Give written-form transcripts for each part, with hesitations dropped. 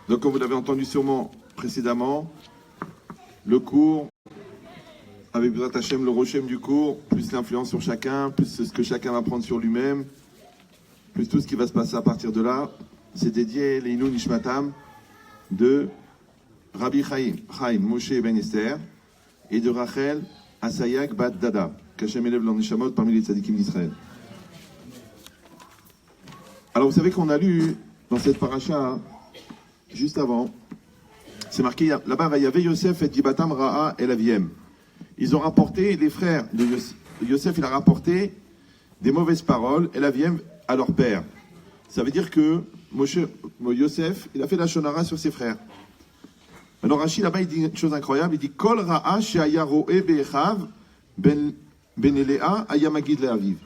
Donc, comme vous l'avez entendu sûrement précédemment, le cours, avec Bezrat Hashem, le Rochem du cours, plus l'influence sur chacun, plus ce que chacun va prendre sur lui-même, plus tout ce qui va se passer à partir de là, c'est dédié l'Einou Nishmatam de Rabbi Chaim Moshe Ben Esther et de Rachel Asayak Bat Dada, qu'Hachem élève l'Anishamot parmi les tzadikim d'Israël. Alors vous savez qu'on a lu dans cette paracha, juste avant, c'est marqué là-bas, Vayavé Yosef et Dibatam Ra'a El Aviem. Ils ont rapporté, les frères de Yosef, il a rapporté des mauvaises paroles, El Aviem, à leur père. Ça veut dire que Yosef, il a fait la shonara sur ses frères. Alors Rashi là-bas, il dit une chose incroyable, il dit Kol Ra'a She'aya Ro'e Be'echav Ben Elea Ayamagid Le'aviv.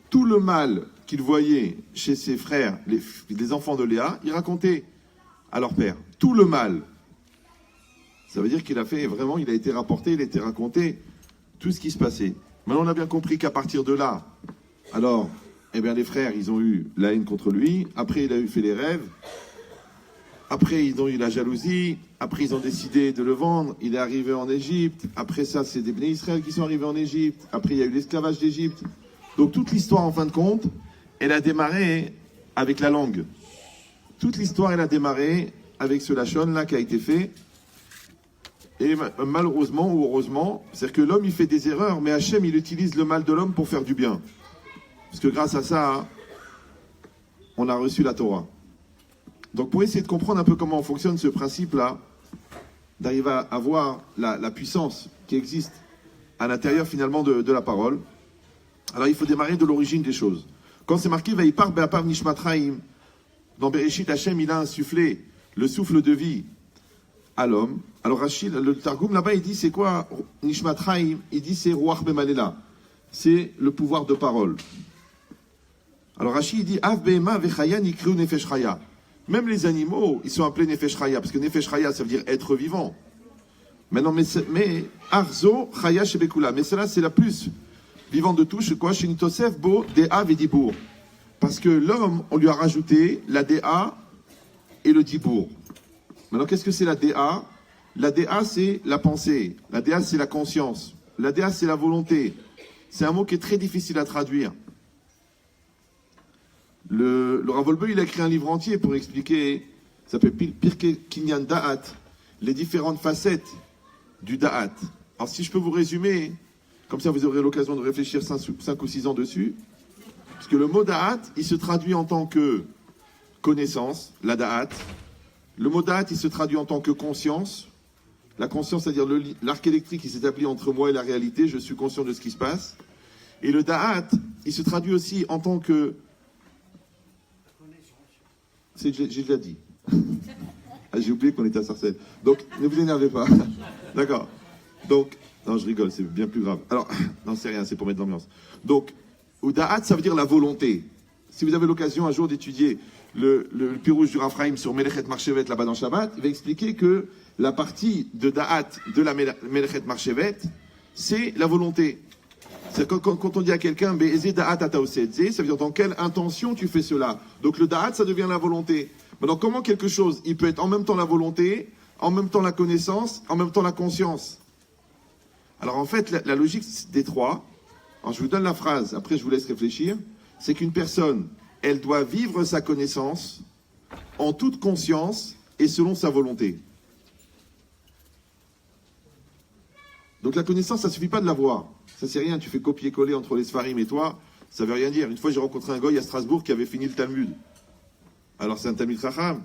Tout le mal qu'il voyait chez ses frères, les enfants de Léa, il racontait à leur père. Tout le mal. Ça veut dire qu'il a fait vraiment, il a été rapporté, il a été raconté tout ce qui se passait. Maintenant, on a bien compris qu'à partir de là, alors, eh bien, les frères, ils ont eu la haine contre lui. Après, il a eu fait les rêves. Après, ils ont eu la jalousie. Après, ils ont décidé de le vendre. Il est arrivé en Égypte. Après ça, c'est des Bnei Israël qui sont arrivés en Égypte. Après, il y a eu l'esclavage d'Égypte. Donc, toute l'histoire, en fin de compte, elle a démarré avec la langue. Toute l'histoire, elle a démarré avec ce lachon-là qui a été fait. Et malheureusement ou heureusement, c'est-à-dire que l'homme, il fait des erreurs, mais Hachem, il utilise le mal de l'homme pour faire du bien. Parce que grâce à ça, on a reçu la Torah. Donc pour essayer de comprendre un peu comment fonctionne ce principe-là, d'arriver à voir la puissance qui existe à l'intérieur finalement de la parole, alors il faut démarrer de l'origine des choses. Quand c'est marqué « Vaïpar be'apar nishmatraim », dans Bereshit, Hachem, il a insufflé le souffle de vie à l'homme. Alors Rachid, le Targum là-bas, il dit c'est quoi Nishmatraim? Il dit c'est Ruach Bemalela. C'est le pouvoir de parole. Alors Rachid, il dit Av Behema Vechaya Nikriu Nefesh Chaya. Même les animaux, ils sont appelés Nefesh Chaya, parce que Nefesh Chaya, ça veut dire être vivant. Maintenant, mais Arzo Chaya Shebekula. Mais celle-là, c'est la plus vivante de tous. Quoi Shinitosef Bo Dea Vedibour. Parce que l'homme, on lui a rajouté la Dea et le Dibour. Maintenant, qu'est-ce que c'est la DA? La DA, c'est la pensée. La DA, c'est la conscience. La DA, c'est la volonté. C'est un mot qui est très difficile à traduire. Le Rav Wolbe, il a écrit un livre entier pour expliquer, ça s'appelle Pirkei Kinyan Da'at, les différentes facettes du Da'at. Alors, si je peux vous résumer, comme ça vous aurez l'occasion de réfléchir 5 ou 6 ans dessus, parce que le mot Da'at, il se traduit en tant que connaissance, la Da'at. Le mot da'at, il se traduit en tant que conscience. La conscience, c'est-à-dire l'arc électrique qui s'établit entre moi et la réalité. Je suis conscient de ce qui se passe. Et le da'at, il se traduit aussi en tant que... J'ai déjà dit. Ah, j'ai oublié qu'on était à Sarcelles. Donc, ne vous énervez pas. D'accord. Donc, non, je rigole, c'est bien plus grave. Alors, non, c'est rien, c'est pour mettre l'ambiance. Donc, ou da'at, ça veut dire la volonté. Si vous avez l'occasion un jour d'étudier le pirouge du Raphaïm sur Melechet Marchevet là-bas dans Shabbat, il va expliquer que la partie de Da'at de la Melechet Marchevet, c'est la volonté. C'est quand on dit à quelqu'un Be'ezé Da'at ataosedze, ça veut dire dans quelle intention tu fais cela. Donc le Da'at, ça devient la volonté. Maintenant, comment quelque chose, il peut être en même temps la volonté, en même temps la connaissance, en même temps la conscience? Alors en fait, la logique des trois, alors je vous donne la phrase, après je vous laisse réfléchir, c'est qu'une personne, elle doit vivre sa connaissance en toute conscience et selon sa volonté. Donc la connaissance, ça ne suffit pas de l'avoir. Ça c'est rien, tu fais copier-coller entre les Sfarim et toi, ça ne veut rien dire. Une fois j'ai rencontré un goy à Strasbourg qui avait fini le Talmud. Alors c'est un Talmud Chacham.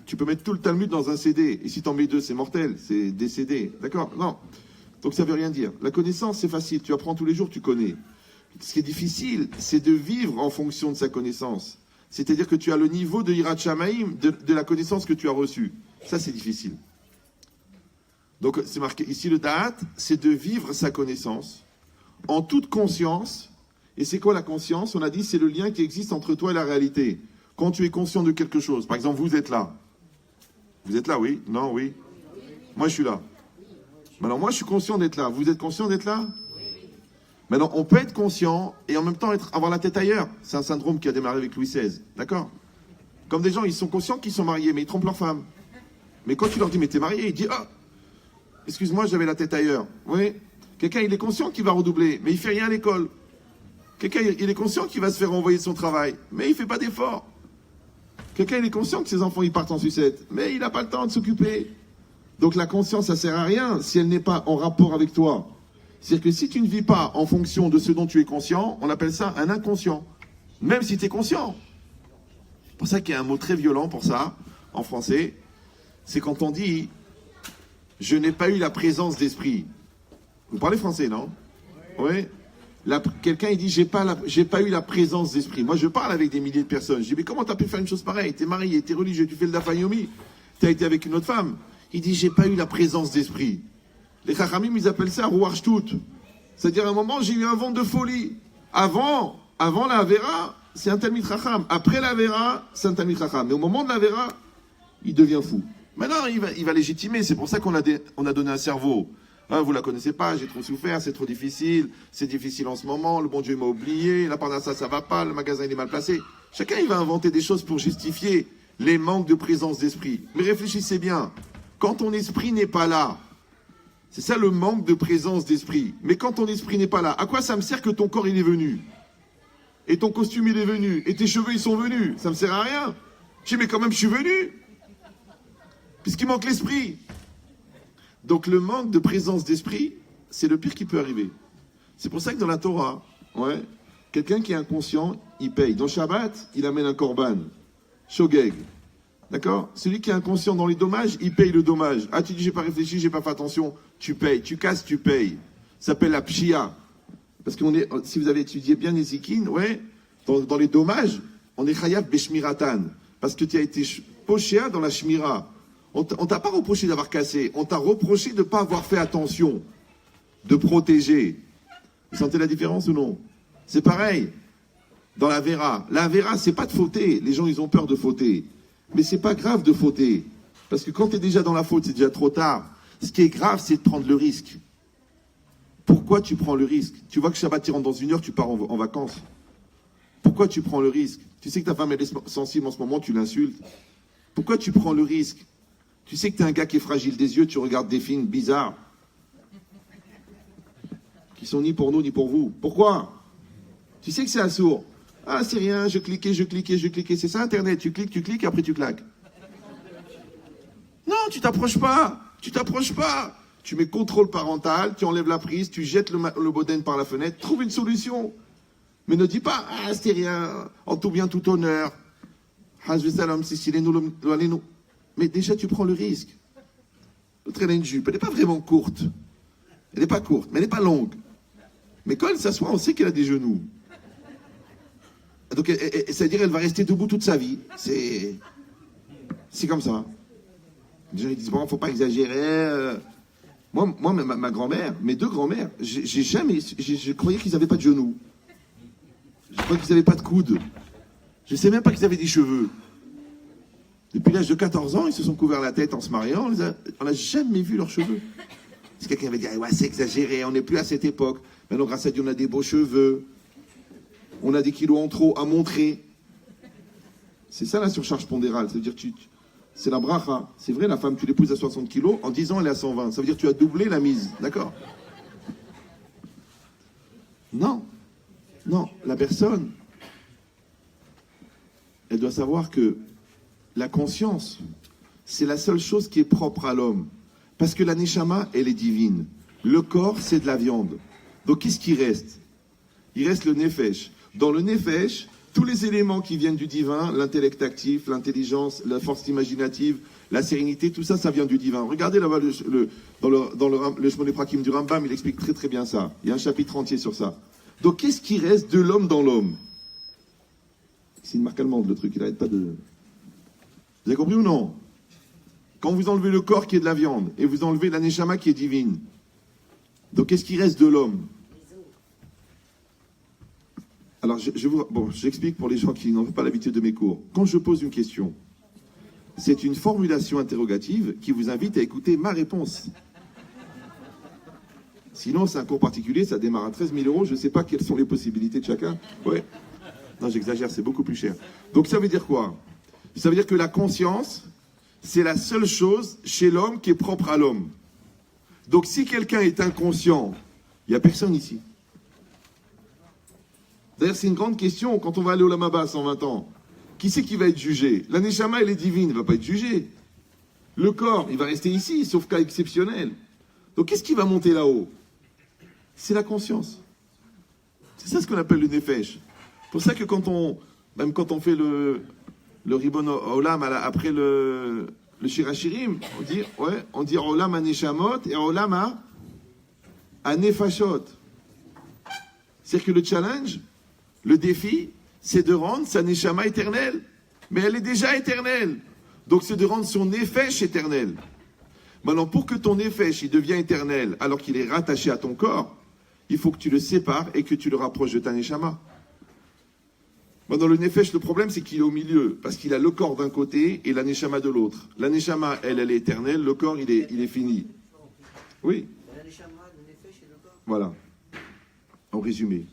Tu peux mettre tout le Talmud dans un CD, et si t'en mets 2, c'est mortel, c'est des CD. D'accord? Non. Donc ça ne veut rien dire. La connaissance, c'est facile, tu apprends tous les jours, tu connais. Ce qui est difficile, c'est de vivre en fonction de sa connaissance. C'est-à-dire que tu as le niveau de Yirat Shamaim, de la connaissance que tu as reçue. Ça, c'est difficile. Donc, c'est marqué ici, le Da'at, c'est de vivre sa connaissance en toute conscience. Et c'est quoi la conscience? On a dit, c'est le lien qui existe entre toi et la réalité. Quand tu es conscient de quelque chose, par exemple, vous êtes là. Vous êtes là, oui? Non, oui? Moi, je suis là. Alors, moi, je suis conscient d'être là. Vous êtes conscient d'être là? Maintenant, on peut être conscient et en même temps avoir la tête ailleurs. C'est un syndrome qui a démarré avec Louis XVI, d'accord? Comme des gens, ils sont conscients qu'ils sont mariés, mais ils trompent leur femme. Mais quand tu leur dis, mais t'es marié, il dit, ah, excuse-moi, j'avais la tête ailleurs. Oui. Quelqu'un, il est conscient qu'il va redoubler, mais il fait rien à l'école. Quelqu'un, il est conscient qu'il va se faire renvoyer de son travail, mais il fait pas d'effort. Quelqu'un, il est conscient que ses enfants, ils partent en sucette, mais il n'a pas le temps de s'occuper. Donc la conscience, ça sert à rien si elle n'est pas en rapport avec toi. C'est-à-dire que si tu ne vis pas en fonction de ce dont tu es conscient, on appelle ça un inconscient. Même si tu es conscient. C'est pour ça qu'il y a un mot très violent pour ça, en français. C'est quand on dit « je n'ai pas eu la présence d'esprit ». Vous parlez français, non? Oui. Quelqu'un, il dit « j'ai pas eu la présence d'esprit ». Moi, je parle avec des milliers de personnes. Je dis « mais comment tu as pu faire une chose pareille? Tu es marié, tu es religieux, tu fais le dafayomi, tu as été avec une autre femme. » Il dit « j'ai pas eu la présence d'esprit ». Les chachamim, ils appellent ça « rouar shtout ». C'est-à-dire, à un moment, j'ai eu un vent de folie. Avant la Avera, c'est un Talmid Chacham. Après la Avera, c'est un Talmid Chacham. Mais au moment de la Avera, il devient fou. Maintenant, il va légitimer. C'est pour ça qu'on a donné un cerveau. Hein, vous la connaissez pas, j'ai trop souffert, c'est trop difficile, c'est difficile en ce moment, le bon Dieu m'a oublié, la part de ça va pas, le magasin il est mal placé. Chacun, il va inventer des choses pour justifier les manques de présence d'esprit. Mais réfléchissez bien. Quand ton esprit n'est pas là, c'est ça le manque de présence d'esprit. Mais quand ton esprit n'est pas là, à quoi ça me sert que ton corps il est venu? Et ton costume il est venu? Et tes cheveux ils sont venus? Ça me sert à rien. Je dis mais quand même je suis venu. Puisqu'il manque l'esprit. Donc le manque de présence d'esprit, c'est le pire qui peut arriver. C'est pour ça que dans la Torah, quelqu'un qui est inconscient, il paye. Dans Shabbat, il amène un korban. Shogeg. D'accord? Celui qui est inconscient dans les dommages, il paye le dommage. Ah, tu dis, j'ai pas réfléchi, j'ai pas fait attention. Tu payes. Tu casses, tu payes. Ça s'appelle la pshia. Parce que si vous avez étudié bien Nézikine, dans les dommages, on est chayav beshmiratan. Parce que tu as été poshéa dans la shmira. On t'a pas reproché d'avoir cassé. On t'a reproché de ne pas avoir fait attention. De protéger. Vous sentez la différence ou non? C'est pareil. Dans la Vera. La Vera, c'est pas de fauter. Les gens, ils ont peur de fauter. Mais c'est pas grave de fauter. Parce que quand tu es déjà dans la faute, c'est déjà trop tard. Ce qui est grave, c'est de prendre le risque. Pourquoi tu prends le risque? Tu vois que Shabbat, tu rentres dans une heure, tu pars en vacances. Pourquoi tu prends le risque? Tu sais que ta femme, elle est sensible en ce moment, tu l'insultes. Pourquoi tu prends le risque? Tu sais que tu es un gars qui est fragile des yeux, tu regardes des films bizarres. Qui sont ni pour nous, ni pour vous. Pourquoi? Tu sais que c'est assourd. Ah, c'est rien, je cliquais. C'est ça Internet, tu cliques, après tu claques. Non, tu t'approches pas. Tu mets contrôle parental, tu enlèves la prise, tu jettes le modem par la fenêtre, trouve une solution. Mais ne dis pas, ah, c'est rien, en tout bien, tout honneur. Mais déjà, tu prends le risque. L'autre, elle a une jupe, elle n'est pas vraiment courte. Elle n'est pas courte, mais elle n'est pas longue. Mais quand elle s'assoit, on sait qu'elle a des genoux. Donc, c'est-à-dire qu'elle va rester debout toute sa vie. C'est comme ça. Les gens ils disent, bon, il ne faut pas exagérer. Moi ma grand-mère, mes deux grand-mères, je croyais qu'ils n'avaient pas de genoux. Je croyais qu'ils n'avaient pas de coudes. Je ne sais même pas qu'ils avaient des cheveux. Depuis l'âge de 14 ans, ils se sont couverts la tête en se mariant. On n'a jamais vu leurs cheveux. Si quelqu'un avait dit, ah ouais, c'est exagéré, on n'est plus à cette époque. Maintenant, grâce à Dieu, on a des beaux cheveux. On a des kilos en trop à montrer. C'est ça la surcharge pondérale. Ça veut dire c'est la bracha. C'est vrai, la femme, tu l'épouses à 60 kilos, en 10 ans, elle est à 120. Ça veut dire que tu as doublé la mise. D'accord? Non, la personne, elle doit savoir que la conscience, c'est la seule chose qui est propre à l'homme. Parce que la neshama, elle est divine. Le corps, c'est de la viande. Donc, qu'est-ce qui reste? Il reste le nefesh. Dans le nefesh, tous les éléments qui viennent du divin, l'intellect actif, l'intelligence, la force imaginative, la sérénité, tout ça, ça vient du divin. Regardez là-bas dans le Shmone Prakim du Rambam, il explique très très bien ça. Il y a un chapitre entier sur ça. Donc, qu'est-ce qui reste de l'homme dans l'homme? C'est une marque allemande, le truc, il n'arrête pas de... Vous avez compris ou non? Quand vous enlevez le corps qui est de la viande, et vous enlevez la neshama qui est divine, donc qu'est-ce qui reste de l'homme? Alors, j'explique pour les gens qui n'ont pas l'habitude de mes cours. Quand je pose une question, c'est une formulation interrogative qui vous invite à écouter ma réponse. Sinon, c'est un cours particulier, ça démarre à 13 000 €, je ne sais pas quelles sont les possibilités de chacun. Ouais. Non, j'exagère, c'est beaucoup plus cher. Donc, ça veut dire quoi? Ça veut dire que la conscience, c'est la seule chose chez l'homme qui est propre à l'homme. Donc si quelqu'un est inconscient, il n'y a personne ici. D'ailleurs, c'est une grande question quand on va aller au Lamaba 120 ans. Qui c'est qui va être jugé? La Neshama, elle est divine, elle ne va pas être jugée. Le corps, il va rester ici, sauf cas exceptionnel. Donc qu'est-ce qui va monter là-haut? C'est la conscience. C'est ça ce qu'on appelle le Nefesh. C'est pour ça que même quand on fait le Ribon Olam après le Shirachirim, on dit Olam Aneshamot et Olam Anefashot. C'est-à-dire que le challenge, le défi, c'est de rendre sa Neshama éternelle. Mais elle est déjà éternelle. Donc c'est de rendre son Nefesh éternel. Maintenant, pour que ton Nefesh il devienne éternel alors qu'il est rattaché à ton corps, il faut que tu le sépares et que tu le rapproches de ta Neshama. Dans le Nefesh, le problème, c'est qu'il est au milieu, parce qu'il a le corps d'un côté et la Neshama de l'autre. La Neshama, elle est éternelle, le corps, il est fini. Oui. La Neshama, le Nefesh et le corps. Voilà. En résumé.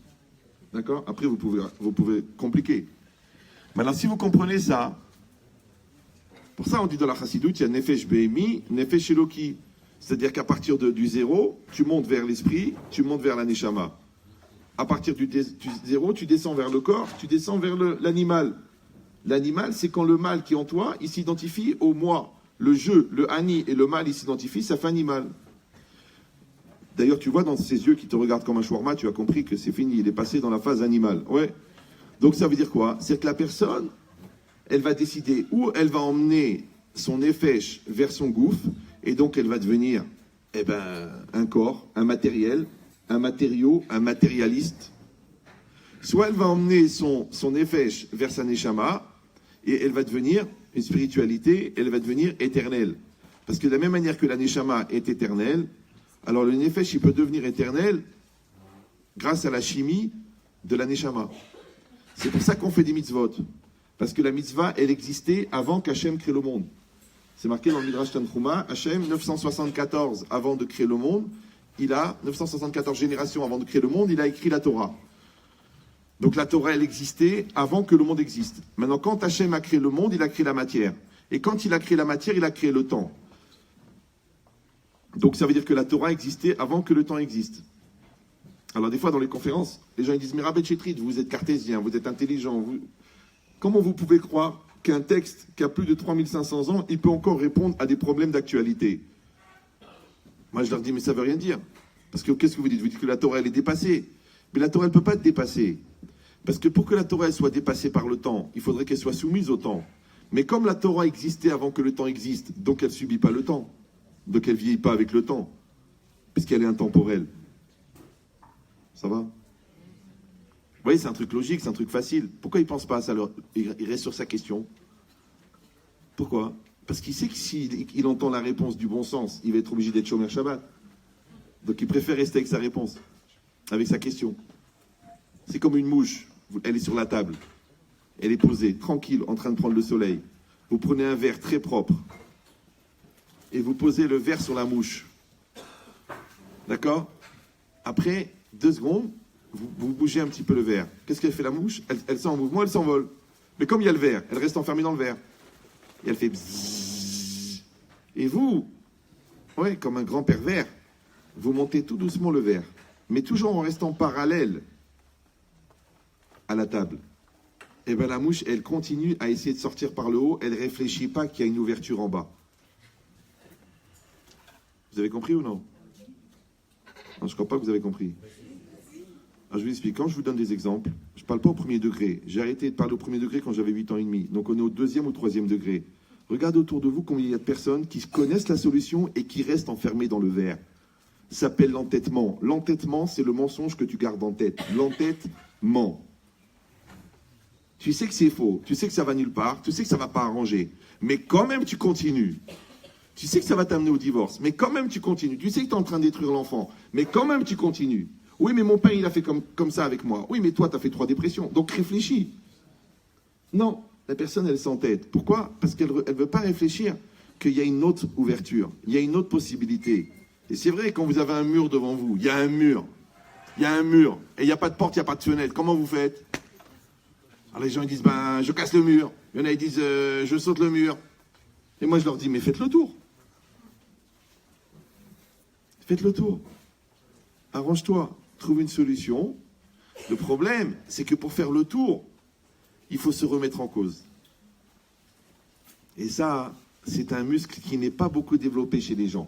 D'accord? Après, vous pouvez compliquer. Maintenant, si vous comprenez ça, pour ça, on dit dans la Chassidoute, il y a Nefesh Behemi, Nefesh Eloki. C'est-à-dire qu'à partir du zéro, tu montes vers l'esprit, tu montes vers la Neshama. À partir du zéro, tu descends vers le corps, tu descends vers l'animal. L'animal, c'est quand le mal qui est en toi, il s'identifie au moi. Le je, le ani et le mal, il s'identifie, ça fait animal. D'ailleurs, tu vois dans ses yeux qui te regardent comme un shawarma, tu as compris que c'est fini, il est passé dans la phase animale. Ouais. Donc ça veut dire quoi? C'est que la personne, elle va décider où elle va emmener son nefesh vers son gouffre, et donc elle va devenir un corps, un matériel, un matériau, un matérialiste. Soit elle va emmener son nefesh vers sa neshama, et elle va devenir une spiritualité, elle va devenir éternelle. Parce que de la même manière que la neshama est éternelle, alors le nefesh, il peut devenir éternel grâce à la chimie de la neshama. C'est pour ça qu'on fait des mitzvot. Parce que la mitzvah, elle existait avant qu'Hachem crée le monde. C'est marqué dans le Midrash Tanchuma, Hachem, 974 avant de créer le monde, 974 générations avant de créer le monde, il a écrit la Torah. Donc la Torah, elle existait avant que le monde existe. Maintenant, quand Hachem a créé le monde, il a créé la matière. Et quand il a créé la matière, il a créé le temps. Donc ça veut dire que la Torah existait avant que le temps existe. Alors des fois dans les conférences, les gens ils disent « Mais Rabbi Chetrit, vous êtes cartésien, vous êtes intelligent. Comment vous pouvez croire qu'un texte qui a plus de 3500 ans, il peut encore répondre à des problèmes d'actualité ?» Moi je leur dis « Mais ça veut rien dire. » Parce que qu'est-ce que vous dites? Vous dites que la Torah elle est dépassée. Mais la Torah elle ne peut pas être dépassée. Parce que pour que la Torah elle soit dépassée par le temps, il faudrait qu'elle soit soumise au temps. Mais comme la Torah existait avant que le temps existe, donc elle ne subit pas le temps. Donc elle ne vieillit pas avec le temps, puisqu'elle est intemporelle. Ça va? Vous voyez, c'est un truc logique, c'est un truc facile. Pourquoi il ne pense pas à ça? Il reste sur sa question. Pourquoi? Parce qu'il sait que s'il entend la réponse du bon sens, il va être obligé d'être Shomer Shabbat. Donc il préfère rester avec sa réponse, avec sa question. C'est comme une mouche, elle est sur la table. Elle est posée, tranquille, en train de prendre le soleil. Vous prenez un verre très propre, et vous posez le verre sur la mouche. D'accord? Après 2 secondes, vous bougez un petit peu le verre. Qu'est-ce qu'elle fait la mouche? Elle sent en mouvement, elle s'envole. Mais comme il y a le verre, elle reste enfermée dans le verre. Et elle fait bzzz. Et vous, comme un grand pervers, vous montez tout doucement le verre. Mais toujours en restant parallèle à la table. Et bien la mouche, elle continue à essayer de sortir par le haut, elle ne réfléchit pas qu'il y a une ouverture en bas. Vous avez compris ou non? Non, je ne crois pas que vous avez compris. Alors, je vous explique. Quand je vous donne des exemples, je ne parle pas au premier degré. J'ai arrêté de parler au premier degré quand j'avais 8 ans et demi. Donc on est au 2e ou 3e degré. Regardez autour de vous combien il y a de personnes qui connaissent la solution et qui restent enfermées dans le verre. Ça s'appelle l'entêtement. L'entêtement, c'est le mensonge que tu gardes en tête. L'entêtement. Tu sais que c'est faux. Tu sais que ça va nulle part. Tu sais que ça ne va pas arranger. Mais quand même, tu continues. Tu sais que ça va t'amener au divorce, mais quand même tu continues. Tu sais que tu es en train de détruire l'enfant, mais quand même tu continues. Oui, mais mon père, il a fait comme ça avec moi. Oui, mais toi, tu as fait 3 dépressions. Donc réfléchis. Non, la personne, elle s'entête. Pourquoi? Parce qu'elle ne veut pas réfléchir qu'il y a une autre ouverture, il y a une autre possibilité. Et c'est vrai, quand vous avez un mur devant vous, il y a un mur. Il y a un mur. Et il n'y a pas de porte, il n'y a pas de fenêtre. Comment vous faites? Alors les gens ils disent, je casse le mur. Il y en a, ils disent, je saute le mur. Et moi, je leur dis, mais faites le tour. Faites le tour. Arrange-toi. Trouve une solution. Le problème, c'est que pour faire le tour, il faut se remettre en cause. Et ça, c'est un muscle qui n'est pas beaucoup développé chez les gens.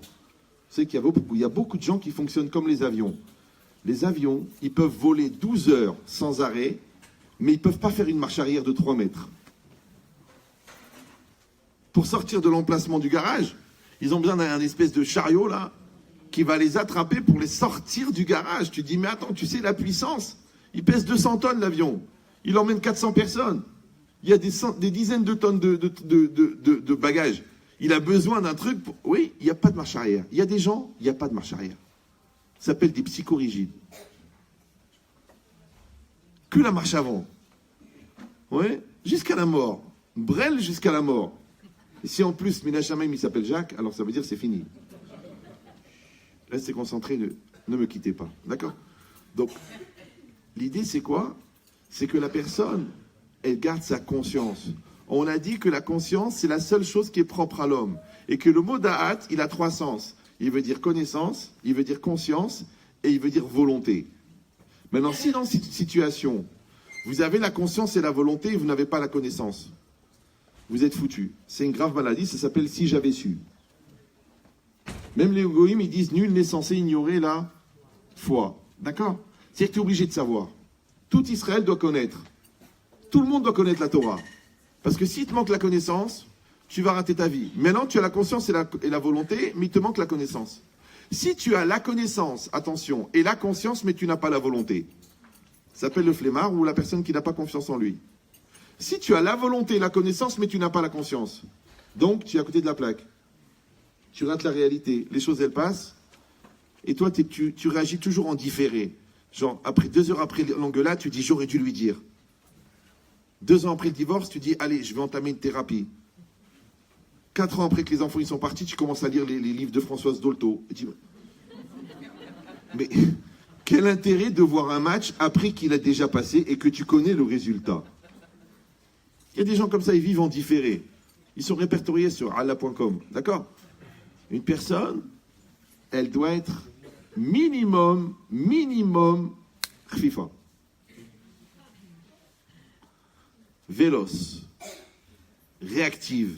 Vous savez qu'il y a beaucoup de gens qui fonctionnent comme les avions. Les avions, ils peuvent voler 12 heures sans arrêt, mais ils ne peuvent pas faire une marche arrière de 3 mètres. Pour sortir de l'emplacement du garage, ils ont besoin d'un espèce de chariot, là, qui va les attraper pour les sortir du garage. Tu dis, mais attends, tu sais la puissance? Il pèse 200 tonnes, l'avion. Il emmène 400 personnes. Il y a des dizaines de tonnes de bagages. Il a besoin d'un truc. Oui, il n'y a pas de marche arrière. Il y a des gens, il n'y a pas de marche arrière. Ça s'appelle des psychorigides. Que la marche avant. Oui, jusqu'à la mort. Brel jusqu'à la mort. Et si en plus, Ménachamaim, il s'appelle Jacques, alors ça veut dire c'est fini. Restez concentrés, ne me quittez pas. D'accord? Donc, l'idée c'est quoi? C'est que la personne, elle garde sa conscience. On a dit que la conscience, c'est la seule chose qui est propre à l'homme. Et que le mot da'at, il a 3 sens. Il veut dire connaissance, il veut dire conscience, et il veut dire volonté. Maintenant, si dans cette situation, vous avez la conscience et la volonté, et vous n'avez pas la connaissance, vous êtes foutu. C'est une grave maladie, ça s'appelle si j'avais su. Même les goïms, ils disent nul n'est censé ignorer la foi. D'accord? C'est-à-dire que tu es obligé de savoir. Tout Israël doit connaître. Tout le monde doit connaître la Torah. Parce que s'il te manque la connaissance, tu vas rater ta vie. Maintenant, tu as la conscience et la volonté, mais il te manque la connaissance. Si tu as la connaissance, attention, et la conscience, mais tu n'as pas la volonté, ça s'appelle le flemmard ou la personne qui n'a pas confiance en lui. Si tu as la volonté et la connaissance, mais tu n'as pas la conscience, donc tu es à côté de la plaque. Tu rates la réalité. Les choses, elles passent. Et toi, tu réagis toujours en différé. Genre, 2 heures après l'engueulade, tu dis, j'aurais dû lui dire. 2 ans après le divorce, tu dis, allez, je vais entamer une thérapie. 4 ans après que les enfants ils sont partis, tu commences à lire les livres de Françoise Dolto. Et tu... Mais quel intérêt de voir un match après qu'il a déjà passé et que tu connais le résultat? Il y a des gens comme ça, ils vivent en différé. Ils sont répertoriés sur Allah.com. D'accord? Une personne, elle doit être minimum, khfifa. Véloce, réactive,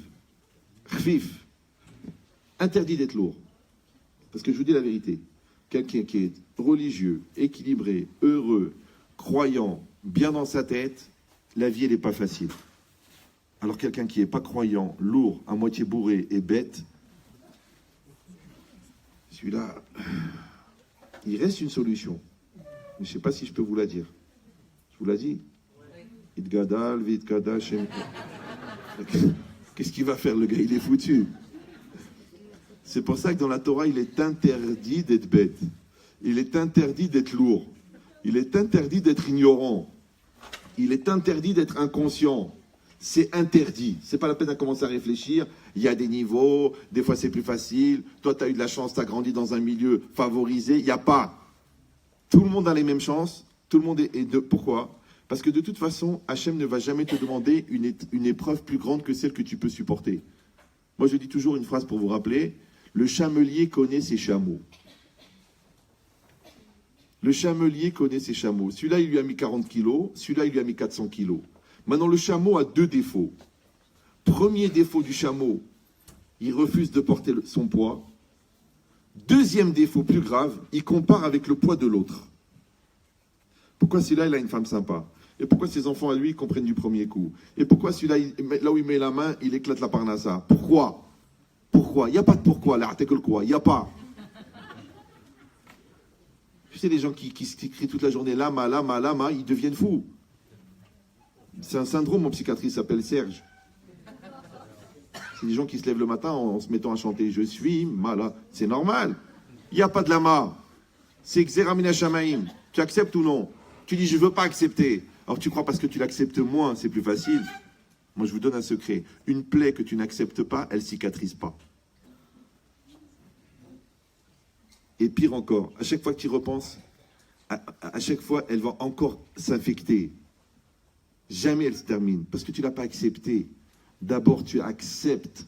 khfif. Interdit d'être lourd. Parce que je vous dis la vérité. Quelqu'un qui est religieux, équilibré, heureux, croyant, bien dans sa tête, la vie, elle n'est pas facile. Alors quelqu'un qui n'est pas croyant, lourd, à moitié bourré et bête, celui-là, il reste une solution. Mais je ne sais pas si je peux vous la dire. Je vous l'ai dit. Idgadal, Vidgada, Shem. Qu'est-ce qu'il va faire, le gars? Il est foutu. C'est pour ça que dans la Torah, il est interdit d'être bête. Il est interdit d'être lourd. Il est interdit d'être ignorant. Il est interdit d'être inconscient. C'est interdit. C'est pas la peine de commencer à réfléchir. Il y a des niveaux, des fois c'est plus facile. Toi, tu as eu de la chance, tu as grandi dans un milieu favorisé. Il n'y a pas. Tout le monde a les mêmes chances. Tout le monde Pourquoi? Parce que de toute façon, Hachem ne va jamais te demander une épreuve plus grande que celle que tu peux supporter. Moi, je dis toujours une phrase pour vous rappeler. Le chamelier connaît ses chameaux. Le chamelier connaît ses chameaux. Celui-là, il lui a mis 40 kilos. Celui-là, il lui a mis 400 kilos. Maintenant, le chameau a 2 défauts. Premier défaut du chameau, il refuse de porter son poids. Deuxième défaut plus grave, il compare avec le poids de l'autre. Pourquoi celui-là, il a une femme sympa? Et pourquoi ses enfants à lui, ils comprennent du premier coup? Et pourquoi celui-là, là où il met la main, il éclate la parnassa? Pourquoi? Pourquoi? Il n'y a pas de pourquoi, là, t'es que le quoi, il n'y a pas. Tu sais, les gens qui crient toute la journée lama, lama, lama, ils deviennent fous. C'est un syndrome en psychiatrie, il s'appelle Serge. C'est des gens qui se lèvent le matin en se mettant à chanter « Je suis malade ». C'est normal. Il n'y a pas de lama. C'est Xeramina Shamaim. Tu acceptes ou non? Tu dis « Je ne veux pas accepter ». Alors tu crois parce que tu l'acceptes moins, c'est plus facile. Moi, je vous donne un secret. Une plaie que tu n'acceptes pas, elle ne cicatrise pas. Et pire encore, à chaque fois que tu y repenses, à chaque fois, elle va encore s'infecter. Jamais elle se termine, parce que tu ne l'as pas accepté. D'abord, tu acceptes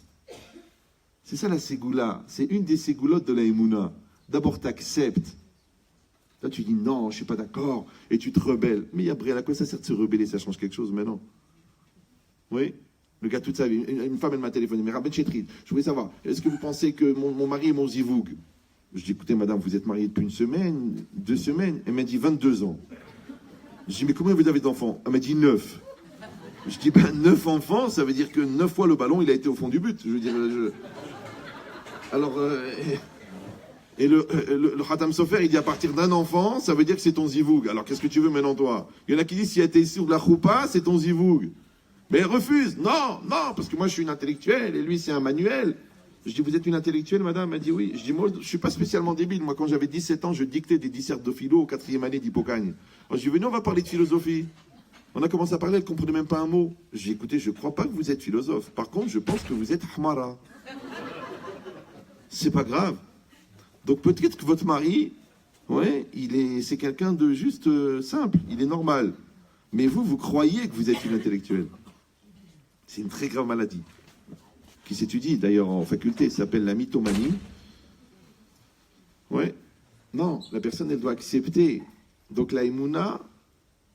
C'est ça la ségoula. C'est une des ségoulottes de la Emouna. D'abord, tu acceptes. Là, tu dis non, je ne suis pas d'accord. Et tu te rebelles. Mais après, à quoi ça sert de se rebeller? Ça change quelque chose maintenant. Oui? Le gars, toute sa vie, une femme, elle m'a téléphoné. Mais Rabben Chetrit, je voulais savoir, est-ce que vous pensez que mon mari est mon zivoug? Je dis, écoutez, madame, vous êtes mariée depuis 1 semaine, 2 semaines. Elle m'a dit 22 ans. Je dis, mais combien vous avez d'enfants? Elle m'a dit 9. Je dis, ben 9 enfants, ça veut dire que 9 fois le ballon, il a été au fond du but. Je veux dire, alors, et le Khatam Sofer, il dit, à partir d'un enfant, ça veut dire que c'est ton zivoug. Alors, qu'est-ce que tu veux maintenant, toi? Il y en a qui disent, si elle était sur la choupa, c'est ton zivoug. Mais elle refuse. Non, non, parce que moi, je suis une intellectuelle, et lui, c'est un manuel. Je dis, vous êtes une intellectuelle, madame? Elle dit, oui. Je dis, moi, je suis pas spécialement débile. Moi, quand j'avais 17 ans, je dictais des dissertes de philo au 4e année d'Hippocagne. Alors, je dis, venez, on va parler de philosophie. On a commencé à parler, elle ne comprenait même pas un mot. J'ai dit, écoutez, je ne crois pas que vous êtes philosophe. Par contre, je pense que vous êtes Hamara. C'est pas grave. Donc peut-être que votre mari, ouais, c'est quelqu'un de juste simple, il est normal. Mais vous croyez que vous êtes une intellectuelle. C'est une très grave maladie, qui s'étudie d'ailleurs en faculté, ça s'appelle la mythomanie. Ouais. Non, la personne, elle doit accepter. Donc la Emouna,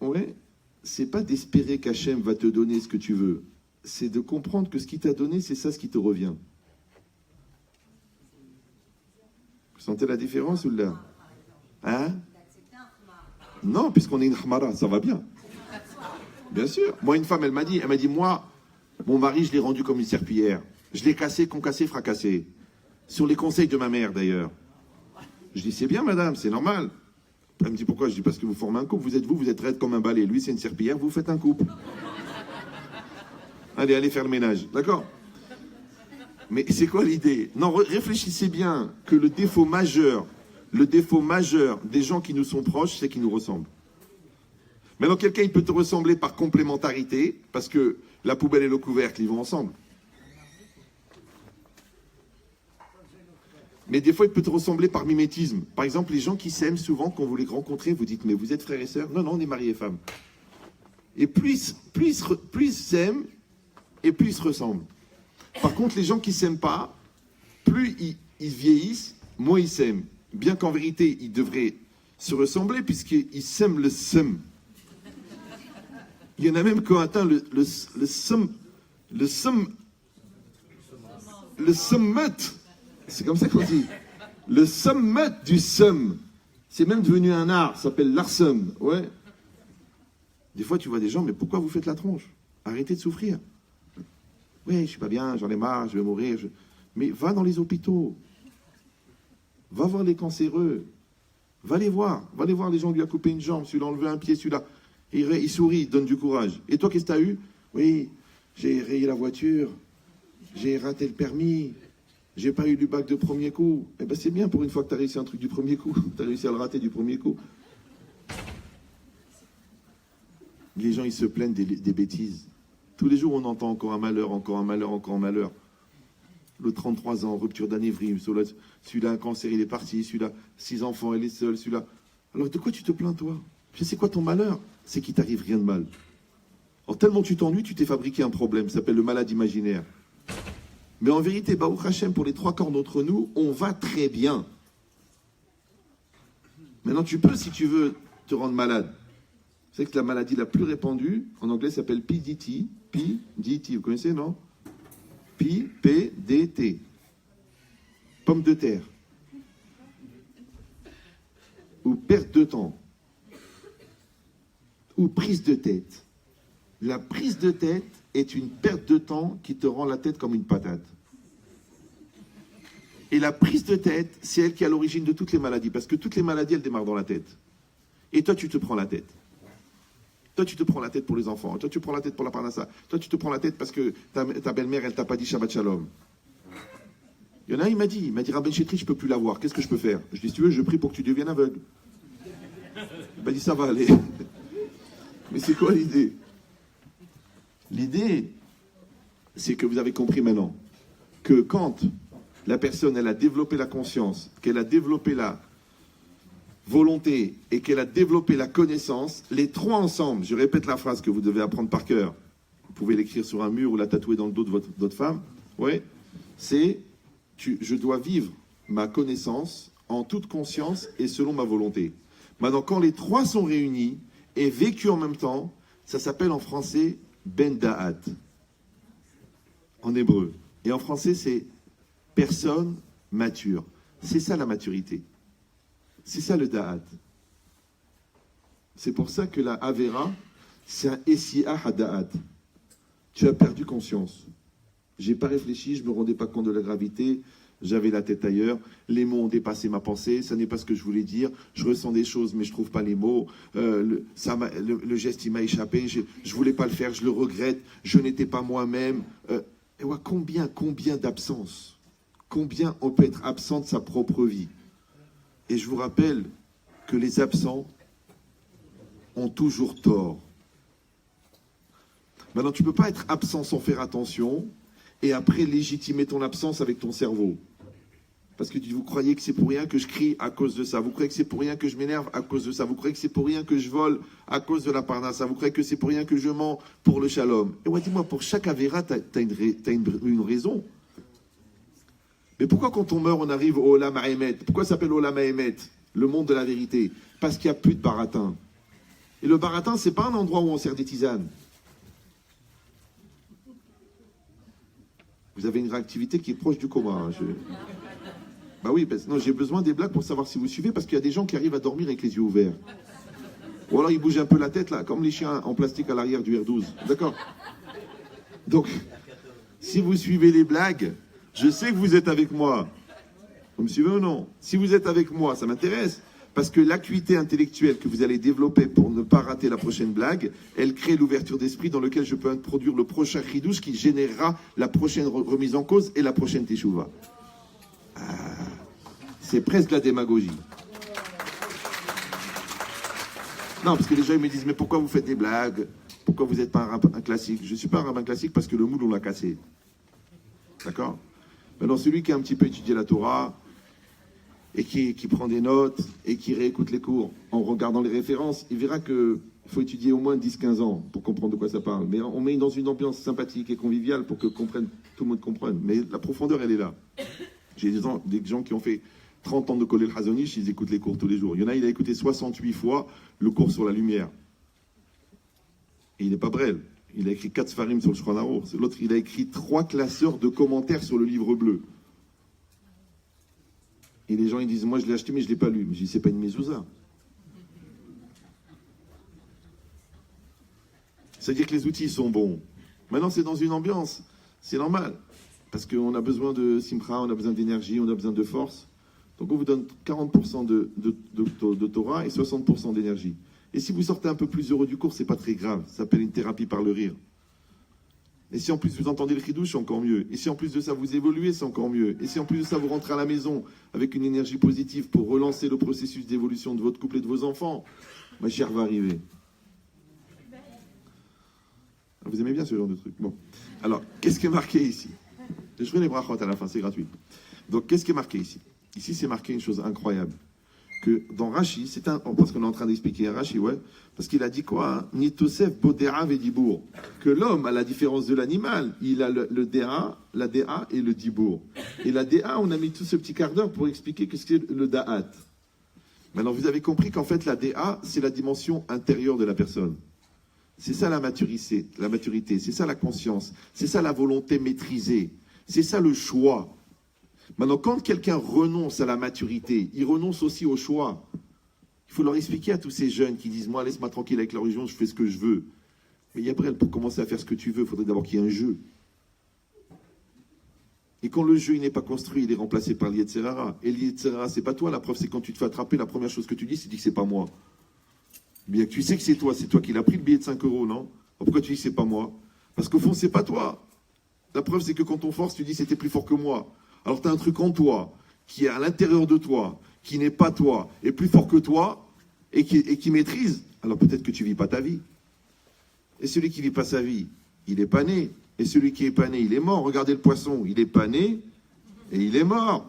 ouais, c'est pas d'espérer qu'Hachem va te donner ce que tu veux. C'est de comprendre que ce qu'il t'a donné, c'est ça ce qui te revient. Vous sentez la différence ou là? Hein? Non, puisqu'on est une Hamara, ça va bien. Bien sûr. Moi, une femme, elle m'a dit, moi, mon mari, je l'ai rendu comme une serpillière. Je l'ai cassé, concassé, fracassé. Sur les conseils de ma mère, d'ailleurs. Je dis, c'est bien, madame, c'est normal. Elle me dit, pourquoi? Je dis, parce que vous formez un couple. Vous êtes raide comme un balai. Lui, c'est une serpillière, vous faites un couple. Allez faire le ménage. D'accord? Mais c'est quoi l'idée? Non, réfléchissez bien que le défaut majeur des gens qui nous sont proches, c'est qu'ils nous ressemblent. Maintenant, quelqu'un, il peut te ressembler par complémentarité, parce que la poubelle et le couvercle, ils vont ensemble. Mais des fois, il peut te ressembler par mimétisme. Par exemple, les gens qui s'aiment souvent, quand vous les rencontrez, vous dites, mais vous êtes frères et sœurs? Non, non, on est mari et femme. Et plus ils s'aiment, et plus ils se ressemblent. Par contre, les gens qui ne s'aiment pas, plus ils vieillissent, moins ils s'aiment. Bien qu'en vérité, ils devraient se ressembler, puisqu'ils s'aiment le seum. Il y en a même qui ont atteint le summit. C'est comme ça qu'on dit. Le summit du seum. C'est même devenu un art, ça s'appelle l'arsum. Ouais. Des fois, tu vois des gens, mais pourquoi vous faites la tronche? Arrêtez de souffrir. Oui, je ne suis pas bien, j'en ai marre, je vais mourir. Mais va dans les hôpitaux. Va voir les cancéreux. Va les voir les gens, lui a coupé une jambe, celui-là a enlevé un pied, celui-là. Il sourit, il donne du courage. Et toi, qu'est-ce que tu as eu? Oui, j'ai rayé la voiture, j'ai raté le permis, j'ai pas eu du bac de premier coup. Eh bien, c'est bien pour une fois que tu as réussi un truc du premier coup. Tu as réussi à le rater du premier coup. Les gens, ils se plaignent des bêtises. Tous les jours, on entend encore un malheur, encore un malheur, encore un malheur. Le 33 ans, rupture d'anévrisme, celui-là, un cancer, il est parti, celui-là, 6 enfants, elle est seule, celui-là. Alors, de quoi tu te plains, toi? C'est quoi ton malheur? C'est qu'il t'arrive rien de mal. Alors, tellement tu t'ennuies, tu t'es fabriqué un problème, ça s'appelle le malade imaginaire. Mais en vérité, Baruch Hashem, pour les 3 quarts d'entre nous, on va très bien. Maintenant, tu peux, si tu veux, te rendre malade. Vous savez que la maladie la plus répandue, en anglais, s'appelle PDT. PDT, vous connaissez, non? PDT. Pomme de terre. Ou perte de temps. Ou prise de tête. La prise de tête est une perte de temps qui te rend la tête comme une patate. Et la prise de tête, c'est elle qui est à l'origine de toutes les maladies. Parce que toutes les maladies, elles démarrent dans la tête. Et toi, tu te prends la tête. Toi, tu te prends la tête pour les enfants. Toi, tu prends la tête pour la parnassa. Toi, tu te prends la tête parce que ta belle-mère, elle t'a pas dit Shabbat Shalom. Il y en a un, il m'a dit, Rabben Chetri, je peux plus la voir. Qu'est-ce que je peux faire? Je dis, si tu veux, je prie pour que tu deviennes aveugle. Il m'a dit, ça va aller. Mais c'est quoi l'idée? L'idée, c'est que vous avez compris maintenant que quand la personne, elle a développé la conscience, qu'elle a développé la volonté et qu'elle a développé la connaissance, les 3 ensemble, je répète la phrase que vous devez apprendre par cœur, vous pouvez l'écrire sur un mur ou la tatouer dans le dos de votre femme, ouais, c'est je dois vivre ma connaissance en toute conscience et selon ma volonté. Maintenant, quand les trois sont réunis et vécus en même temps, ça s'appelle en français Ben Da'at, en hébreu. Et en français, c'est personne mature. C'est ça la maturité. C'est ça le Da'at. C'est pour ça que la Avera, c'est un Essiah Hada'at. Tu as perdu conscience. J'ai pas réfléchi, je me rendais pas compte de la gravité, j'avais la tête ailleurs, les mots ont dépassé ma pensée, ça n'est pas ce que je voulais dire, je ressens des choses mais je trouve pas les mots, le geste il m'a échappé, je voulais pas le faire, je le regrette, je n'étais pas moi-même. Et ouais, combien d'absences, combien on peut être absent de sa propre vie. Et je vous rappelle que les absents ont toujours tort. Maintenant, tu ne peux pas être absent sans faire attention et après légitimer ton absence avec ton cerveau. Parce que vous croyez que c'est pour rien que je crie à cause de ça. Vous croyez que c'est pour rien que je m'énerve à cause de ça. Vous croyez que c'est pour rien que je vole à cause de la parnassa. Vous croyez que c'est pour rien que je mens pour le shalom. Et ouais, dis-moi, pour chaque avéra, tu as une raison. Mais pourquoi quand on meurt, on arrive au Olam Ha'emet? Pourquoi ça s'appelle Olam Ha'emet? Le monde de la vérité. Parce qu'il n'y a plus de baratin. Et le baratin, c'est pas un endroit où on sert des tisanes. Vous avez une réactivité qui est proche du coma. Hein, Bah oui, non, j'ai besoin des blagues pour savoir si vous suivez, parce qu'il y a des gens qui arrivent à dormir avec les yeux ouverts. Ou alors ils bougent un peu la tête, là, comme les chiens en plastique à l'arrière du R12. D'accord? Donc, si vous suivez les blagues, je sais que vous êtes avec moi. Vous me suivez ou non? Si vous êtes avec moi, ça m'intéresse. Parce que l'acuité intellectuelle que vous allez développer pour ne pas rater la prochaine blague, elle crée l'ouverture d'esprit dans laquelle je peux introduire le prochain chidouche qui générera la prochaine remise en cause et la prochaine teshuva. C'est presque la démagogie. Non, parce que les gens ils me disent, mais pourquoi vous faites des blagues? Pourquoi vous n'êtes pas un classique? Je ne suis pas un rabbin classique parce que le moule, on l'a cassé. D'accord? Maintenant, celui qui a un petit peu étudié la Torah, et qui prend des notes, et qui réécoute les cours en regardant les références, il verra qu'il faut étudier au moins 10-15 ans pour comprendre de quoi ça parle. Mais on met dans une ambiance sympathique et conviviale pour que tout le monde comprenne. Mais la profondeur, elle est là. J'ai des gens qui ont fait 30 ans de Kollel Hazonish, ils écoutent les cours tous les jours. Il y en a, il a écouté 68 fois le cours sur la lumière. Et il n'est pas brel. Il a écrit 4 Sfarim sur le Shulchan Aruch. L'autre, il a écrit 3 classeurs de commentaires sur le livre bleu. Et les gens, ils disent, moi, je l'ai acheté, mais je ne l'ai pas lu. Mais je dis, c'est pas une mezouza. C'est-à-dire que les outils sont bons. Maintenant, c'est dans une ambiance. C'est normal. Parce qu'on a besoin de simcha, on a besoin d'énergie, on a besoin de force. Donc, on vous donne 40% de Torah et 60% d'énergie. Et si vous sortez un peu plus heureux du cours, c'est pas très grave. Ça s'appelle une thérapie par le rire. Et si en plus vous entendez le chidouche, c'est encore mieux. Et si en plus de ça vous évoluez, c'est encore mieux. Et si en plus de ça vous rentrez à la maison avec une énergie positive pour relancer le processus d'évolution de votre couple et de vos enfants, ma chère va arriver. Vous aimez bien ce genre de truc? Bon. Alors, qu'est-ce qui est marqué ici? Je ferai les brachot à la fin, c'est gratuit. Donc, qu'est-ce qui est marqué ici? Ici, c'est marqué une chose incroyable. Que dans Rashi, parce qu'on est en train d'expliquer Rashi, ouais, parce qu'il a dit quoi? Nitosef bodera vedibour. Que l'homme, à la différence de l'animal, il a le déa, la déa et le dibour. Et la déa, on a mis tout ce petit quart d'heure pour expliquer ce qu'est le da'at. Maintenant, vous avez compris qu'en fait, la déa, c'est la dimension intérieure de la personne. C'est ça la maturité, c'est ça la conscience, c'est ça la volonté maîtrisée, c'est ça le choix. Maintenant, quand quelqu'un renonce à la maturité, il renonce aussi au choix. Il faut leur expliquer à tous ces jeunes qui disent « Moi, laisse-moi tranquille avec la religion, je fais ce que je veux. » Mais Yabrel, pour commencer à faire ce que tu veux, il faudrait d'abord qu'il y ait un jeu. Et quand le jeu n'est pas construit, il est remplacé par l'Yetzerara. Et l'Yetzerara, c'est pas toi, la preuve, c'est quand tu te fais attraper, la première chose que tu dis, c'est que c'est pas moi. Bien que tu sais que c'est toi qui l'as pris le billet de 5 €, non? Pourquoi tu dis c'est pas moi? Parce qu'au fond, c'est pas toi. La preuve, c'est que quand on force, tu dis c'était plus fort que moi. Alors tu as un truc en toi, qui est à l'intérieur de toi, qui n'est pas toi, et plus fort que toi, et qui maîtrise. Alors peut-être que tu vis pas ta vie. Et celui qui vit pas sa vie, il est pas né. Et celui qui est pas né, il est mort. Regardez le poisson, il est pas né, et il est mort.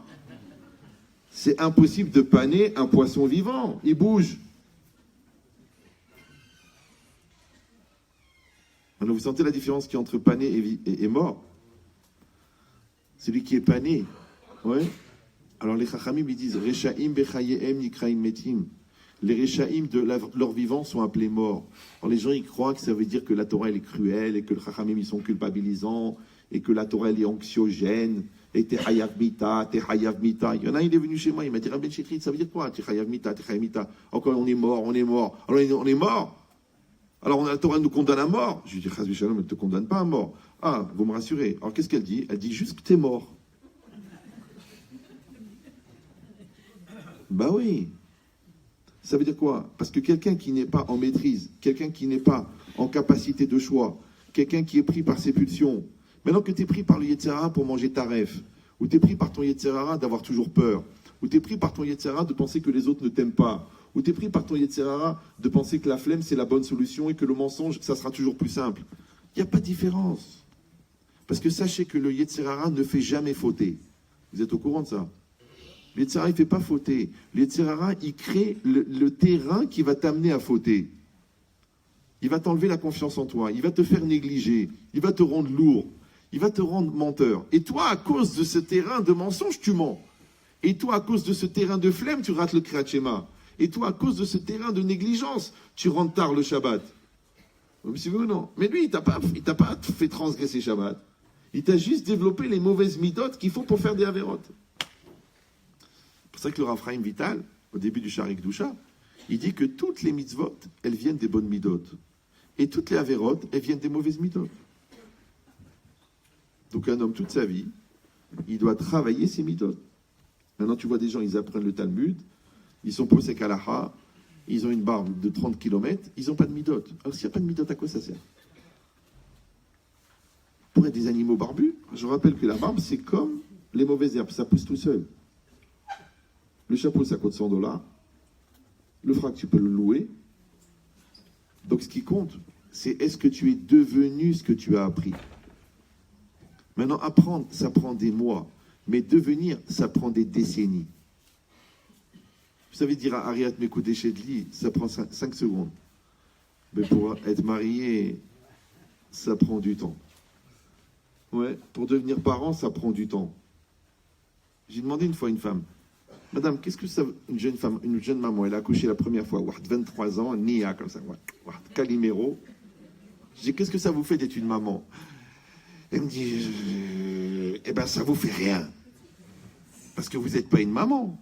C'est impossible de paner un poisson vivant. Il bouge. Alors vous sentez la différence qui est entre pané et mort? Celui qui est pané, Ouais. Alors les Chachamim, ils disent Rechaim bechayehem nikraim metim. Les Rechaim de leur vivant sont appelés morts. Alors les gens, ils croient que ça veut dire que la Torah, elle est cruelle, et que les Chachamim, ils sont culpabilisants, et que la Torah, elle est anxiogène, et t'es hayav mita, t'es hayav mita. Il y en a un, il est venu chez moi, il m'a dit Rabben Shitrit, ça veut dire quoi? T'es hayav mita, t'es hayav mita. Encore, on est mort, on est mort. Alors on est mort. Alors la Torah nous condamne à mort. Je lui dis, Chaz v'shalom, elle ne te condamne pas à mort. Ah, vous me rassurez. Alors qu'est-ce qu'elle dit? Elle dit juste que t'es mort. Bah oui. Ça veut dire quoi? Parce que quelqu'un qui n'est pas en maîtrise, quelqu'un qui n'est pas en capacité de choix, quelqu'un qui est pris par ses pulsions, maintenant que tu es pris par le Yetzer Hara pour manger ta ref, ou tu es pris par ton Yetzer Hara d'avoir toujours peur, ou tu es pris par ton Yetzer Hara de penser que les autres ne t'aiment pas, ou tu es pris par ton Yetzer Hara de penser que la flemme c'est la bonne solution et que le mensonge ça sera toujours plus simple. Il n'y a pas de différence. Parce que sachez que le Yetzer Hara ne fait jamais fauter. Vous êtes au courant de ça? Le Yetzer Hara, il ne fait pas fauter. Le Yetzer Hara, il crée le terrain qui va t'amener à fauter. Il va t'enlever la confiance en toi. Il va te faire négliger. Il va te rendre lourd. Il va te rendre menteur. Et toi, à cause de ce terrain de mensonge, tu mens. Et toi, à cause de ce terrain de flemme, tu rates le Kriyat Shema. Et toi, à cause de ce terrain de négligence, tu rentres tard le Shabbat. Ou non. Mais lui, il t'a pas fait transgresser Shabbat. Il t'a juste développé les mauvaises midotes qu'il faut pour faire des avérotes. C'est pour ça que le Rav Chaim Vital, au début du Sharik Doucha, il dit que toutes les mitzvot, elles viennent des bonnes midotes. Et toutes les avérotes, elles viennent des mauvaises midotes. Donc un homme, toute sa vie, il doit travailler ses midotes. Maintenant, tu vois des gens, ils apprennent le Talmud, ils sont posés kalaha, ils ont une barbe de 30 km, ils n'ont pas de midote. Alors s'il n'y a pas de midote, à quoi ça sert? Pour être des animaux barbus, je rappelle que la barbe, c'est comme les mauvaises herbes, ça pousse tout seul. Le chapeau, ça coûte $100. Le frac, tu peux le louer. Donc ce qui compte, c'est est-ce que tu es devenu ce que tu as appris. Maintenant, apprendre, ça prend des mois. Mais devenir, ça prend des décennies. Vous savez dire à Ariat Mekoudeshedli, ça prend 5 secondes. Mais pour être marié, ça prend du temps. Ouais, pour devenir parent, ça prend du temps. J'ai demandé une fois à une femme, Madame, qu'est-ce que ça veut, une jeune femme, une jeune maman, elle a accouché la première fois, 23 ans, Nia, comme ça, Calimero. J'ai dit, qu'est-ce que ça vous fait d'être une maman? Elle me dit, eh ben, ça vous fait rien. Parce que vous n'êtes pas une maman.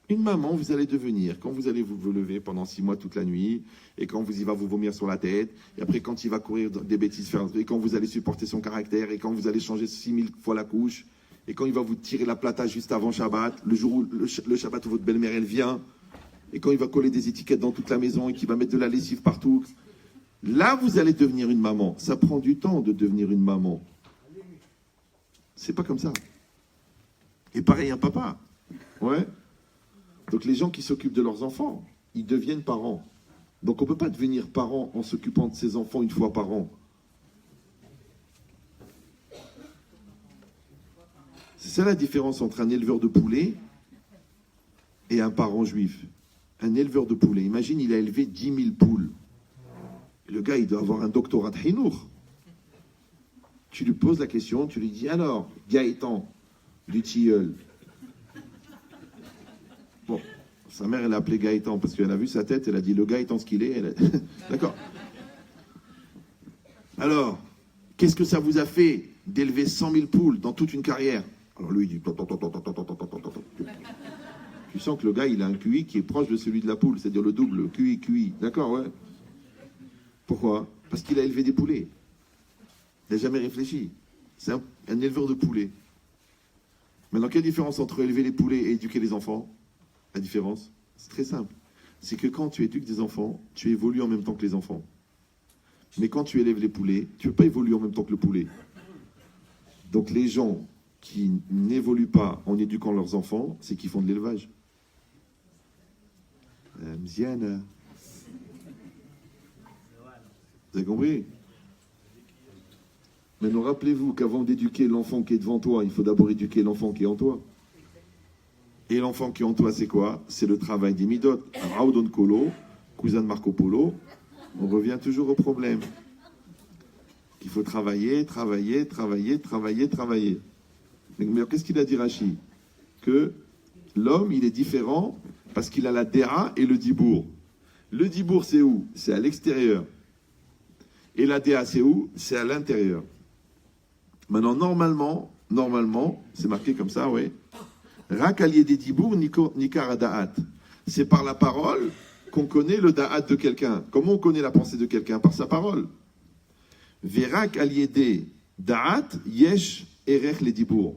Une maman, vous allez devenir, quand vous allez vous lever pendant 6 mois toute la nuit, et quand il va vous vomir sur la tête, et après quand il va courir des bêtises, et quand vous allez supporter son caractère, et quand vous allez changer 6000 fois la couche, et quand il va vous tirer la plata juste avant Shabbat, le jour où le Shabbat où votre belle-mère elle vient, et quand il va coller des étiquettes dans toute la maison, et qu'il va mettre de la lessive partout, là vous allez devenir une maman. Ça prend du temps de devenir une maman. C'est pas comme ça. Et pareil un papa. Ouais. Donc les gens qui s'occupent de leurs enfants, ils deviennent parents. Donc on ne peut pas devenir parent en s'occupant de ses enfants une fois par an. C'est ça la différence entre un éleveur de poulets et un parent juif. Un éleveur de poulets, imagine, il a élevé 10 000 poules. Et le gars, il doit avoir un doctorat de Hinour. Tu lui poses la question, tu lui dis, alors, Gaëtan, du tilleul. Bon, sa mère, elle a appelé Gaëtan parce qu'elle a vu sa tête, elle a dit, le Gaëtan ce qu'il est. D'accord. Alors, qu'est-ce que ça vous a fait d'élever 100 000 poules dans toute une carrière? Alors lui, il dit... Tu sens que le gars, il a un QI qui est proche de celui de la poule, c'est-à-dire le double, QI. D'accord, ouais. Pourquoi? Parce qu'il a élevé des poulets. Il n'a jamais réfléchi. C'est un éleveur de poulets. Maintenant, quelle différence entre élever les poulets et éduquer les enfants? La différence, c'est très simple. C'est que quand tu éduques des enfants, tu évolues en même temps que les enfants. Mais quand tu élèves les poulets, tu ne peux pas évoluer en même temps que le poulet. Donc les gens qui n'évoluent pas en éduquant leurs enfants, c'est qu'ils font de l'élevage. Mziana. Vous avez compris? Maintenant, rappelez-vous qu'avant d'éduquer l'enfant qui est devant toi, il faut d'abord éduquer l'enfant qui est en toi. Et l'enfant qui est en toi, c'est quoi? C'est le travail des midot. Raoudon Kolo, cousin de Marco Polo, on revient toujours au problème. Il faut travailler. Mais qu'est-ce qu'il a dit Rashi? Que l'homme, il est différent parce qu'il a la déa et le dibour. Le dibour, c'est où? C'est à l'extérieur. Et la déa, c'est où? C'est à l'intérieur. Maintenant, normalement, c'est marqué comme ça, oui. Rak allié des dibour, nikar da'at. C'est par la parole qu'on connaît le da'at de quelqu'un. Comment on connaît la pensée de quelqu'un? Par sa parole. Verak allié des da'at, yesh erech les dibour.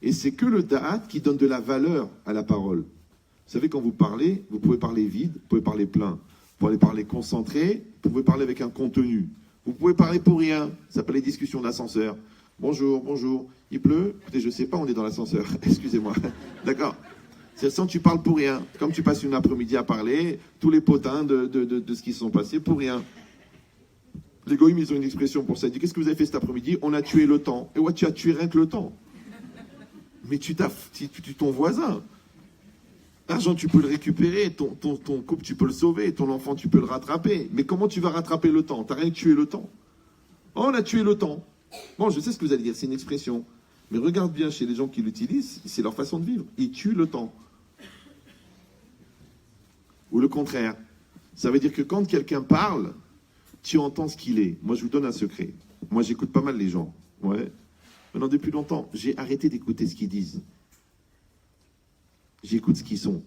Et c'est que le da'at qui donne de la valeur à la parole. Vous savez, quand vous parlez, vous pouvez parler vide, vous pouvez parler plein, vous pouvez parler concentré, vous pouvez parler avec un contenu. Vous pouvez parler pour rien. Ça s'appelle les discussions d'ascenseur. Bonjour, bonjour. Il pleut? Écoutez, je sais pas, on est dans l'ascenseur. Excusez-moi. D'accord. C'est sans tu parles pour rien. Comme tu passes une après-midi à parler, tous les potins de ce qui se sont passés pour rien. Les goïms, ils ont une expression pour ça. Ils disent, qu'est-ce que vous avez fait cet après-midi? On a tué le temps. Et ouais, tu as tué rien que le temps. Mais tu ton voisin. L'argent, tu peux le récupérer. Ton couple, tu peux le sauver. Ton enfant, tu peux le rattraper. Mais comment tu vas rattraper le temps? Tu n'as rien que tué le temps. Oh, on a tué le temps. Bon, je sais ce que vous allez dire, c'est une expression. Mais regarde bien chez les gens qui l'utilisent, c'est leur façon de vivre. Ils tuent le temps. Ou le contraire. Ça veut dire que quand quelqu'un parle, tu entends ce qu'il est. Moi, je vous donne un secret. Moi, j'écoute pas mal les gens. Ouais. Maintenant, depuis longtemps, j'ai arrêté d'écouter ce qu'ils disent. J'écoute ce qu'ils sont.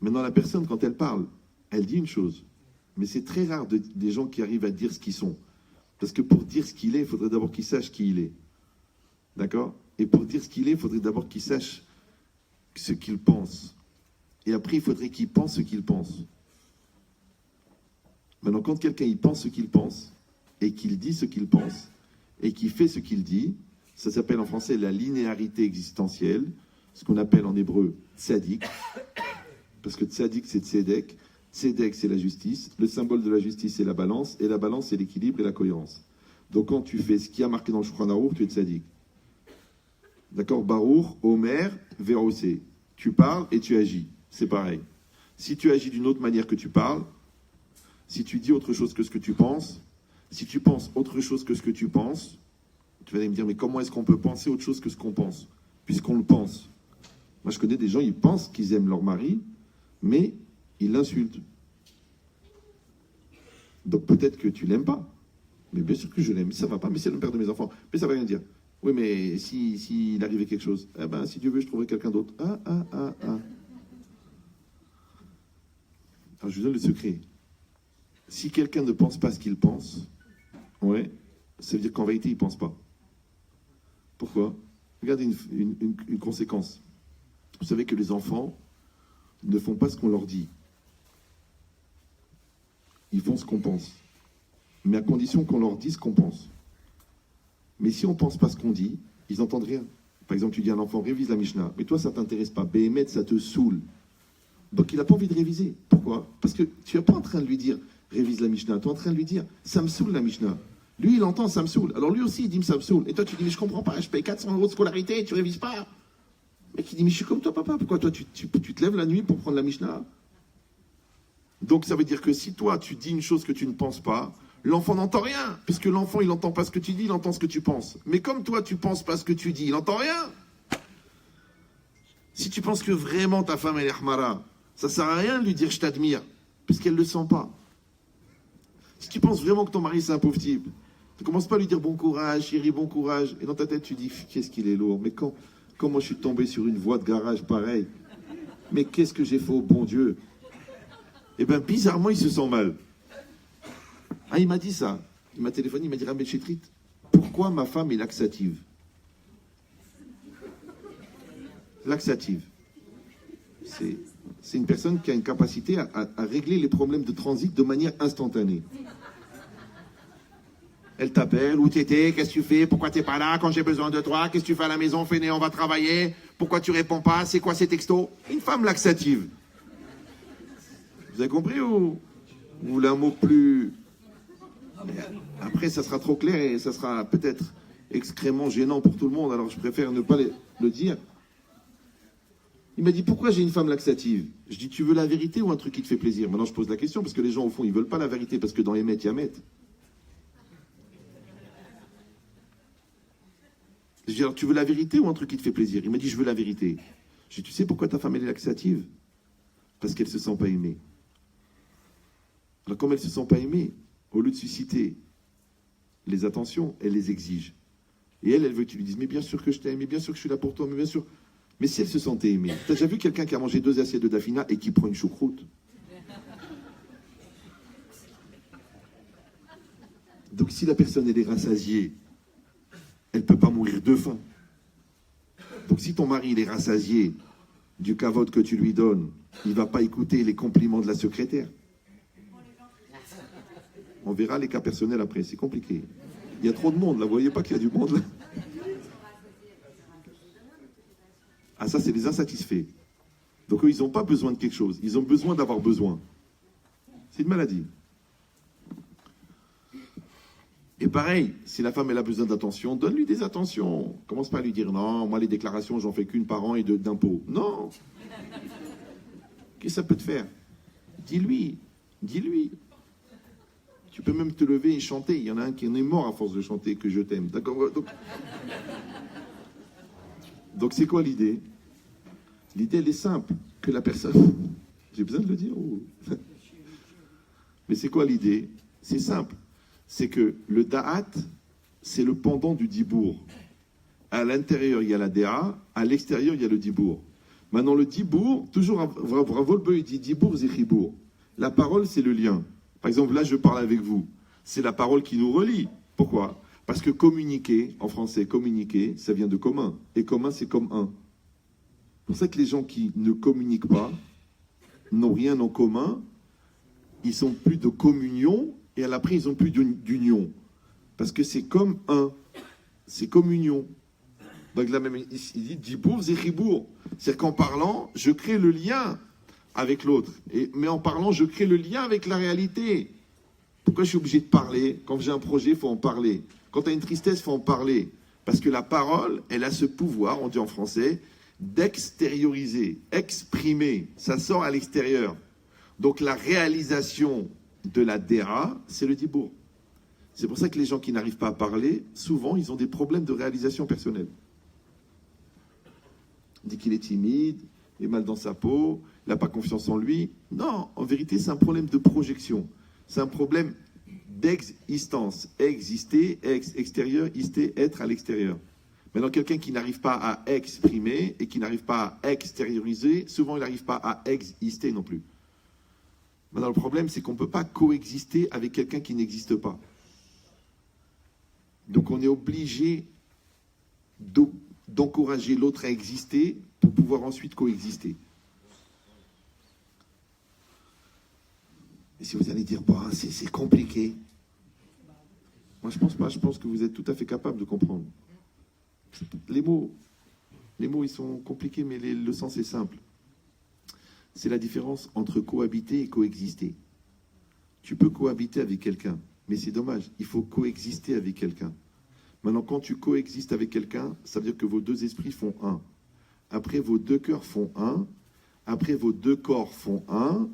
Maintenant, la personne, quand elle parle, elle dit une chose. Mais c'est très rare des gens qui arrivent à dire ce qu'ils sont. Parce que pour dire ce qu'il est, il faudrait d'abord qu'il sache qui il est. D'accord? Et pour dire ce qu'il est, il faudrait d'abord qu'il sache ce qu'il pense. Et après, il faudrait qu'il pense ce qu'il pense. Maintenant, quand quelqu'un il pense ce qu'il pense, et qu'il dit ce qu'il pense, et qu'il fait ce qu'il dit, ça s'appelle en français la linéarité existentielle, ce qu'on appelle en hébreu tzadik, parce que tzadik c'est tzedek, tzedek c'est la justice, le symbole de la justice c'est la balance, et la balance c'est l'équilibre et la cohérence. Donc quand tu fais ce qui a marqué dans le Shulchan Aruch, tu es tzadik. D'accord? Baruch, Omer, Verosé. Tu parles et tu agis. C'est pareil. Si tu agis d'une autre manière que tu parles, si tu dis autre chose que ce que tu penses, si tu penses autre chose que ce que tu penses, tu vas me dire, mais comment est-ce qu'on peut penser autre chose que ce qu'on pense, puisqu'on le pense? Moi, je connais des gens, ils pensent qu'ils aiment leur mari, mais ils l'insultent. Donc peut-être que tu l'aimes pas. Mais bien sûr que je l'aime, ça va pas, mais c'est le père de mes enfants. Mais ça va rien dire. Oui, mais si arrivait quelque chose, eh ben, si Dieu veut, je trouverai quelqu'un d'autre. Alors, je vous donne le secret. Si quelqu'un ne pense pas ce qu'il pense, ouais, ça veut dire qu'en vérité, il ne pense pas. Pourquoi? Regardez une conséquence. Vous savez que les enfants ne font pas ce qu'on leur dit. Ils font ce qu'on pense. Mais à condition qu'on leur dise ce qu'on pense. Mais si on ne pense pas ce qu'on dit, ils n'entendent rien. Par exemple, tu dis à un enfant, révise la Mishnah. Mais toi, ça ne t'intéresse pas. Béhémet, ça te saoule. Donc, il n'a pas envie de réviser. Pourquoi? Parce que tu n'es pas en train de lui dire, révise la Mishnah. Tu es en train de lui dire, ça me saoule la Mishnah. Lui, il entend, ça me saoule. Alors lui aussi, il dit, ça me saoule. Et toi, tu dis, mais je comprends pas, je paye 400 € de scolarité et tu révises pas. Mais qui dit, mais je suis comme toi, papa. Pourquoi toi, tu te lèves la nuit pour prendre la Mishnah? Donc, ça veut dire que si toi, tu dis une chose que tu ne penses pas, l'enfant n'entend rien, puisque l'enfant, il n'entend pas ce que tu dis, il entend ce que tu penses. Mais comme toi, tu ne penses pas ce que tu dis, il n'entend rien. Si tu penses que vraiment ta femme, elle est Ahmara, ça ne sert à rien de lui dire « je t'admire », puisqu'elle ne le sent pas. Si tu penses vraiment que ton mari, c'est un pauvre type, tu ne commences pas à lui dire « bon courage, chérie, bon courage », et dans ta tête, tu dis « qu'est-ce qu'il est lourd, mais quand moi je suis tombé sur une voie de garage pareille, mais qu'est-ce que j'ai fait au bon Dieu ?» Eh bien, bizarrement, il se sent mal. Ah, il m'a dit ça. Il m'a téléphoné, il m'a dit, Rabbi Chetrit, pourquoi ma femme est laxative? Laxative. C'est une personne qui a une capacité à régler les problèmes de transit de manière instantanée. Elle t'appelle, où t'étais, qu'est-ce que tu fais, pourquoi t'es pas là, quand j'ai besoin de toi, qu'est-ce que tu fais à la maison, fainé, on va travailler, pourquoi tu réponds pas, c'est quoi ces textos? Une femme laxative. Vous avez compris ou vous voulez un mot plus... Après, ça sera trop clair et ça sera peut-être extrêmement gênant pour tout le monde, alors je préfère ne pas le dire. Il m'a dit, pourquoi j'ai une femme laxative? Je dis, tu veux la vérité ou un truc qui te fait plaisir? Maintenant, je pose la question, parce que les gens, au fond, ils veulent pas la vérité, parce que dans Emet, il y a Met. Je dis, alors tu veux la vérité ou un truc qui te fait plaisir? Il m'a dit, je veux la vérité. Je dis, tu sais pourquoi ta femme elle est laxative? Parce qu'elle ne se sent pas aimée. Alors comme elle ne se sent pas aimée, au lieu de susciter les attentions, elle les exige. Et elle veut que tu lui dises, mais bien sûr que je t'aime, mais bien sûr que je suis là pour toi, mais bien sûr. Mais si elle se sentait aimée, t'as déjà vu quelqu'un qui a mangé 2 assiettes de dafina et qui prend une choucroute? Donc si la personne elle est rassasiée, elle ne peut pas mourir de faim. Donc si ton mari il est rassasié du cavote que tu lui donnes, il ne va pas écouter les compliments de la secrétaire. On verra les cas personnels après, c'est compliqué. Il y a trop de monde là, vous voyez pas qu'il y a du monde là? Ah ça c'est les insatisfaits. Donc eux ils n'ont pas besoin de quelque chose, ils ont besoin d'avoir besoin. C'est une maladie. Et pareil, si la femme elle a besoin d'attention, donne-lui des attentions. Commence pas à lui dire non, moi les déclarations j'en fais qu'une par an et d'impôts. Non. Qu'est-ce que ça peut te faire? Dis-lui, dis-lui. Tu peux même te lever et chanter. Il y en a un qui en est mort à force de chanter que je t'aime. D'accord? Donc c'est quoi l'idée? L'idée elle est simple, que la personne... J'ai besoin de le dire ou... Mais c'est quoi l'idée? C'est simple. C'est que le da'at, c'est le pendant du dibour. À l'intérieur, il y a la déa, à l'extérieur, il y a le dibour. Maintenant, le dibour, toujours, Volbeu, il dit dibour, zichibour. La parole, c'est le lien. Par exemple, là, je parle avec vous. C'est la parole qui nous relie. Pourquoi? Parce que communiquer, en français, communiquer, ça vient de commun. Et commun, c'est comme un. C'est pour ça que les gens qui ne communiquent pas, n'ont rien en commun, ils sont plus de communion, et à l'après, ils n'ont plus d'union. Parce que c'est comme un. C'est communion. Donc là même, il dit dibour, zichibour. C'est-à-dire qu'en parlant, je crée le lien avec l'autre. Mais en parlant, je crée le lien avec la réalité. Pourquoi je suis obligé de parler? Quand j'ai un projet, il faut en parler. Quand tu as une tristesse, il faut en parler. Parce que la parole, elle a ce pouvoir, on dit en français, d'extérioriser, exprimer. Ça sort à l'extérieur. Donc la réalisation de la déra, c'est le dibour. C'est pour ça que les gens qui n'arrivent pas à parler, souvent, ils ont des problèmes de réalisation personnelle. Il dit qu'il est timide, il est mal dans sa peau, il n'a pas confiance en lui. Non, en vérité, c'est un problème de projection. C'est un problème d'existence. Exister, extérieur, ister, être à l'extérieur. Maintenant, quelqu'un qui n'arrive pas à exprimer et qui n'arrive pas à extérioriser, souvent, il n'arrive pas à exister non plus. Maintenant, le problème, c'est qu'on ne peut pas coexister avec quelqu'un qui n'existe pas. Donc, on est obligé d'encourager l'autre à exister pour pouvoir ensuite coexister. Et si vous allez dire, bah, c'est compliqué. Moi, je pense pas. Je pense que vous êtes tout à fait capable de comprendre. Les mots, ils sont compliqués, mais le sens est simple. C'est la différence entre cohabiter et coexister. Tu peux cohabiter avec quelqu'un, mais c'est dommage, il faut coexister avec quelqu'un. Maintenant, quand tu coexistes avec quelqu'un, ça veut dire que vos 2 esprits font un. Après, vos 2 cœurs font un. Après, vos 2 corps font un.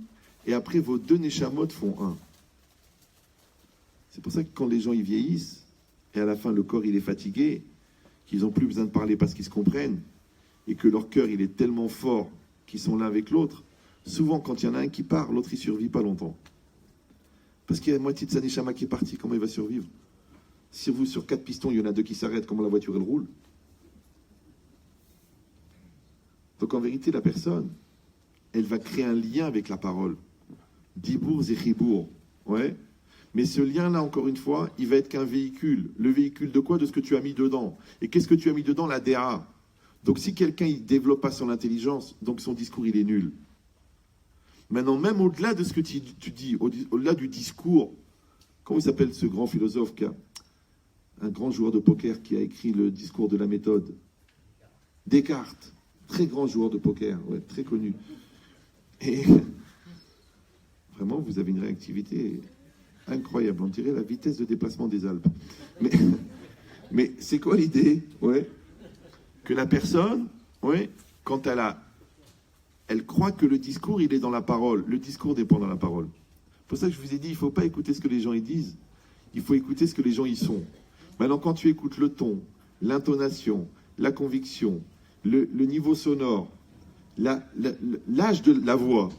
Et après, vos 2 neshamot font un. C'est pour ça que quand les gens ils vieillissent, et à la fin, le corps il est fatigué, qu'ils n'ont plus besoin de parler parce qu'ils se comprennent, et que leur cœur il est tellement fort qu'ils sont l'un avec l'autre, souvent, quand il y en a un qui part, l'autre, il ne survit pas longtemps. Parce qu'il y a la moitié de sa neshama qui est partie, comment il va survivre? Si vous, sur 4 pistons, il y en a 2 qui s'arrêtent, comment la voiture, elle roule? Donc, en vérité, la personne, elle va créer un lien avec la parole. Dibour, zichibour. Ouais. Mais ce lien-là, encore une fois, il va être qu'un véhicule. Le véhicule de quoi? De ce que tu as mis dedans. Et qu'est-ce que tu as mis dedans? La DA. Donc, si quelqu'un, il ne développe pas son intelligence, donc son discours, il est nul. Maintenant, même au-delà de ce que tu dis, au-delà du discours, comment il s'appelle ce grand philosophe qui a un grand joueur de poker qui a écrit le discours de la méthode? Descartes, très grand joueur de poker, ouais, très connu. Et vraiment, vous avez une réactivité incroyable. On dirait la vitesse de déplacement des Alpes. Mais c'est quoi l'idée? Ouais. Que la personne, ouais, quand elle croit que le discours, il est dans la parole. Le discours dépend dans la parole. C'est pour ça que je vous ai dit, il ne faut pas écouter ce que les gens ils disent. Il faut écouter ce que les gens y sont. Maintenant, quand tu écoutes le ton, l'intonation, la conviction, le niveau sonore, l'âge de la voix.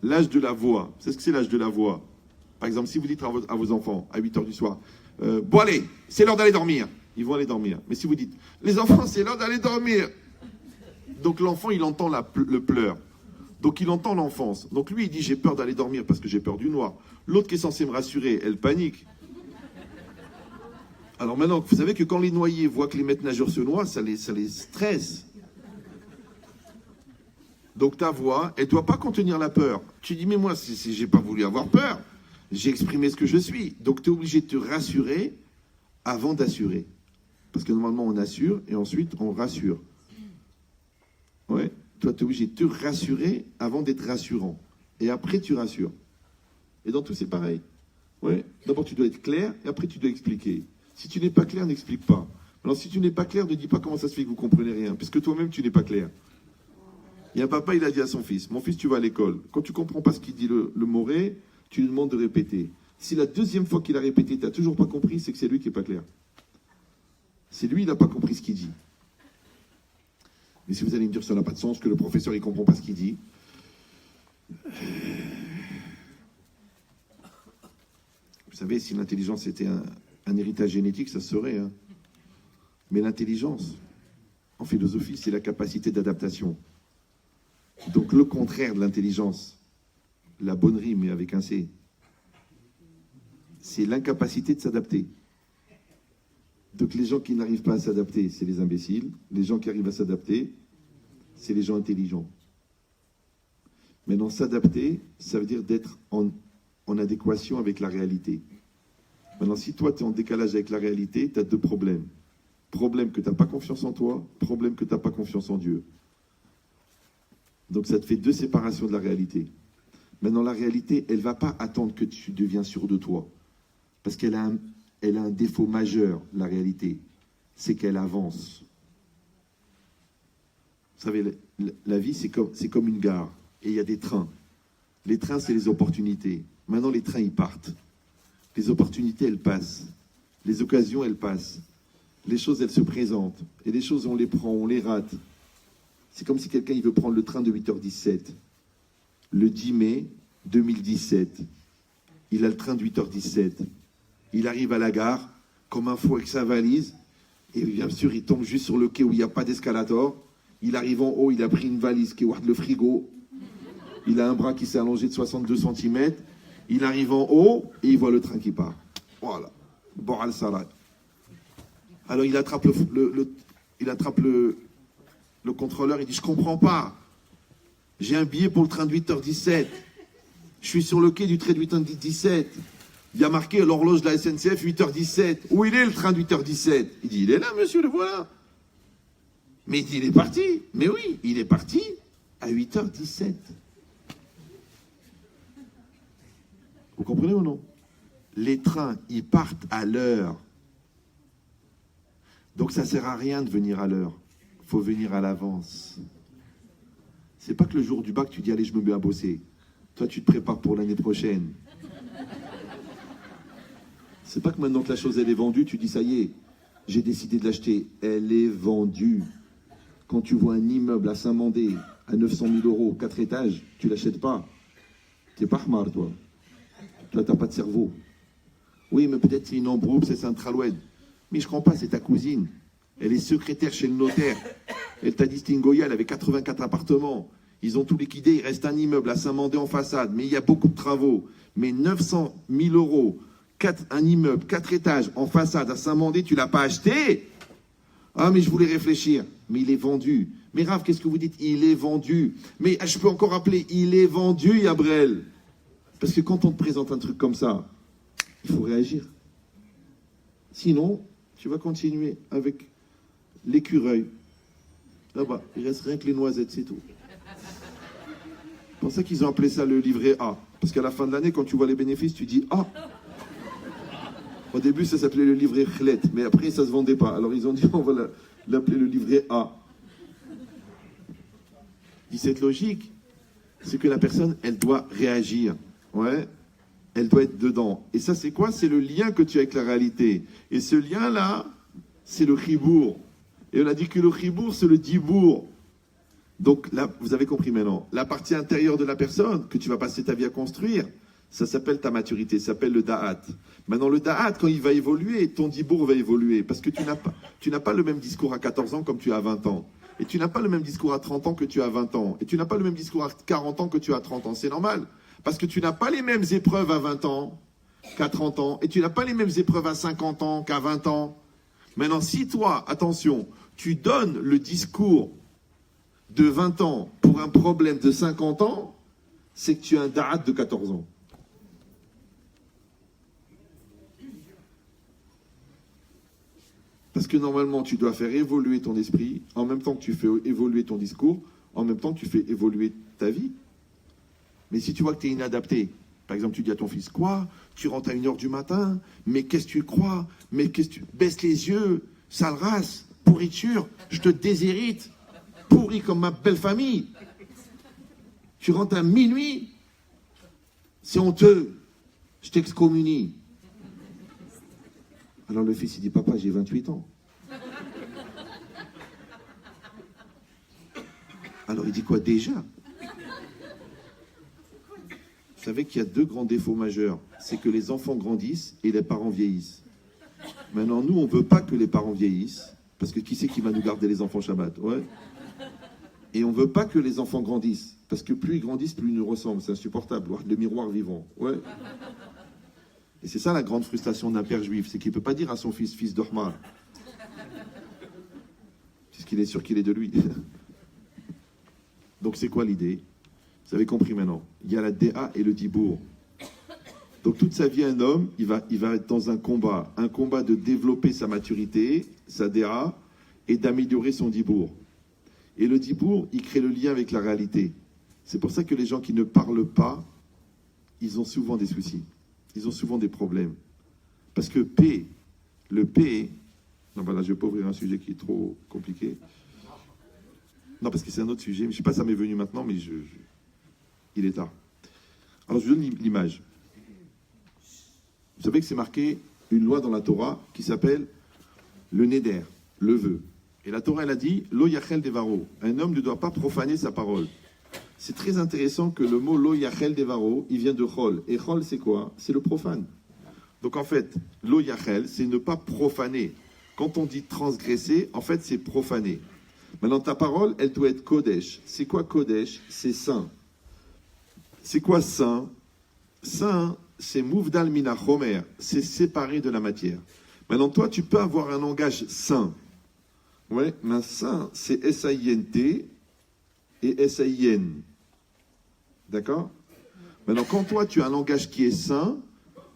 L'âge de la voix. C'est ce que c'est l'âge de la voix. Par exemple, si vous dites à vos enfants, à 8 h du soir, bon allez, c'est l'heure d'aller dormir. Ils vont aller dormir. Mais si vous dites, les enfants, c'est l'heure d'aller dormir. Donc l'enfant, il entend le pleur. Donc il entend l'enfance. Donc lui, il dit, j'ai peur d'aller dormir parce que j'ai peur du noir. L'autre qui est censé me rassurer, elle panique. Alors maintenant, vous savez que quand les noyés voient que les maîtres nageurs se noient, ça les stresse. Donc ta voix, elle ne doit pas contenir la peur. Tu dis, mais moi, j'ai pas voulu avoir peur. J'ai exprimé ce que je suis. Donc tu es obligé de te rassurer avant d'assurer. Parce que normalement, on assure et ensuite, on rassure. Ouais. Toi, tu es obligé de te rassurer avant d'être rassurant. Et après, tu rassures. Et dans tout, c'est pareil. Ouais. D'abord, tu dois être clair et après, tu dois expliquer. Si tu n'es pas clair, n'explique pas. Alors, si tu n'es pas clair, ne dis pas comment ça se fait que vous ne comprenez rien. Puisque toi-même, tu n'es pas clair. Il y a un papa, il a dit à son fils, mon fils, tu vas à l'école. Quand tu ne comprends pas ce qu'il dit le moré, tu lui demandes de répéter. Si la deuxième fois qu'il a répété, tu n'as toujours pas compris, c'est que c'est lui qui n'est pas clair. C'est lui, il n'a pas compris ce qu'il dit. Mais si vous allez me dire ça n'a pas de sens, que le professeur, il ne comprend pas ce qu'il dit. Vous savez, si l'intelligence était un héritage génétique, ça se saurait. Hein. Mais l'intelligence, en philosophie, c'est la capacité d'adaptation. Donc le contraire de l'intelligence, la bonnerie, mais avec un C, c'est l'incapacité de s'adapter. Donc les gens qui n'arrivent pas à s'adapter, c'est les imbéciles. Les gens qui arrivent à s'adapter, c'est les gens intelligents. Maintenant, s'adapter, ça veut dire d'être en adéquation avec la réalité. Maintenant, si toi, tu es en décalage avec la réalité, tu as deux problèmes. Problème que tu n'as pas confiance en toi, problème que tu n'as pas confiance en Dieu. Donc ça te fait deux séparations de la réalité. Maintenant, la réalité, elle ne va pas attendre que tu deviens sûr de toi. Parce qu'elle a un défaut majeur, la réalité. C'est qu'elle avance. Vous savez, la vie, c'est comme une gare. Et il y a des trains. Les trains, c'est les opportunités. Maintenant, les trains, ils partent. Les opportunités, elles passent. Les occasions, elles passent. Les choses, elles se présentent. Et les choses, on les prend, on les rate. C'est comme si quelqu'un il veut prendre le train de 8h17. Le 10 mai 2017, il a le train de 8h17. Il arrive à la gare, comme un fou avec sa valise. Et bien sûr, il tombe juste sur le quai où il n'y a pas d'escalator. Il arrive en haut, il a pris une valise qui est le frigo. Il a un bras qui s'est allongé de 62 cm. Il arrive en haut et il voit le train qui part. Voilà. Bon al-Salah. Alors il attrape le contrôleur, il dit, je comprends pas. J'ai un billet pour le train de 8h17. Je suis sur le quai du train de 8h17. Il y a marqué l'horloge de la SNCF 8h17. Où il est le train de 8h17? Il dit, il est là, monsieur, le voilà. Mais il dit, il est parti. Mais oui, il est parti à 8h17. Vous comprenez ou non? Les trains, ils partent à l'heure. Donc ça ne sert à rien de venir à l'heure. Il faut venir à l'avance. C'est pas que le jour du bac, tu dis, allez, je me mets à bosser. Toi, tu te prépares pour l'année prochaine. C'est pas que maintenant que la chose, elle est vendue, tu dis, ça y est, j'ai décidé de l'acheter. Elle est vendue. Quand tu vois un immeuble à Saint-Mandé, à 900 000 €, 4 étages, tu l'achètes pas. T'es pas Ahmar, toi. Toi, t'as pas de cerveau. Oui, mais peut-être c'est une embrouille, c'est un traloued. Mais je comprends pas, c'est ta cousine. Elle est secrétaire chez le notaire. Elle t'a dit, Stingoya, elle avait 84 appartements. Ils ont tout liquidé, il reste un immeuble à Saint-Mandé en façade, mais il y a beaucoup de travaux. Mais 900 000 €, un immeuble, 4 étages en façade à Saint-Mandé, tu l'as pas acheté? Ah, mais je voulais réfléchir. Mais il est vendu. Mais Rav, qu'est-ce que vous dites? Il est vendu. Mais je peux encore appeler, il est vendu, Yabrel. Parce que quand on te présente un truc comme ça, il faut réagir. Sinon, tu vas continuer avec l'écureuil. Là-bas, il reste rien que les noisettes, c'est tout. C'est pour ça qu'ils ont appelé ça le livret A. Parce qu'à la fin de l'année, quand tu vois les bénéfices, tu dis A. Au début, ça s'appelait le livret Khlet, mais après, ça ne se vendait pas. Alors, ils ont dit, on va l'appeler le livret A. Dit cette logique, c'est que la personne, elle doit réagir. Ouais. Elle doit être dedans. Et ça, c'est quoi? C'est le lien que tu as avec la réalité. Et ce lien-là, c'est le chibour. Et on a dit que le chibour, c'est le dibour. Donc là, vous avez compris maintenant. La partie intérieure de la personne que tu vas passer ta vie à construire, ça s'appelle ta maturité, ça s'appelle le da'at. Maintenant, le da'at, quand il va évoluer, ton dibour va évoluer. Parce que tu n'as pas le même discours à 14 ans comme tu as à 20 ans. Et tu n'as pas le même discours à 30 ans que tu as à 20 ans. Et tu n'as pas le même discours à 40 ans que tu as à 30 ans. C'est normal. Parce que tu n'as pas les mêmes épreuves à 20 ans qu'à 30 ans. Et tu n'as pas les mêmes épreuves à 50 ans qu'à 20 ans. Maintenant, si toi, attention, tu donnes le discours de 20 ans pour un problème de 50 ans, c'est que tu as un da'at de 14 ans. Parce que normalement, tu dois faire évoluer ton esprit, en même temps que tu fais évoluer ton discours, en même temps que tu fais évoluer ta vie. Mais si tu vois que tu es inadapté, par exemple, tu dis à ton fils, quoi? Tu rentres à 1h du matin, mais qu'est-ce que tu crois? Mais qu'est-ce que tu... Baisse les yeux, sale race, pourriture, je te déshérite, pourri comme ma belle famille. Tu rentres à minuit, c'est honteux, je t'excommunie. Alors le fils, il dit, papa, j'ai 28 ans. Alors il dit quoi déjà? Vous savez qu'il y a 2 grands défauts majeurs. C'est que les enfants grandissent et les parents vieillissent. Maintenant, nous, on ne veut pas que les parents vieillissent, parce que qui c'est qui va nous garder les enfants Shabbat? Ouais. Et on ne veut pas que les enfants grandissent, parce que plus ils grandissent, plus ils nous ressemblent. C'est insupportable, le miroir vivant. Ouais. Et c'est ça la grande frustration d'un père juif, c'est qu'il ne peut pas dire à son fils, fils d'Orma, puisqu'il est sûr qu'il est de lui. Donc c'est quoi l'idée? Vous avez compris maintenant. Il y a la DA et le dibour. Donc toute sa vie, un homme, il va être dans un combat de développer sa maturité, sa DA, et d'améliorer son dibour. Et le dibour, il crée le lien avec la réalité. C'est pour ça que les gens qui ne parlent pas, ils ont souvent des soucis. Ils ont souvent des problèmes. Parce que le P, non, voilà, je ne vais pas ouvrir un sujet qui est trop compliqué. Non, parce que c'est un autre sujet. Je ne sais pas si ça m'est venu maintenant, mais il est tard. Alors, je vous donne l'image. Vous savez que c'est marqué une loi dans la Torah qui s'appelle le Neder, le vœu. Et la Torah, elle a dit, Lo yachel devaro. Un homme ne doit pas profaner sa parole. C'est très intéressant que le mot Lo yachel devaro, il vient de Chol. Et Chol, c'est quoi? C'est le profane. Donc en fait, Lo yachel, c'est ne pas profaner. Quand on dit transgresser, en fait, c'est profaner. Maintenant, ta parole, elle doit être Kodesh. C'est quoi Kodesh? C'est saint. C'est quoi saint? Saint, c'est Mouvdal Mina Chomer. C'est séparé de la matière. Maintenant, toi, tu peux avoir un langage saint. Ouais, mais saint, c'est S-A-I-N-T et S-A-I-N. D'accord? Maintenant, quand toi, tu as un langage qui est saint,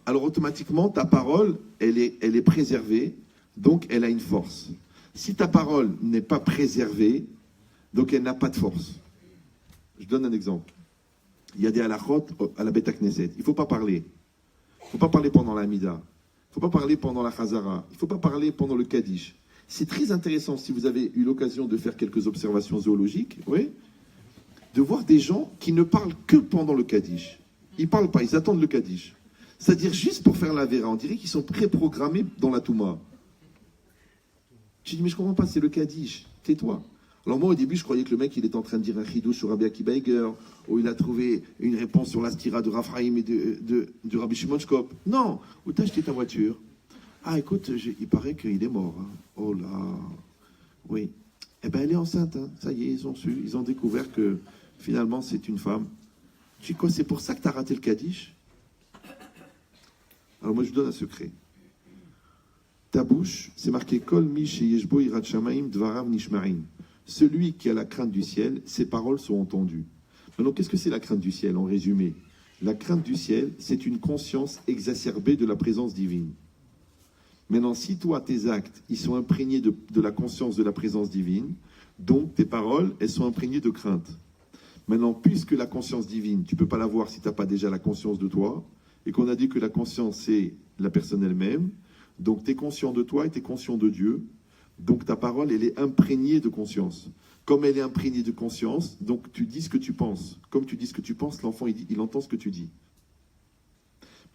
alors automatiquement, ta parole, elle est préservée, donc elle a une force. Si ta parole n'est pas préservée, donc elle n'a pas de force. Je donne un exemple. Il y a des halachot à la Beth Knesset. Il ne faut pas parler. Il ne faut pas parler pendant la Mida. Il ne faut pas parler pendant la Chazara. Il ne faut pas parler pendant le Kaddish. C'est très intéressant, si vous avez eu l'occasion de faire quelques observations zoologiques, oui, de voir des gens qui ne parlent que pendant le Kaddish. Ils ne parlent pas, ils attendent le Kaddish. C'est-à-dire juste pour faire la Vera. On dirait qu'ils sont préprogrammés dans la Touma. Je dis, mais je ne comprends pas, c'est le Kaddish. Tais-toi. Alors moi, au début, je croyais que le mec, il était en train de dire un chidouche sur Rabbi Akiva Eiger, ou il a trouvé une réponse sur la stira de Raphaïm et de Rabbi Shimon Shkop. Non, où t'as acheté ta voiture? Ah, écoute, il paraît qu'il est mort. Hein. Oh là, oui. Eh bien, elle est enceinte. Hein. Ça y est, ils ont su. Ils ont découvert que, finalement, c'est une femme. Tu sais quoi, c'est pour ça que tu as raté le Kaddish? Alors moi, je vous donne un secret. Ta bouche, c'est marqué « Kol mi sheyeshbo yirat shamayim dvarav nishmarim ». Celui qui a la crainte du ciel, ses paroles sont entendues. Maintenant, qu'est-ce que c'est la crainte du ciel, en résumé? La crainte du ciel, c'est une conscience exacerbée de la présence divine. Maintenant, si toi, tes actes, ils sont imprégnés de la conscience de la présence divine, donc tes paroles, elles sont imprégnées de crainte. Maintenant, puisque la conscience divine, tu ne peux pas l'avoir si tu n'as pas déjà la conscience de toi, et qu'on a dit que la conscience, c'est la personne elle-même, donc tu es conscient de toi et tu es conscient de Dieu, donc ta parole, elle est imprégnée de conscience. Comme elle est imprégnée de conscience, donc tu dis ce que tu penses. Comme tu dis ce que tu penses, l'enfant, il entend ce que tu dis.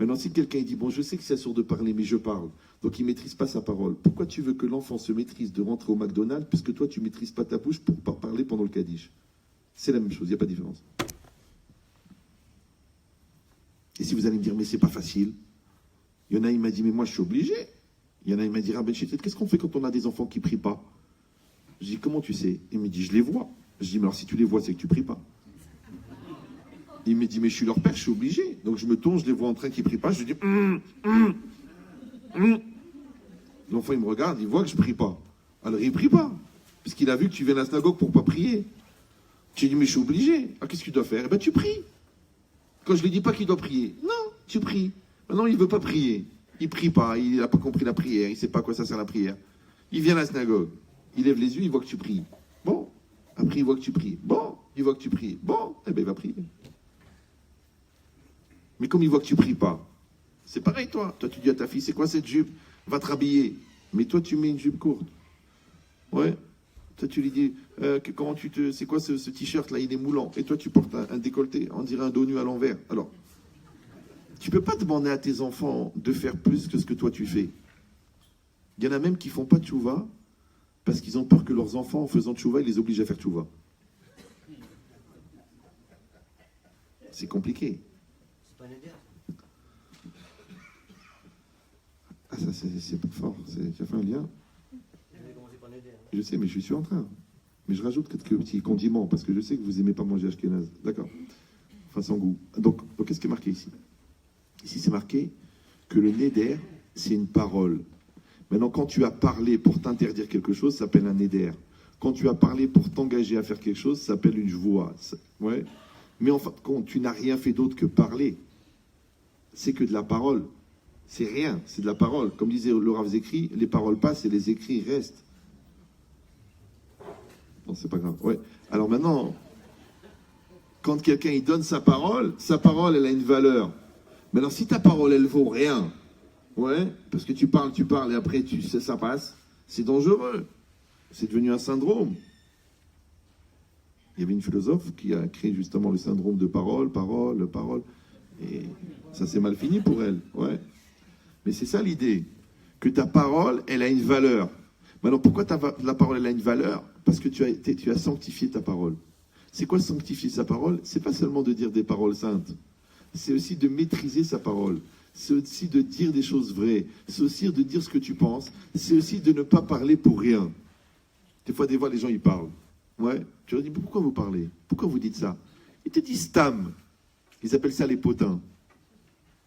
Maintenant, si quelqu'un dit, bon, je sais que c'est sourd de parler, mais je parle, donc il ne maîtrise pas sa parole, pourquoi tu veux que l'enfant se maîtrise de rentrer au McDonald's, puisque toi, tu ne maîtrises pas ta bouche pour parler pendant le Kaddish? C'est la même chose, il n'y a pas de différence. Et si vous allez me dire, mais c'est pas facile, il y en a, il m'a dit, mais moi, je suis obligé. Il y en a, il m'a dit, Rabbi Shittet, qu'est-ce qu'on fait quand on a des enfants qui ne prient pas? Je dis, comment tu sais? Il me dit, je les vois. Je dis, mais alors si tu les vois, c'est que tu ne pries pas. Il me dit, mais je suis leur père, je suis obligé. Donc je me tourne, je les vois en train qu'ils ne prient pas, je dis, L'enfant, il me regarde, il voit que je ne prie pas. Alors il ne prie pas, parce qu'il a vu que tu viens à la synagogue pour ne pas prier. Tu dis, mais je suis obligé. Ah, qu'est-ce que tu dois faire? Eh bien, tu pries. Quand je ne lui dis pas qu'il doit prier, non, tu pries. Maintenant, il ne veut pas prier. Il ne prie pas, il n'a pas compris la prière, il ne sait pas à quoi ça sert la prière. Il vient à la synagogue, il lève les yeux, il voit que tu pries. Bon, après il voit que tu pries. Bon, il voit que tu pries. Bon, eh bien, il va prier. Mais comme il voit que tu pries pas, c'est pareil, toi. Toi, tu dis à ta fille, c'est quoi cette jupe? Va te rhabiller. Mais toi, tu mets une jupe courte. Ouais. Toi, tu lui dis, comment c'est quoi ce t-shirt là, il est moulant. Et toi, tu portes un décolleté, on dirait un dos nu à l'envers. Alors, tu peux pas demander à tes enfants de faire plus que ce que toi tu fais. Il y en a même qui font pas de tchouva parce qu'ils ont peur que leurs enfants, en faisant tchouva, ils les obligent à faire tchouva. C'est compliqué. C'est pas néder. Ah, ça, c'est pas fort. Tu as fait un lien? Vous avez commencé par néder. Je sais, mais je suis en train. Mais je rajoute quelques petits condiments, parce que je sais que vous aimez pas manger ashkénaze. D'accord. Enfin, sans goût. Donc qu'est-ce qui est marqué ici? Ici, c'est marqué que le néder, c'est une parole. Maintenant, quand tu as parlé pour t'interdire quelque chose, ça s'appelle un néder. Quand tu as parlé pour t'engager à faire quelque chose, ça s'appelle une jvoa. Ouais. Mais en fin de compte, tu n'as rien fait d'autre que parler. C'est que de la parole. C'est rien, c'est de la parole. Comme disait le Rav Zekri, les paroles passent et les écrits restent. Bon, c'est pas grave. Ouais. Alors maintenant, quand quelqu'un il donne sa parole, elle a une valeur. Maintenant, si ta parole, elle vaut rien, ouais, parce que tu parles, et après ça passe, c'est dangereux. C'est devenu un syndrome. Il y avait une philosophe qui a créé justement le syndrome de parole. Et ça s'est mal fini pour elle, ouais. Mais c'est ça l'idée, que ta parole, elle a une valeur. Maintenant, pourquoi la parole, elle a une valeur? Parce que tu as sanctifié ta parole. C'est quoi sanctifier sa parole? C'est pas seulement de dire des paroles saintes. C'est aussi de maîtriser sa parole. C'est aussi de dire des choses vraies. C'est aussi de dire ce que tu penses. C'est aussi de ne pas parler pour rien. Des fois, les gens, ils parlent. Ouais. Tu leur dis, pourquoi vous parlez? Pourquoi vous dites ça? Ils te disent stam. Ils appellent ça les potins.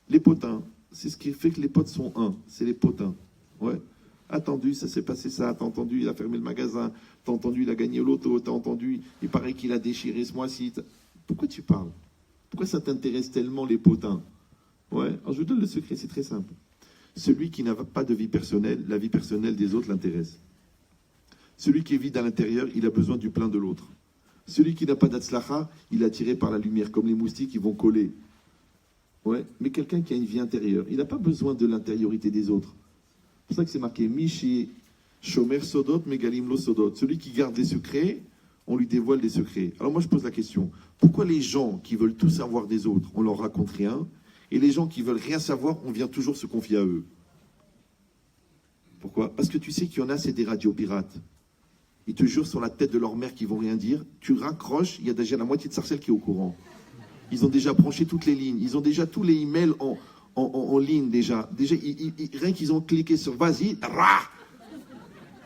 Les potins. C'est ce qui fait que les potes sont un. C'est les potins. Ouais. Attendu, ça s'est passé ça. T'as entendu, il a fermé le magasin. T'as entendu, il a gagné l'auto. T'as entendu, il paraît qu'il a déchiré ce mois-ci. Pourquoi tu parles? Pourquoi ça t'intéresse tellement, les potins? Ouais. Alors, je vous donne le secret, c'est très simple. Celui qui n'a pas de vie personnelle, la vie personnelle des autres l'intéresse. Celui qui est vide à l'intérieur, il a besoin du plein de l'autre. Celui qui n'a pas d'atzlacha, il est attiré par la lumière, comme les moustiques qui vont coller. Ouais, mais quelqu'un qui a une vie intérieure, il n'a pas besoin de l'intériorité des autres. C'est pour ça que c'est marqué Michi Shomer Sodot Megalim Lo Sodot. Celui qui garde les secrets, on lui dévoile des secrets. Alors moi je pose la question, pourquoi les gens qui veulent tout savoir des autres, on leur raconte rien, et les gens qui veulent rien savoir, on vient toujours se confier à eux? Pourquoi? Parce que tu sais qu'il y en a, c'est des radios pirates. Ils te jurent sur la tête de leur mère qu'ils vont rien dire. Tu raccroches, il y a déjà la moitié de Sarcelles qui est au courant. Ils ont déjà branché toutes les lignes. Ils ont déjà tous les emails en ligne déjà. Rien qu'ils ont cliqué sur vas-y,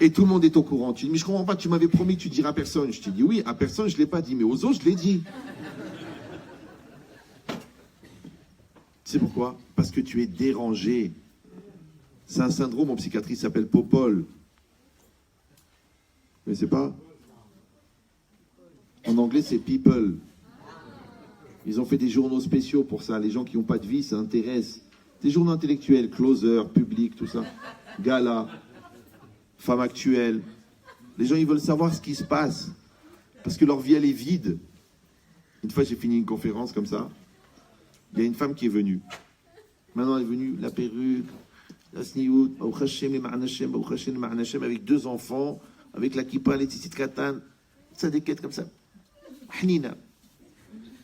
et tout le monde est au courant. Tu dis, mais je comprends pas, tu m'avais promis que tu diras à personne. Je te dis, oui, à personne, je ne l'ai pas dit, mais aux autres, je l'ai dit. C'est pourquoi? Parce que tu es dérangé. C'est un syndrome en psychiatrie, ça s'appelle Popol. Mais c'est pas? En anglais, c'est people. Ils ont fait des journaux spéciaux pour ça. Les gens qui n'ont pas de vie, ça intéresse. Des journaux intellectuels, Closer, Public, tout ça. Gala, Femme Actuelle. Les gens, ils veulent savoir ce qui se passe. Parce que leur vie, elle est vide. Une fois, j'ai fini une conférence comme ça. Il y a une femme qui est venue. Maintenant, elle est venue, la perruque, la sniout, avec 2 enfants, avec la kippa, les tzitzit katan, ça des quêtes comme ça. Hanina.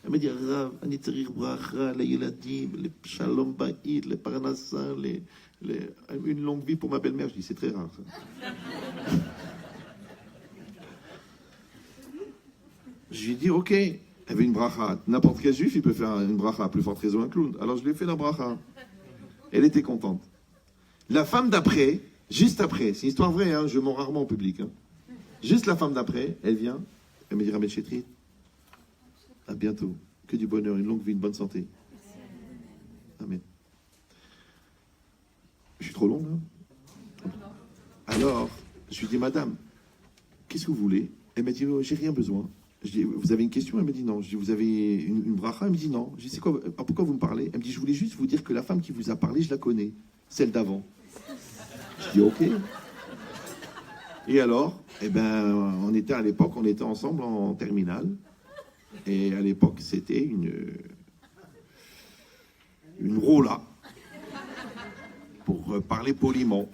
Elle me dit, Rav, ani tzarich bracha, les yeladim, les shalom ba'id, les parnassa, une longue vie pour ma belle-mère. Je dis, c'est très rare, ça. Je lui ai dit, ok, elle avait une bracha. N'importe quel juif, il peut faire une bracha, à plus forte raison un clown. Alors je lui ai fait la bracha. Elle était contente. La femme d'après, juste après, c'est une histoire vraie, hein, je mens rarement au public. Hein. Juste la femme d'après, elle vient, elle me dit, Rabbi Chetrit, à bientôt, que du bonheur, une longue vie, une bonne santé. Amen. Je suis trop long, là. Alors, je lui dis, madame, qu'est-ce que vous voulez? Elle m'a dit, oh, j'ai rien besoin. Je dis, vous avez une question? Elle me dit non. Je dis, vous avez une bracha? Elle me dit non. Je dis, c'est quoi? Pourquoi vous me parlez? Elle me dit, je voulais juste vous dire que la femme qui vous a parlé, je la connais. Celle d'avant. Je dis, ok. Et alors, eh ben, on était à l'époque, on était ensemble en terminale. Et à l'époque, c'était une rola. Pour parler poliment.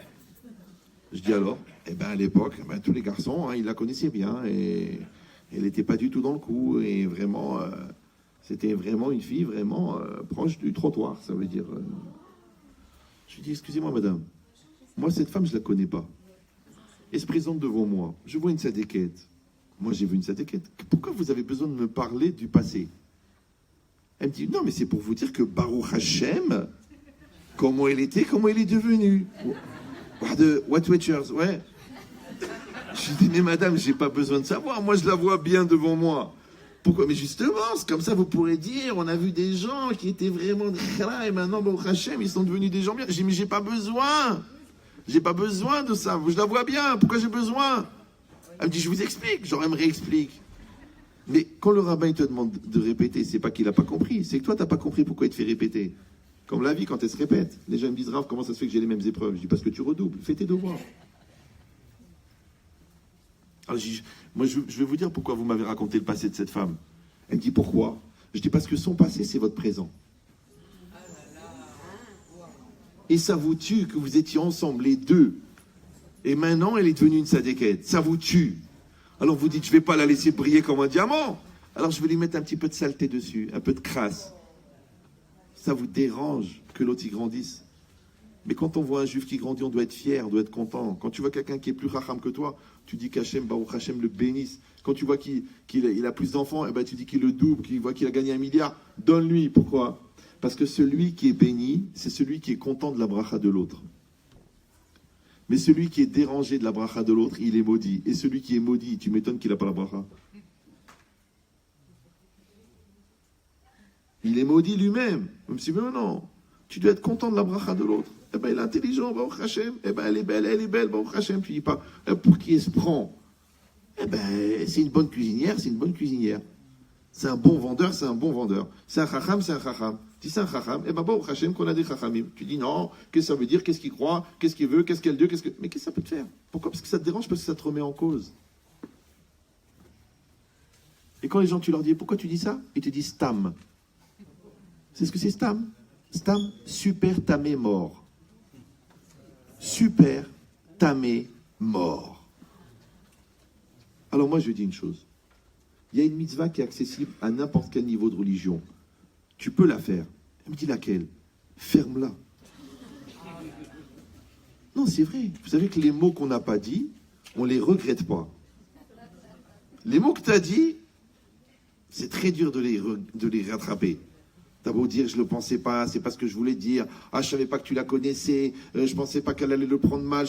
Je dis alors, eh ben, à l'époque, ben, tous les garçons, hein, ils la connaissaient bien. Et elle n'était pas du tout dans le coup. Et vraiment, c'était vraiment une fille vraiment proche du trottoir, ça veut dire. Je lui dis, excusez-moi, madame. Moi, cette femme, je la connais pas. Elle se présente devant moi. Je vois une sadéquette. Moi, j'ai vu une sadéquette. Pourquoi vous avez besoin de me parler du passé? Elle me dit, non, mais c'est pour vous dire que Baruch Hashem, comment elle était, comment elle est devenue. What Watchers, ouais. Je lui dis, mais madame, j'ai pas besoin de savoir. Moi, je la vois bien devant moi. Pourquoi? Mais justement, c'est comme ça, vous pourrez dire, on a vu des gens qui étaient vraiment là, et maintenant, Baruch Hashem, ils sont devenus des gens bien. J'ai dit, mais j'ai pas besoin. J'ai pas besoin de ça. Je la vois bien. Pourquoi j'ai besoin? Elle me dit, je vous explique. Genre, elle me réexplique. Mais quand le rabbin il te demande de répéter, c'est pas qu'il a pas compris. C'est que toi, t'as pas compris pourquoi il te fait répéter. Comme la vie, quand elle se répète. Les gens me disent, Rav, comment ça se fait que j'ai les mêmes épreuves? Je dis, parce que tu redoubles. Fais tes devoirs. Alors, moi, je vais vous dire pourquoi vous m'avez raconté le passé de cette femme. Elle me dit, pourquoi? Je dis, parce que son passé, c'est votre présent. Et ça vous tue que vous étiez ensemble, les deux. Et maintenant, elle est devenue une sadéquette. Ça vous tue. Alors vous dites, je ne vais pas la laisser briller comme un diamant. Alors je vais lui mettre un petit peu de saleté dessus, un peu de crasse. Ça vous dérange que l'autre y grandisse. Mais quand on voit un juif qui grandit, on doit être fier, on doit être content. Quand tu vois quelqu'un qui est plus racham que toi, tu dis qu'Hachem, Baruch Hashem le bénisse. Quand tu vois qu'il a plus d'enfants, eh ben, tu dis qu'il le double, qu'il voit qu'il a gagné 1 milliard. Donne-lui. Pourquoi? Parce que celui qui est béni, c'est celui qui est content de la bracha de l'autre. Mais celui qui est dérangé de la bracha de l'autre, il est maudit. Et celui qui est maudit, tu m'étonnes qu'il n'a pas la bracha. Il est maudit lui-même. Même si, mais non, tu dois être content de la bracha de l'autre. Eh ben, il est intelligent, Baruch Hashem. Eh ben, elle est belle, Baruch Hashem. Tu dis pas, pour qui elle se prend? Eh ben, c'est une bonne cuisinière, c'est une bonne cuisinière. C'est un bon vendeur, c'est un bon vendeur. C'est un chacham, c'est un chacham. Si c'est un chacham, eh ben, Baruch Hashem, qu'on a des chachamim. Tu dis non, qu'est-ce que ça veut dire, qu'est-ce qu'il croit, qu'est-ce qu'il veut, qu'est-ce qu'elle veut, mais qu'est-ce que ça peut te faire? Pourquoi? Parce que ça te dérange, parce que ça te remet en cause. Et quand les gens, tu leur dis, pourquoi tu dis ça? Ils te disent stam. C'est ce que c'est stam? Stam, super tamé mort. Super tamé mort. Alors moi, je dis une chose. Il y a une mitzvah qui est accessible à n'importe quel niveau de religion. Tu peux la faire. Elle me dit laquelle? Ferme-la. Non, c'est vrai. Vous savez que les mots qu'on n'a pas dit, on les regrette pas. Les mots que tu as dit, c'est très dur de les rattraper. T'as beau dire, je ne le pensais pas, c'est pas ce que je voulais dire. Ah, je savais pas que tu la connaissais, je pensais pas qu'elle allait le prendre mal.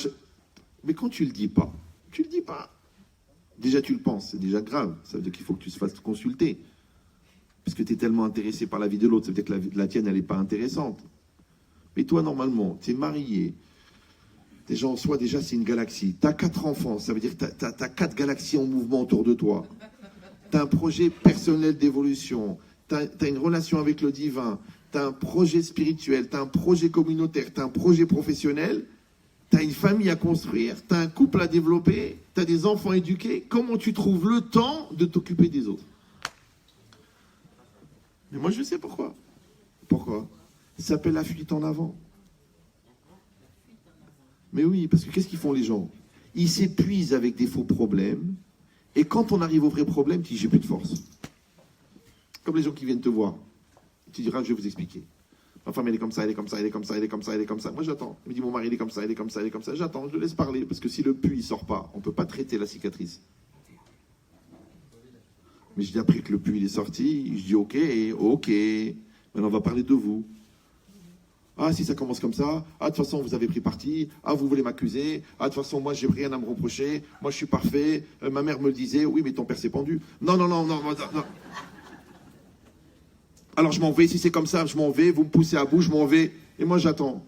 Mais quand tu le dis pas, tu le dis pas. Déjà, tu le penses, c'est déjà grave. Ça veut dire qu'il faut que tu te fasses consulter. Parce que tu es tellement intéressé par la vie de l'autre, ça veut dire que la tienne, elle n'est pas intéressante. Mais toi, normalement, tu es marié. Déjà, en soi, déjà, c'est une galaxie. Tu as 4 enfants, ça veut dire que tu as 4 galaxies en mouvement autour de toi. Tu as un projet personnel d'évolution. Tu as une relation avec le divin. Tu as un projet spirituel. Tu as un projet communautaire. Tu as un projet professionnel. Tu as une famille à construire. Tu as un couple à développer. Tu as des enfants éduqués. Comment tu trouves le temps de t'occuper des autres? Mais moi, je sais pourquoi. Pourquoi? Ça s'appelle la fuite en avant. Mais oui, parce que qu'est-ce qu'ils font les gens? Ils s'épuisent avec des faux problèmes. Et quand on arrive au vrai problème, tu dis, j'ai plus de force. Comme les gens qui viennent te voir. Tu diras, je vais vous expliquer. Ma femme, elle est comme ça, elle est comme ça, elle est comme ça, elle est comme ça, elle est comme ça. Moi, j'attends. Il me dit, mon mari, il est comme ça, il est comme ça, il est comme ça. J'attends, je le laisse parler. Parce que si le pus, il sort pas, on ne peut pas traiter la cicatrice. Mais je dis, après que le pus, il est sorti, je dis, ok, ok. Maintenant, on va parler de vous. Ah, si ça commence comme ça, ah, de toute façon, vous avez pris parti, ah, vous voulez m'accuser, ah, de toute façon, moi, j'ai rien à me reprocher, moi, je suis parfait, ma mère me le disait, oui, mais ton père s'est pendu. Non, non, non, non, non, non. Alors, je m'en vais, si c'est comme ça, je m'en vais, vous me poussez à bout, je m'en vais, et moi, j'attends.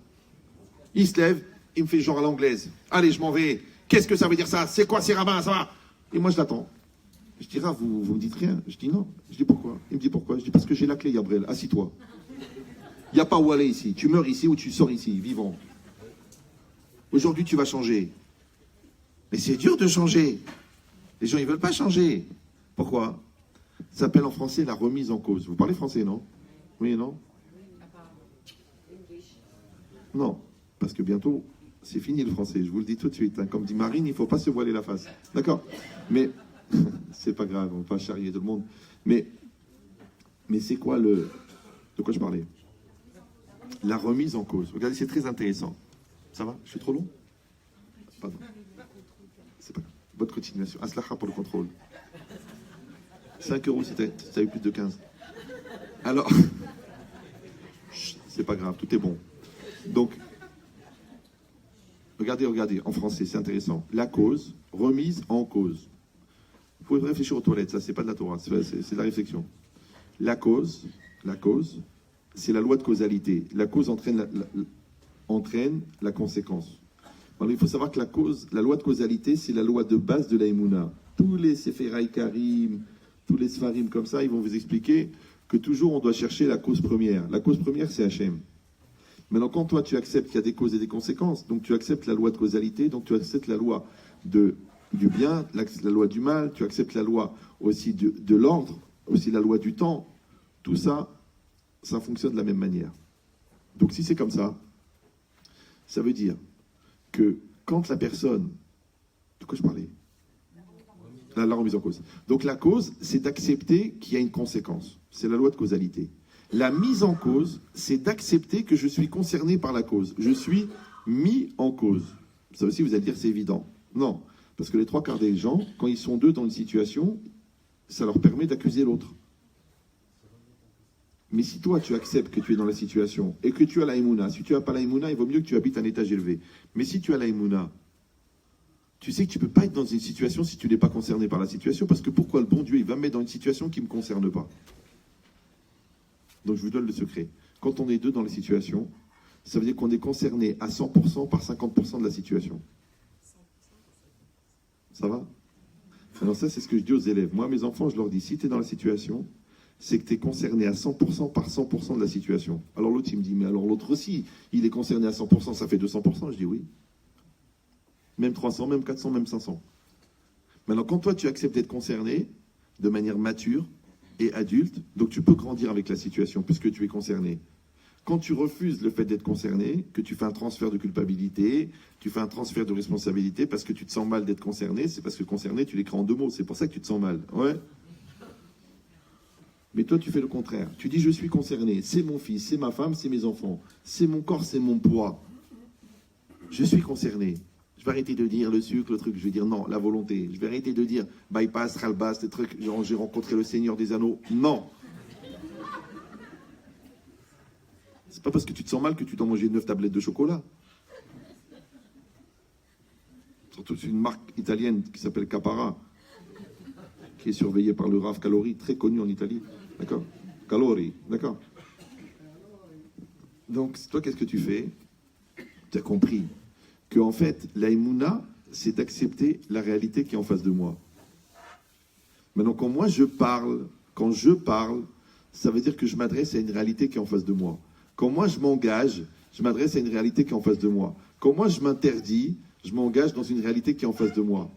Il se lève, il me fait genre à l'anglaise. Allez, je m'en vais. Qu'est-ce que ça veut dire ça? C'est quoi ces rabbins, ça va? Et moi, je l'attends. Je dis, vous me dites rien? Je dis non. Je dis pourquoi? Il me dit pourquoi? Je dis parce que j'ai la clé, Gabriel, assis-toi. Il n'y a pas où aller ici. Tu meurs ici ou tu sors ici, vivant. Aujourd'hui, tu vas changer. Mais c'est dur de changer. Les gens, ils ne veulent pas changer. Pourquoi? Ça s'appelle en français la remise en cause. Vous parlez français, non? Oui et non? Non. Parce que bientôt, c'est fini le français. Je vous le dis tout de suite. Hein. Comme dit Marine, il ne faut pas se voiler la face. D'accord? Mais, c'est pas grave, on ne va pas charrier tout le monde. Mais c'est quoi le... De quoi je parlais? La remise en cause. Regardez, c'est très intéressant. Ça va? Je suis trop long? Pardon. C'est pas grave. Bonne continuation. Aslaha pour le contrôle. 5 euros si t'as eu plus de 15. Alors, c'est pas grave, tout est bon. Donc, regardez, en français, c'est intéressant. La cause, remise en cause. Vous pouvez réfléchir aux toilettes, ça, c'est pas de la Torah, c'est de la réflexion. La cause, c'est la loi de causalité. La cause entraîne la conséquence. Alors, il faut savoir que la loi de causalité, c'est la loi de base de la Emouna. Tous les Sefer Karim, tous les Sfarim comme ça, ils vont vous expliquer que toujours on doit chercher la cause première. La cause première, c'est Hachem. Maintenant, quand toi, tu acceptes qu'il y a des causes et des conséquences, donc tu acceptes la loi de causalité, donc tu acceptes la loi du bien, la loi du mal, tu acceptes la loi aussi de l'ordre, aussi la loi du temps, tout ça, ça fonctionne de la même manière. Donc si c'est comme ça veut dire que quand la personne... De quoi je parlais? La remise en cause. Donc la cause, c'est d'accepter qu'il y a une conséquence. C'est la loi de causalité. La mise en cause, c'est d'accepter que je suis concerné par la cause. Je suis mis en cause. Ça aussi, vous allez dire, c'est évident. Non, parce que les 3/4 des gens, quand ils sont deux dans une situation, ça leur permet d'accuser l'autre. Mais si toi, tu acceptes que tu es dans la situation et que tu as la Emouna, si tu n'as pas la Emouna, il vaut mieux que tu habites un étage élevé. Mais si tu as la Emouna, tu sais que tu ne peux pas être dans une situation si tu n'es pas concerné par la situation, parce que pourquoi le bon Dieu, il va me mettre dans une situation qui ne me concerne pas? Donc je vous donne le secret. Quand on est deux dans la situation, ça veut dire qu'on est concerné à 100% par 50% de la situation. Ça va? Alors ça, c'est ce que je dis aux élèves. Moi, mes enfants, je leur dis, si tu es dans la situation, c'est que tu es concerné à 100% par 100% de la situation. Alors l'autre, il me dit, mais alors l'autre aussi, il est concerné à 100%, ça fait 200%. Je dis oui. Même 300, même 400, même 500. Maintenant, quand toi, tu acceptes d'être concerné de manière mature et adulte, donc tu peux grandir avec la situation puisque tu es concerné. Quand tu refuses le fait d'être concerné, que tu fais un transfert de culpabilité, tu fais un transfert de responsabilité parce que tu te sens mal d'être concerné, c'est parce que concerné, tu l'écris en 2 mots, c'est pour ça que tu te sens mal. Ouais. Mais toi, tu fais le contraire. Tu dis, je suis concerné, c'est mon fils, c'est ma femme, c'est mes enfants, c'est mon corps, c'est mon poids. Je suis concerné. Je vais arrêter de dire le sucre, le truc. Je vais dire non, la volonté. Je vais arrêter de dire bypass, ralbas, des trucs. Genre, j'ai rencontré le Seigneur des Anneaux. Non. C'est pas parce que tu te sens mal que tu dois manger 9 tablettes de chocolat. Surtout, c'est une marque italienne qui s'appelle Capara, qui est surveillée par le Rav Calori, très connu en Italie. D'accord? Calori, d'accord? Donc, toi, qu'est-ce que tu fais? Tu as compris que, en fait, la Emouna, c'est d'accepter la réalité qui est en face de moi. Maintenant, quand je parle, ça veut dire que je m'adresse à une réalité qui est en face de moi. Quand moi, je m'engage, je m'adresse à une réalité qui est en face de moi. Quand moi, je m'interdis, je m'engage dans une réalité qui est en face de moi.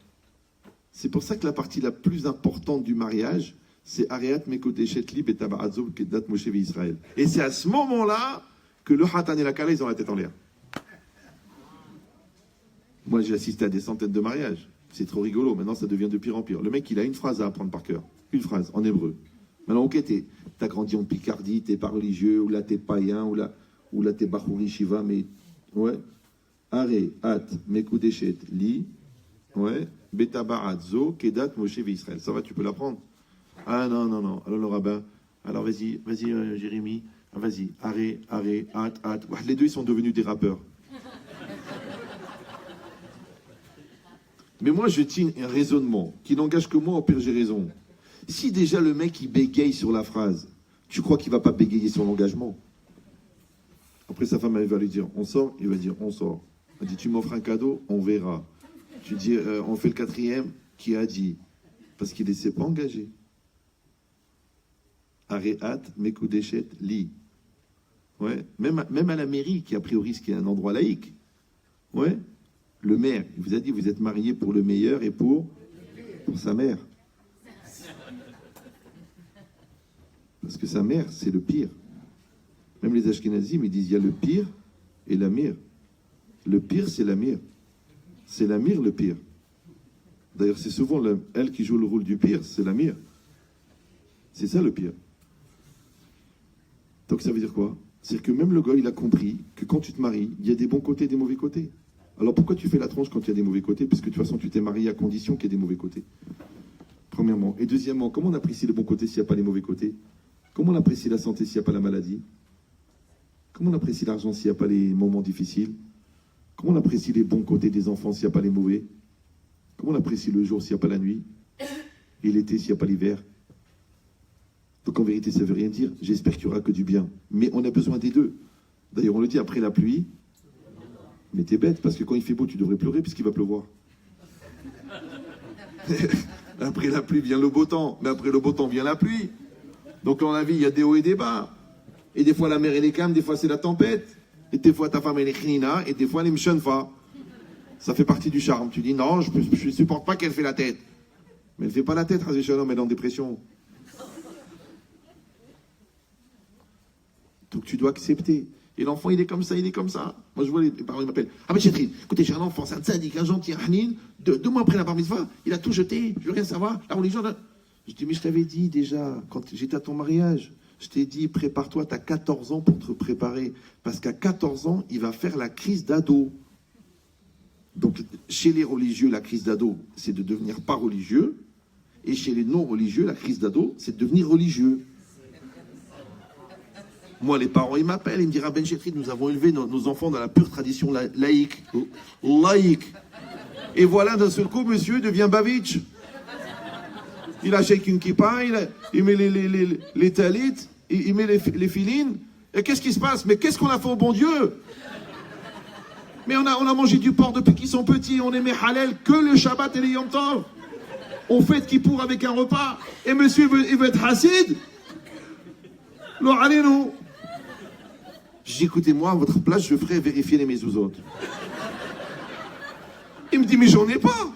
C'est pour ça que la partie la plus importante du mariage, c'est Ariat Mekoteshet Lib et Tabarazo Kedat Moshe Israël. Et c'est à ce moment-là que le Hatan et la Kala, ils ont la tête en l'air. Moi, j'ai assisté à des centaines de mariages. C'est trop rigolo. Maintenant, ça devient de pire en pire. Le mec, il a une phrase à apprendre par cœur. Une phrase, en hébreu. Maintenant, ok, t'as grandi en Picardie, t'es pas religieux, ou là t'es païen, ou là t'es Bachouri Shiva, mais ouais. Are, at, Mekudeshet, li, ouais. Betabarat, zo, Kedat, Moshe, Israël. Ça va, tu peux l'apprendre. Ah non, non, non. Alors le rabbin, alors vas-y, Jérémy, ah, vas-y, arrête, at. Ouais, les deux, ils sont devenus des rappeurs. Mais moi, je tiens un raisonnement qui n'engage que moi, au pire, j'ai raison. Si déjà le mec, il bégaye sur la phrase, tu crois qu'il va pas bégayer sur l'engagement? Après, sa femme, elle va lui dire, on sort? Il va dire, on sort. Elle dit, tu m'offres un cadeau? On verra. Tu dis, on fait le quatrième? Qui a dit? Parce qu'il ne s'est pas engagé. Areat, Mekudeshet, li. Ouais. Même à la mairie, qui a priori, ce qui est un endroit laïque. Ouais. Le maire, il vous a dit, vous êtes mariés pour le meilleur et pour sa mère. Parce que sa mère, c'est le pire. Même les Ashkenazim, ils disent, il y a le pire et la mire. Le pire, c'est la mire. C'est la mire le pire. D'ailleurs, c'est souvent elle qui joue le rôle du pire, c'est la mire. C'est ça le pire. Donc ça veut dire quoi? C'est que même le gars, il a compris que quand tu te maries, il y a des bons côtés et des mauvais côtés. Alors pourquoi tu fais la tronche quand il y a des mauvais côtés? Parce que de toute façon, tu t'es marié à condition qu'il y ait des mauvais côtés. Premièrement. Et deuxièmement, comment on apprécie les bons côtés s'il n'y a pas les mauvais côtés? Comment on apprécie la santé s'il n'y a pas la maladie? Comment on apprécie l'argent s'il n'y a pas les moments difficiles? Comment on apprécie les bons côtés des enfants s'il n'y a pas les mauvais? Comment on apprécie le jour s'il n'y a pas la nuit? Et l'été s'il n'y a pas l'hiver? Donc en vérité, ça ne veut rien dire. J'espère qu'il n'y aura que du bien. Mais on a besoin des deux. D'ailleurs, on le dit après la pluie. Mais t'es bête, parce que quand il fait beau, tu devrais pleurer puisqu'il va pleuvoir. Après la pluie vient le beau temps. Mais après le beau temps vient la pluie. Donc dans la vie, il y a des hauts et des bas. Et des fois, la mer, elle est calme. Des fois, c'est la tempête. Et des fois, ta femme, elle est chinina. Et des fois, elle est mchenfa. Ça fait partie du charme. Tu dis, non, je ne supporte pas qu'elle fait la tête. Mais elle ne fait pas la tête, Razé Shalom, elle est en dépression. Donc tu dois accepter. Et l'enfant, il est comme ça, il est comme ça. Moi, je vois les parents, ils m'appellent. Ah, mais Chétrine, écoutez, j'ai un enfant, c'est un tzaddik, un gentil, un hanin. 2 mois après la bar mitzvah, il a tout jeté, je veux rien savoir. La religion. Je dis, mais je t'avais dit déjà, quand j'étais à ton mariage, je t'ai dit, prépare-toi, t'as 14 ans pour te préparer. Parce qu'à 14 ans, il va faire la crise d'ado. Donc, chez les religieux, la crise d'ado, c'est de devenir pas religieux. Et chez les non-religieux, la crise d'ado, c'est de devenir religieux. Moi, les parents, ils m'appellent, ils me disent, Ben Chétrid, nous avons élevé nos enfants dans la pure tradition laïque. Laïque. Et voilà, d'un seul coup, monsieur devient Bavitch. Il achète une kippa, il met les talites, il met les filines. Et qu'est-ce qui se passe? Mais qu'est-ce qu'on a fait au bon Dieu? Mais on a mangé du porc depuis qu'ils sont petits, on aimait halal que le Shabbat et les Yom Tov. On fait Kippour avec un repas. Et monsieur, il veut être hassid? Lo alinu. Je dis, écoutez, moi, à votre place, je ferai vérifier les mezuzot. Il me dit, mais j'en ai pas.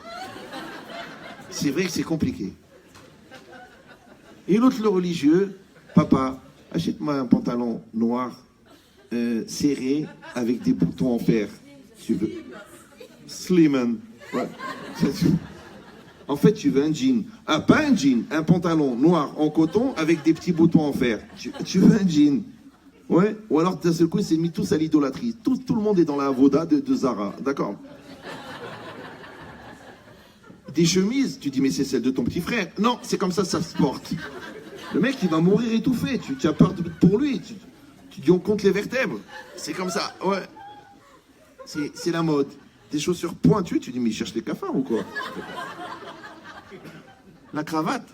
C'est vrai que c'est compliqué. Et l'autre, le religieux, papa, achète-moi un pantalon noir, serré, avec des boutons en fer, si tu veux. Slimman. Ouais. En fait, tu veux un jean. Ah, pas un jean, un pantalon noir en coton avec des petits boutons en fer. Tu veux un jean. Ouais. Ou alors, d'un seul coup, il s'est mis tous à l'idolâtrie. Tout le monde est dans la avoda de Zara. D'accord. Des chemises, tu dis, mais c'est celle de ton petit frère. Non, c'est comme ça se porte. Le mec, il va mourir étouffé. Tu as peur pour lui. Tu dis, on compte les vertèbres. C'est comme ça. Ouais. C'est la mode. Des chaussures pointues, tu dis, mais il cherche les cafards ou quoi? La cravate,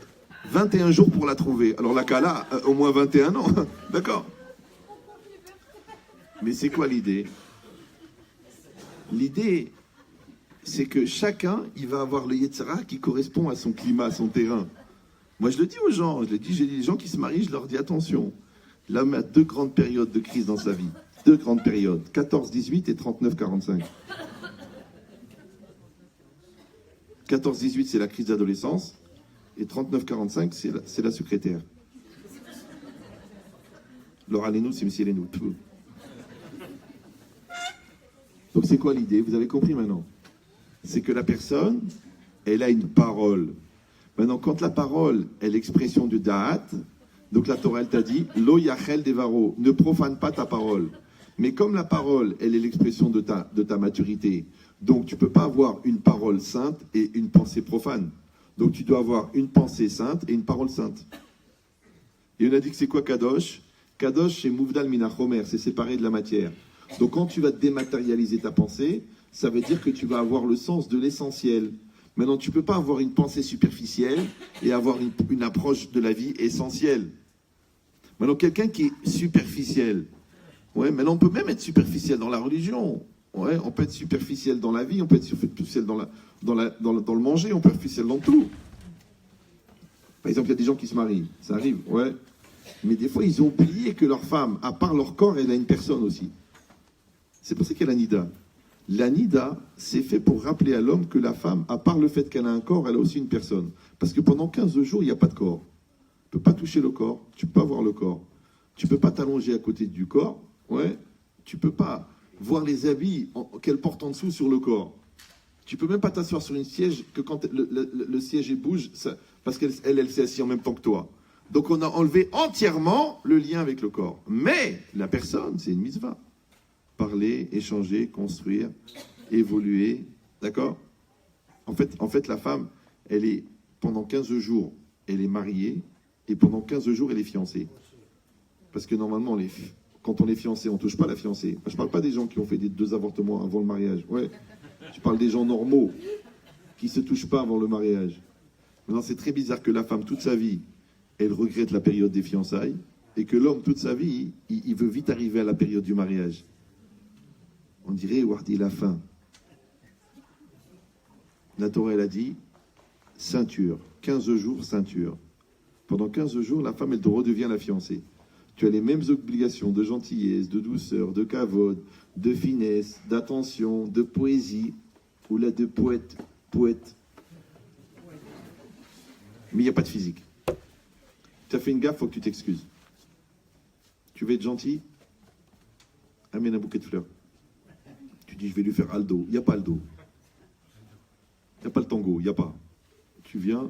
21 jours pour la trouver. Alors la Kala, au moins 21 ans. D'accord. Mais c'est quoi l'idée? L'idée, c'est que chacun, il va avoir le Yetzara qui correspond à son climat, à son terrain. Moi, je le dis aux gens, j'ai des gens qui se marient, je leur dis attention. L'homme a 2 grandes périodes de crise dans sa vie. 2 grandes périodes, 14-18 et 39-45. 14-18, c'est la crise d'adolescence. Et 39-45, c'est la secrétaire. Laura Lénou, c'est Monsieur Lénou. Donc c'est quoi l'idée? Vous avez compris maintenant? C'est que la personne, elle a une parole. Maintenant, quand la parole est l'expression du da'at, Donc la Torah, elle t'a dit, Lo yachel devaro, ne profane pas ta parole. Mais comme la parole, elle est l'expression de ta maturité, donc tu ne peux pas avoir une parole sainte et une pensée profane. Donc tu dois avoir une pensée sainte et une parole sainte. Et on a dit que c'est quoi Kadosh? Kadosh, c'est Mouvdal Minachomer, c'est séparé de la matière. Donc quand tu vas dématérialiser ta pensée, ça veut dire que tu vas avoir le sens de l'essentiel. Maintenant, tu ne peux pas avoir une pensée superficielle et avoir une approche de la vie essentielle. Maintenant, quelqu'un qui est superficiel, ouais, maintenant on peut même être superficiel dans la religion. Ouais, on peut être superficiel dans la vie, on peut être superficiel dans le manger, on peut être superficiel dans tout. Par exemple, il y a des gens qui se marient, ça arrive, ouais. Mais des fois, ils ont oublié que leur femme, à part leur corps, elle a une personne aussi. C'est pour ça qu'il y a la nida. La nida, c'est fait pour rappeler à l'homme que la femme, à part le fait qu'elle a un corps, elle a aussi une personne. Parce que pendant 15 jours, il n'y a pas de corps. Tu ne peux pas toucher le corps, tu ne peux pas voir le corps. Tu ne peux pas t'allonger à côté du corps, ouais. Tu ne peux pas voir les habits qu'elle porte en dessous sur le corps. Tu ne peux même pas t'asseoir sur une siège que quand le siège bouge, parce qu'elle s'est assise en même temps que toi. Donc on a enlevé entièrement le lien avec le corps. Mais la personne, c'est une mitzvah. Parler, échanger, construire, évoluer, d'accord? En fait, la femme, elle est, pendant 15 jours, elle est mariée, et pendant 15 jours, elle est fiancée. Parce que normalement, quand on est fiancé, on ne touche pas la fiancée. Je ne parle pas des gens qui ont fait 2 avortements avant le mariage. Ouais. Je parle des gens normaux, qui ne se touchent pas avant le mariage. Maintenant, c'est très bizarre que la femme, toute sa vie, elle regrette la période des fiançailles, et que l'homme, toute sa vie, il veut vite arriver à la période du mariage. On dirait, Wardi, la fin. La Torah, elle a dit, ceinture, 15 jours, ceinture. Pendant 15 jours, la femme, elle te redevient la fiancée. Tu as les mêmes obligations de gentillesse, de douceur, de kavod, de finesse, d'attention, de poésie, ou là de poète. Mais il n'y a pas de physique. Tu as fait une gaffe, il faut que tu t'excuses. Tu veux être gentil? Amène un bouquet de fleurs. Tu dis, je vais lui faire Aldo. Il n'y a pas Aldo. Il n'y a pas le tango, il n'y a pas. Tu viens,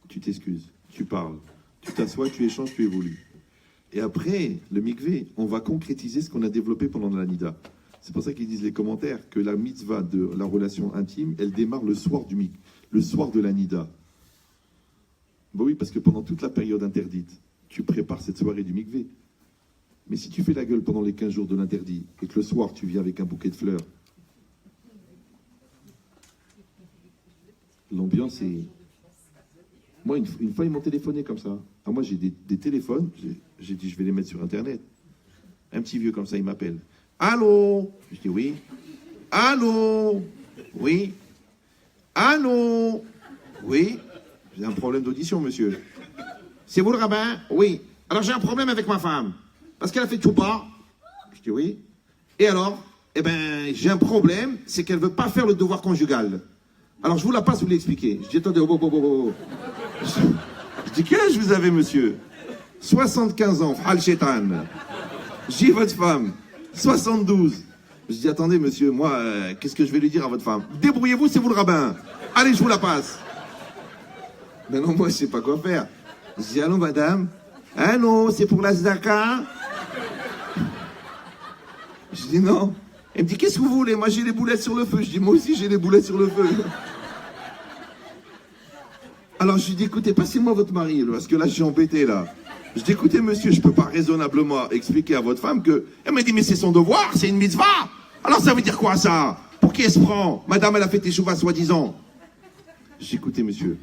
tu t'excuses, tu parles, tu t'assois, tu échanges, tu évolues. Et après, le mikvé, on va concrétiser ce qu'on a développé pendant la nida. C'est pour ça qu'ils disent les commentaires que la mitzvah de la relation intime, elle démarre le soir le soir de la nida. Bon oui, parce que pendant toute la période interdite, tu prépares cette soirée du mikvé. Mais si tu fais la gueule pendant les 15 jours de l'interdit, et que le soir tu viens avec un bouquet de fleurs, l'ambiance est... Moi, une fois, ils m'ont téléphoné comme ça. Ah, moi, j'ai des téléphones, j'ai dit, je vais les mettre sur Internet. Un petit vieux comme ça, il m'appelle. Allô? Je dis oui. Allô? Oui. Allô? Oui. J'ai un problème d'audition, monsieur. C'est vous le rabbin? Oui. Alors, j'ai un problème avec ma femme. Parce qu'elle a fait tout pas. Je dis oui. Et alors? Eh ben, j'ai un problème, c'est qu'elle veut pas faire le devoir conjugal. Alors, je vous la passe, vous l'expliquer. Je dis, attendez, Je dis, quel âge vous avez, monsieur? 75 ans, Al Shetan. J'ai votre femme, 72. Je dis, attendez, monsieur, moi, qu'est-ce que je vais lui dire à votre femme? Débrouillez-vous, c'est vous le rabbin. Allez, je vous la passe. Mais non, moi, je sais pas quoi faire. Je dis, allô, madame? Ah non, c'est pour la Zdaka? Je dis, non. Elle me dit, qu'est-ce que vous voulez? Moi, j'ai les boulettes sur le feu. Je dis, moi aussi, j'ai les boulettes sur le feu. Alors, je lui dis, écoutez, passez-moi votre mari, parce que là, je suis embêté, là. Je dis, écoutez, monsieur, je peux pas raisonnablement expliquer à votre femme que... Elle m'a dit, mais c'est son devoir, c'est une mitzvah. Alors, ça veut dire quoi, ça? Pour qui elle se prend? Madame, elle a fait teshuva, soi-disant. Je dis, écoutez, monsieur,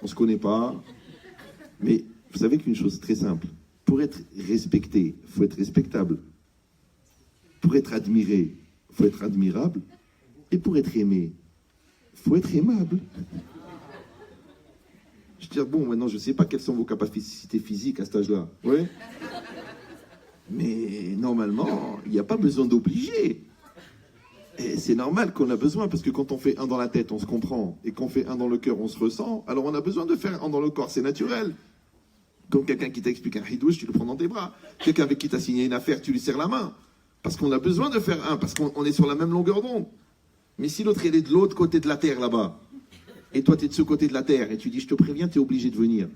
on se connaît pas, mais vous savez qu'une chose très simple, pour être respecté, il faut être respectable. Pour être admiré, il faut être admirable. Et pour être aimé, il faut être aimable. Je dis, bon, maintenant, je ne sais pas quelles sont vos capacités physiques à cet âge-là. Ouais. Mais normalement, il n'y a pas besoin d'obliger. Et c'est normal qu'on a besoin, parce que quand on fait un dans la tête, on se comprend. Et qu'on fait un dans le cœur, on se ressent. Alors on a besoin de faire un dans le corps, c'est naturel. Comme quelqu'un qui t'explique un hidouche, tu le prends dans tes bras. Quelqu'un avec qui tu as signé une affaire, tu lui serres la main. Parce qu'on a besoin de faire un, parce qu'on est sur la même longueur d'onde. Mais si l'autre, il est de l'autre côté de la terre, là-bas, et toi, tu es de ce côté de la terre, et tu dis, je te préviens, tu es obligé de venir.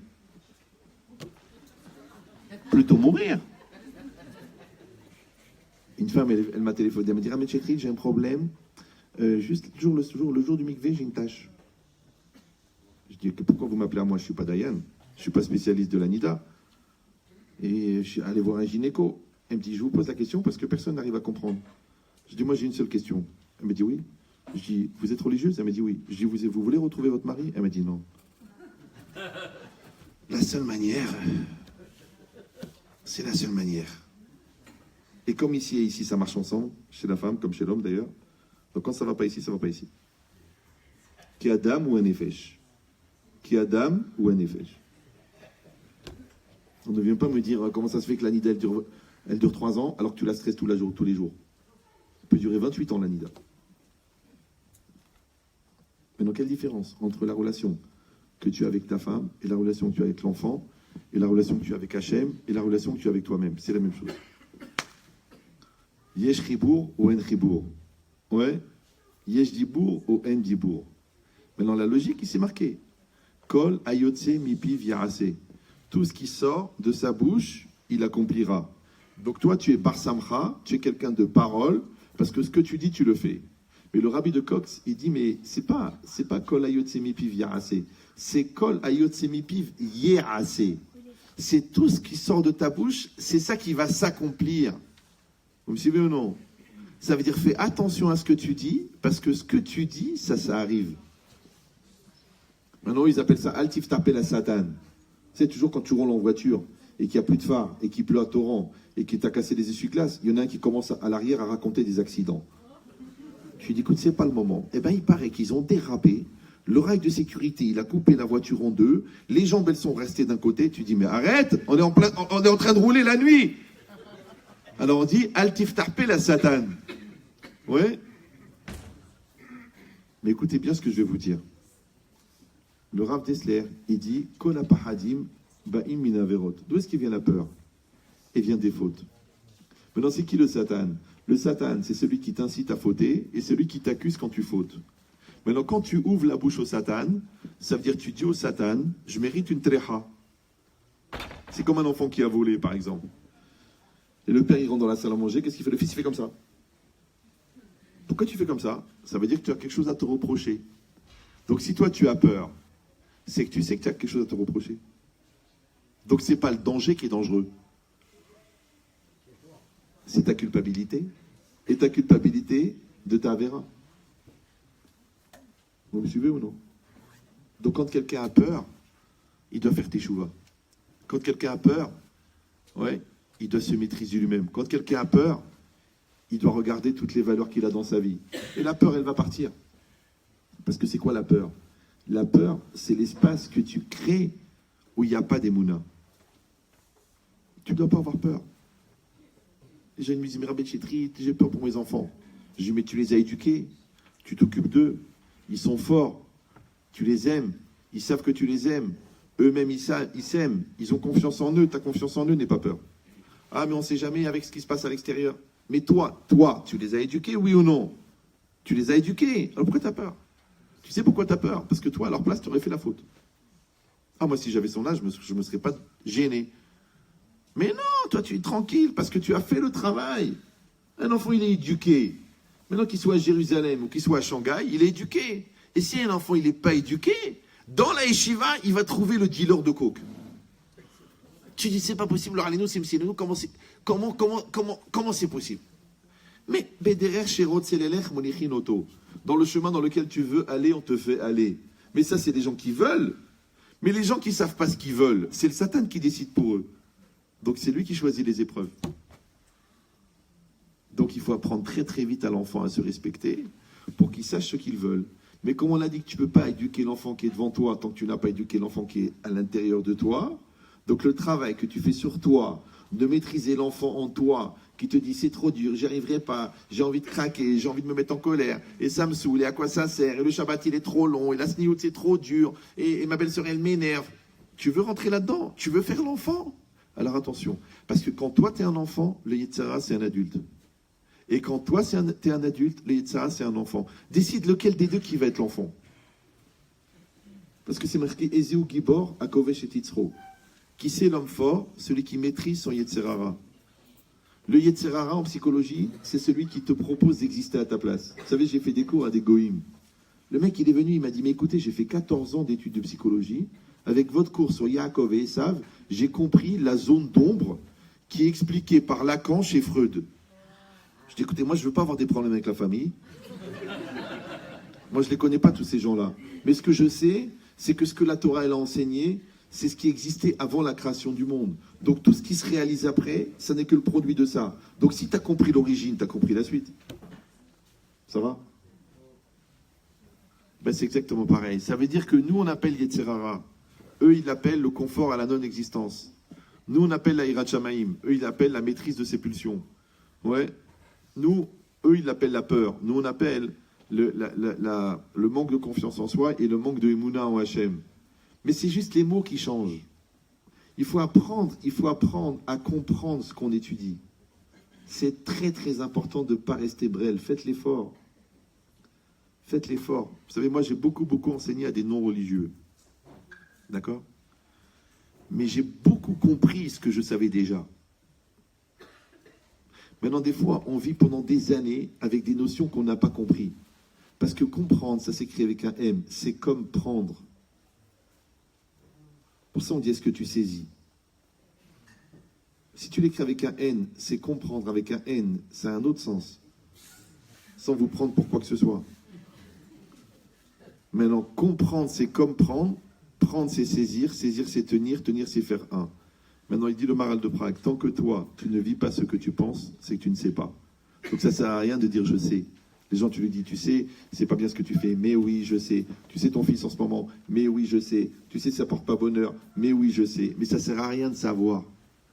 plutôt mourir. Une femme, elle m'a téléphoné, elle m'a dit, Ramet Chetri, j'ai un problème. Juste le jour du mikvé, j'ai une tâche. Je dis, pourquoi vous m'appelez à moi? Je ne suis pas Dayan, je ne suis pas spécialiste de la Nida. Et je suis allé voir un gynéco. Elle me dit, je vous pose la question parce que personne n'arrive à comprendre. Je dis, moi j'ai une seule question. Elle me dit, oui. Je dis, vous êtes religieuse? Elle me dit, oui. Je dis, vous voulez retrouver votre mari? Elle me dit, non. La seule manière, c'est la seule manière. Et comme ici et ici, ça marche ensemble, chez la femme comme chez l'homme d'ailleurs. Donc quand ça ne va pas ici, ça ne va pas ici. Qui Adam ou un Nefesh? Qui Adam ou un Nefesh? On ne vient pas me dire comment ça se fait que la Nida elle dure 3 ans alors que tu la stresses tous les jours. Ça peut durer 28 ans la Nida. Maintenant, quelle différence entre la relation que tu as avec ta femme et la relation que tu as avec l'enfant et la relation que tu as avec Hachem et la relation que tu as avec toi-même? C'est la même chose. Yesh Ribour ou En Ribour? Ouais. Yesh Dibour ou En Dibour? Maintenant, la logique, il s'est marqué. Kol Ayotse Mipiv Yarase. Tout ce qui sort de sa bouche, il accomplira. Donc toi, tu es Bar Samcha, tu es quelqu'un de parole, parce que ce que tu dis, tu le fais. Mais le rabbi de Cox, il dit, mais c'est pas Kol Ayotse Mipiv Yarase, c'est Kol Ayotse Mipiv Yerase. C'est tout ce qui sort de ta bouche, c'est ça qui va s'accomplir. Vous me suivez ou non? Ça veut dire, fais attention à ce que tu dis, parce que ce que tu dis, ça arrive. Maintenant, ils appellent ça Altif Tapel à Satan. C'est toujours quand tu roules en voiture et qu'il n'y a plus de phare et qu'il pleut à torrent et qu'il t'a cassé les essuie-glaces, il y en a un qui commence à l'arrière à raconter des accidents. Tu lui dis, écoute, c'est pas le moment. Eh bien, il paraît qu'ils ont dérapé, le rail de sécurité, il a coupé la voiture en deux, les jambes, elles sont restées d'un côté. Tu dis, mais arrête, on est en train de rouler la nuit. Alors on dit, Altif Tarpé la Satan. Ouais. Mais écoutez bien ce que je vais vous dire. Le Rav Dessler, il dit Kol hapahadim ba'im min averot. D'où est-ce qu'il vient la peur? Il vient des fautes. Maintenant, c'est qui le Satan? Le Satan, c'est celui qui t'incite à fauter et celui qui t'accuse quand tu fautes. Maintenant, quand tu ouvres la bouche au Satan, ça veut dire que tu dis au Satan, je mérite une trecha. C'est comme un enfant qui a volé, par exemple. Et le père, il rentre dans la salle à manger, qu'est-ce qu'il fait? Le fils, il fait comme ça. Pourquoi tu fais comme ça? Ça veut dire que tu as quelque chose à te reprocher. Donc si toi, tu as peur, c'est que tu sais que tu as quelque chose à te reprocher. Donc c'est pas le danger qui est dangereux. C'est ta culpabilité. Et ta culpabilité de ta Avera. Vous me suivez ou non? Donc quand quelqu'un a peur, il doit faire teshuva. Quand quelqu'un a peur, ouais, il doit se maîtriser lui-même. Quand quelqu'un a peur, il doit regarder toutes les valeurs qu'il a dans sa vie. Et la peur, elle va partir. Parce que c'est quoi la peur? La peur, c'est l'espace que tu crées où il n'y a pas d'émouna. Tu ne dois pas avoir peur. Les gens me disent, mais Rabbi Chetri, j'ai peur pour mes enfants. Je dis, mais tu les as éduqués, tu t'occupes d'eux, ils sont forts, tu les aimes, ils savent que tu les aimes, eux-mêmes ils s'aiment, ils ont confiance en eux, ta confiance en eux n'est pas peur. Ah, mais on ne sait jamais avec ce qui se passe à l'extérieur. Mais toi, tu les as éduqués, oui ou non? Tu les as éduqués, alors pourquoi tu as peur? Tu sais pourquoi tu as peur? Parce que toi, à leur place, tu aurais fait la faute. Ah, moi, si j'avais son âge, je ne me serais pas gêné. Mais non, toi, tu es tranquille parce que tu as fait le travail. Un enfant, il est éduqué. Maintenant qu'il soit à Jérusalem ou qu'il soit à Shanghai, il est éduqué. Et si un enfant, il n'est pas éduqué, dans la yeshiva, il va trouver le dealer de coke. Tu dis, c'est pas possible, le Ralino, c'est nous, comment c'est possible? Mais, Bederer, Sherot, Selelech, Monichinoto. Dans le chemin dans lequel tu veux aller, on te fait aller. Mais ça, c'est des gens qui veulent. Mais les gens qui ne savent pas ce qu'ils veulent, c'est le Satan qui décide pour eux. Donc c'est lui qui choisit les épreuves. Donc il faut apprendre très très vite à l'enfant à se respecter pour qu'il sache ce qu'il veut. Mais comme on a dit que tu ne peux pas éduquer l'enfant qui est devant toi tant que tu n'as pas éduqué l'enfant qui est à l'intérieur de toi, donc le travail que tu fais sur toi, de maîtriser l'enfant en toi, qui te dit c'est trop dur, j'y arriverai pas, j'ai envie de craquer, j'ai envie de me mettre en colère, et ça me saoule, et à quoi ça sert, et le Shabbat il est trop long, et la sniout c'est trop dur, et ma belle-sœur elle m'énerve. Tu veux rentrer là-dedans, tu veux faire l'enfant. Alors attention, parce que quand toi tu es un enfant, le Yetzara c'est un adulte. Et quand toi tu es un adulte, le Yetzara c'est un enfant. Décide lequel des deux qui va être l'enfant. Parce que c'est marqué Ezeu Gibor, Akovesh et Titzro. Qui c'est l'homme fort? Celui qui maîtrise son Yetzerara. Le Yetzerara en psychologie, c'est celui qui te propose d'exister à ta place. Vous savez, j'ai fait des cours à des goïms. Le mec, il est venu, il m'a dit, mais écoutez, j'ai fait 14 ans d'études de psychologie. Avec votre cours sur Yaakov et Esav, j'ai compris la zone d'ombre qui est expliquée par Lacan chez Freud. Je dis, écoutez, moi, je ne veux pas avoir des problèmes avec la famille. Moi, je ne les connais pas, tous ces gens-là. Mais ce que je sais, c'est que ce que la Torah, elle a enseigné, c'est ce qui existait avant la création du monde. Donc, tout ce qui se réalise après, ça n'est que le produit de ça. Donc, si tu as compris l'origine, tu as compris la suite. Ça va? Ben, c'est exactement pareil. Ça veut dire que nous, on appelle Yetzerara. Eux, ils l'appellent le confort à la non-existence. Nous, on appelle la Hirat Shamaim. Eux, ils l'appellent la maîtrise de ses pulsions. Ouais. Nous, eux, ils l'appellent la peur. Nous, on appelle le manque de confiance en soi et le manque de Emouna en Hachem. Mais c'est juste les mots qui changent. Il faut apprendre à comprendre ce qu'on étudie. C'est très, très important de ne pas rester brel. Faites l'effort. Faites l'effort. Vous savez, moi, j'ai beaucoup enseigné à des non-religieux. D'accord? Mais j'ai beaucoup compris ce que je savais déjà. Maintenant, des fois, on vit pendant des années avec des notions qu'on n'a pas compris. Parce que comprendre, ça s'écrit avec un M. C'est comme prendre. Pour ça, on dit, est-ce que tu saisis? Si tu l'écris avec un N, c'est comprendre avec un N. Ça a un autre sens. Sans vous prendre pour quoi que ce soit. Maintenant, comprendre, c'est comme prendre. Prendre, c'est saisir. Saisir, c'est tenir. Tenir, c'est faire un. Maintenant, il dit le Maharal de Prague, tant que toi, tu ne vis pas ce que tu penses, c'est que tu ne sais pas. Donc ça ne sert à rien de dire je sais. Les gens, tu lui dis, tu sais, c'est pas bien ce que tu fais, mais oui, je sais. Tu sais ton fils en ce moment, mais oui, je sais. Tu sais, ça porte pas bonheur, mais oui, je sais. Mais ça sert à rien de savoir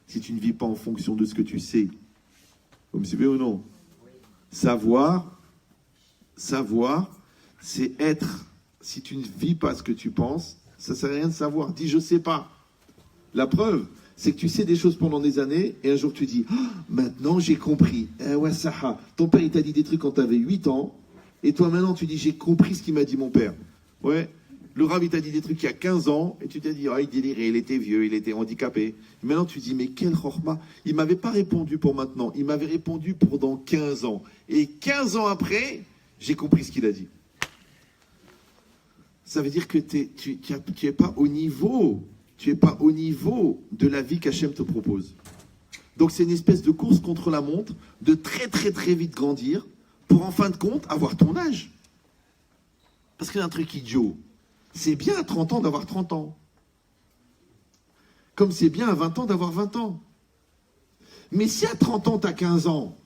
si tu ne vis pas en fonction de ce que tu sais. Vous me suivez ou non? Savoir, c'est être. Si tu ne vis pas ce que tu penses, ça sert à rien de savoir. Dis, je sais pas. La preuve, c'est que tu sais des choses pendant des années, et un jour tu dis, oh, maintenant j'ai compris. Eh ouais, ça, ton père il t'a dit des trucs quand tu avais 8 ans, et toi maintenant tu dis, j'ai compris ce qu'il m'a dit mon père. Ouais, le Rav il t'a dit des trucs il y a 15 ans, et tu t'es dit, oh, il délirait, il était vieux, il était handicapé. Et maintenant tu dis, mais quel chorma, il m'avait pas répondu pour maintenant, il m'avait répondu pour dans 15 ans. Et 15 ans après, j'ai compris ce qu'il a dit. Ça veut dire que tu n'es pas au niveau. Tu n'es pas au niveau de la vie qu'Hachem te propose. Donc c'est une espèce de course contre la montre, de très très très vite grandir, pour en fin de compte avoir ton âge. Parce qu'il y a un truc idiot. C'est bien à 30 ans d'avoir 30 ans. Comme c'est bien à 20 ans d'avoir 20 ans. Mais si à 30 ans, tu as 15 ans,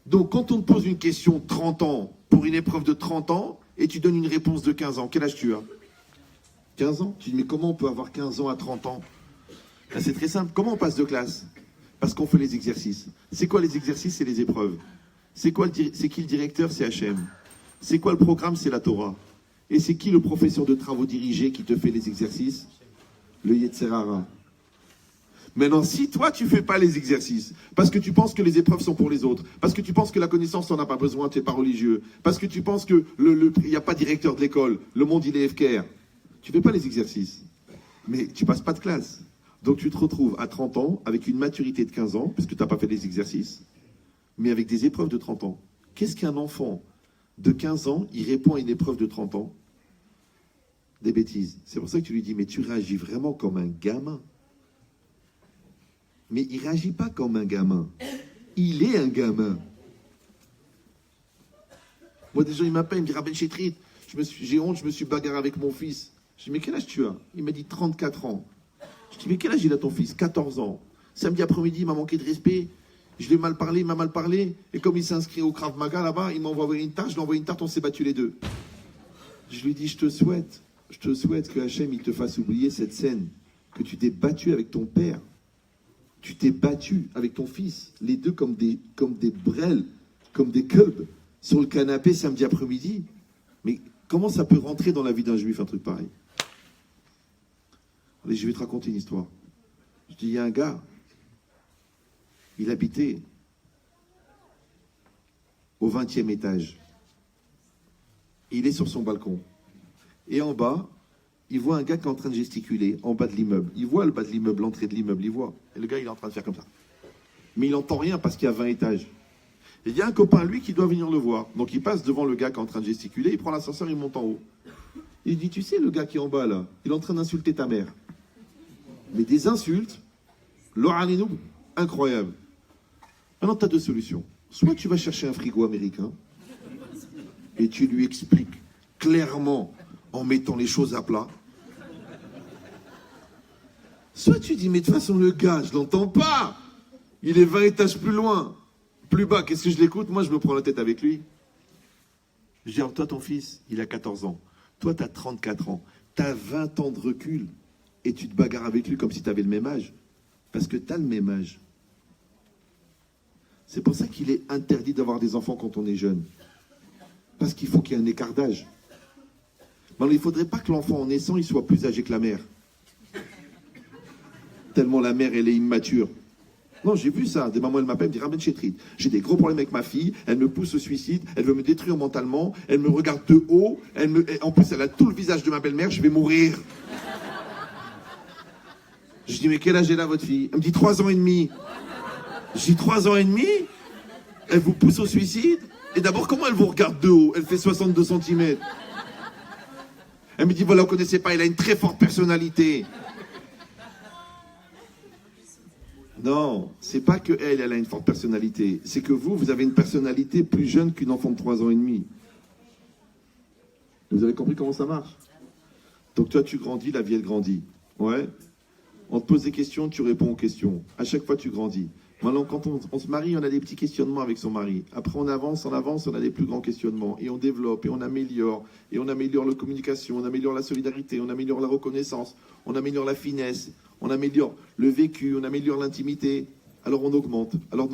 donc quand on te pose une question de 30 ans, pour une épreuve de 30 ans, et tu donnes une réponse de 15 ans, quel âge tu as? 15 ans? Tu dis, mais comment on peut avoir 15 ans à 30 ans? Ben, c'est très simple. Comment on passe de classe? Parce qu'on fait les exercices. C'est quoi les exercices? C'est les épreuves. C'est qui le directeur? C'est Hachem. C'est quoi le programme? C'est la Torah. Et c'est qui le professeur de travaux dirigés qui te fait les exercices? Le Yetzerara. Maintenant, si toi, tu fais pas les exercices, parce que tu penses que les épreuves sont pour les autres, parce que tu penses que la connaissance, t'en as pas besoin, tu n'es pas religieux, parce que tu penses que il n'y a pas de directeur de l'école, le monde, il est FKR, tu fais pas les exercices, mais tu passes pas de classe. Donc tu te retrouves à 30 ans avec une maturité de 15 ans, parce que tu n'as pas fait les exercices, mais avec des épreuves de 30 ans. Qu'est-ce qu'un enfant de 15 ans, il répond à une épreuve de 30 ans? Des bêtises. C'est pour ça que tu lui dis, mais tu réagis vraiment comme un gamin. Mais il ne réagit pas comme un gamin. Il est un gamin. Moi, des gens, ils m'appellent, ils me disent, Rabben Chétrit, j'ai honte, je me suis bagarré avec mon fils. Je dis, mais quel âge tu as? Il m'a dit 34 ans. Je dis, mais quel âge il a ton fils? 14 ans. Samedi après-midi, il m'a manqué de respect. Je l'ai mal parlé, il m'a mal parlé. Et comme il s'est inscrit au Krav Maga là-bas, il m'a envoyé une tarte, je lui ai envoyé une tarte, on s'est battus les deux. Je lui ai dit, je te souhaite que Hachem, il te fasse oublier cette scène, que tu t'es battu avec ton père. Tu t'es battu avec ton fils, les deux comme des brels, comme des clubs, sur le canapé samedi après-midi. Mais comment ça peut rentrer dans la vie d'un juif, un truc pareil? Allez, je vais te raconter une histoire. Je dis, il y a un gars, il habitait au 20e étage. Il est sur son balcon. Et en bas, il voit un gars qui est en train de gesticuler en bas de l'immeuble. Il voit le bas de l'immeuble, l'entrée de l'immeuble, il voit. Et le gars, il est en train de faire comme ça. Mais il n'entend rien parce qu'il y a 20 étages. Et il y a un copain, lui, qui doit venir le voir. Donc il passe devant le gars qui est en train de gesticuler, il prend l'ascenseur, il monte en haut. Il dit, tu sais, le gars qui est en bas, là, il est en train d'insulter ta mère. Mais des insultes, l'oralinou, incroyable. Maintenant, tu as deux solutions. Soit tu vas chercher un frigo américain et tu lui expliques clairement en mettant les choses à plat. Soit tu dis, mais de toute façon, le gars, je l'entends pas. Il est 20 étages plus loin, plus bas. Qu'est-ce que je l'écoute? Moi, je me prends la tête avec lui. Je dis, alors, toi, ton fils, il a 14 ans. Toi, tu as 34 ans. Tu as 20 ans de recul. Et tu te bagarres avec lui comme si tu avais le même âge. Parce que tu as le même âge. C'est pour ça qu'il est interdit d'avoir des enfants quand on est jeune. Parce qu'il faut qu'il y ait un écart d'âge. Mais il ne faudrait pas que l'enfant en naissant, il soit plus âgé que la mère. Tellement la mère, elle est immature. Non, j'ai vu ça. Des mamans, elles m'appellent, elles me disent, Rabben Chetrit, j'ai des gros problèmes avec ma fille, elle me pousse au suicide, elle veut me détruire mentalement, elle me regarde de haut, en plus, elle a tout le visage de ma belle-mère, je vais mourir. Je dis, mais quel âge est là, votre fille? Elle me dit 3 ans et demi. Je dis, 3 ans et demi? Elle vous pousse au suicide? Et d'abord, comment elle vous regarde de haut? Elle fait 62 cm. Elle me dit, voilà, vous ne connaissez pas, elle a une très forte personnalité. Non, c'est pas que elle a une forte personnalité. C'est que vous avez une personnalité plus jeune qu'une enfant de 3 ans et demi. Vous avez compris comment ça marche? Donc toi, tu grandis, la vie, elle grandit. Ouais. On te pose des questions, tu réponds aux questions. À chaque fois, tu grandis. Maintenant, quand on se marie, on a des petits questionnements avec son mari. Après, on avance, on a des plus grands questionnements. Et on développe, et on améliore. Et on améliore la communication, on améliore la solidarité, on améliore la reconnaissance, on améliore la finesse, on améliore le vécu, on améliore l'intimité. Alors on augmente. Alors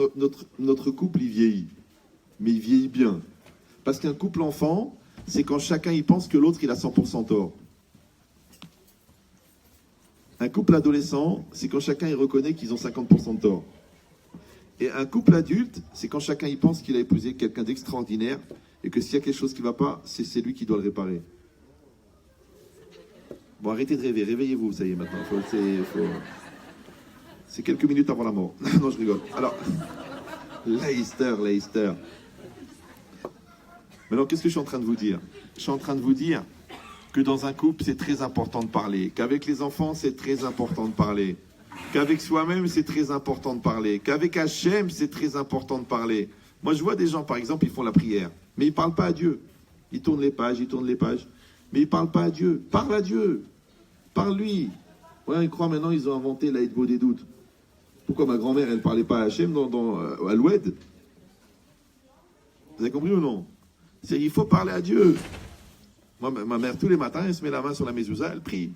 notre couple, il vieillit. Mais il vieillit bien. Parce qu'un couple enfant, c'est quand chacun y pense que l'autre, il a 100% tort. Un couple adolescent, c'est quand chacun y reconnaît qu'ils ont 50% de tort. Et un couple adulte, c'est quand chacun y pense qu'il a épousé quelqu'un d'extraordinaire et que s'il y a quelque chose qui ne va pas, c'est lui qui doit le réparer. Bon, arrêtez de rêver, réveillez-vous, ça y est maintenant. C'est quelques minutes avant la mort. Non, je rigole. Alors, Leicester. Maintenant, qu'est-ce que je suis en train de vous dire? Je suis en train de vous dire que dans un couple, c'est très important de parler, qu'avec les enfants, c'est très important de parler, qu'avec soi-même, c'est très important de parler, qu'avec Hachem, c'est très important de parler. Moi, je vois des gens, par exemple, ils font la prière, mais ils ne parlent pas à Dieu. Ils tournent les pages, mais ils ne parlent pas à Dieu. Parle à Dieu. Parle-lui. Ouais, ils croient maintenant, ils ont inventé la Hitbo des doutes. Pourquoi ma grand-mère, elle ne parlait pas à Hachem à l'Oued? Vous avez compris ou non? Il faut parler à Dieu. Moi, ma mère, tous les matins, elle se met la main sur la mezouza, elle prie.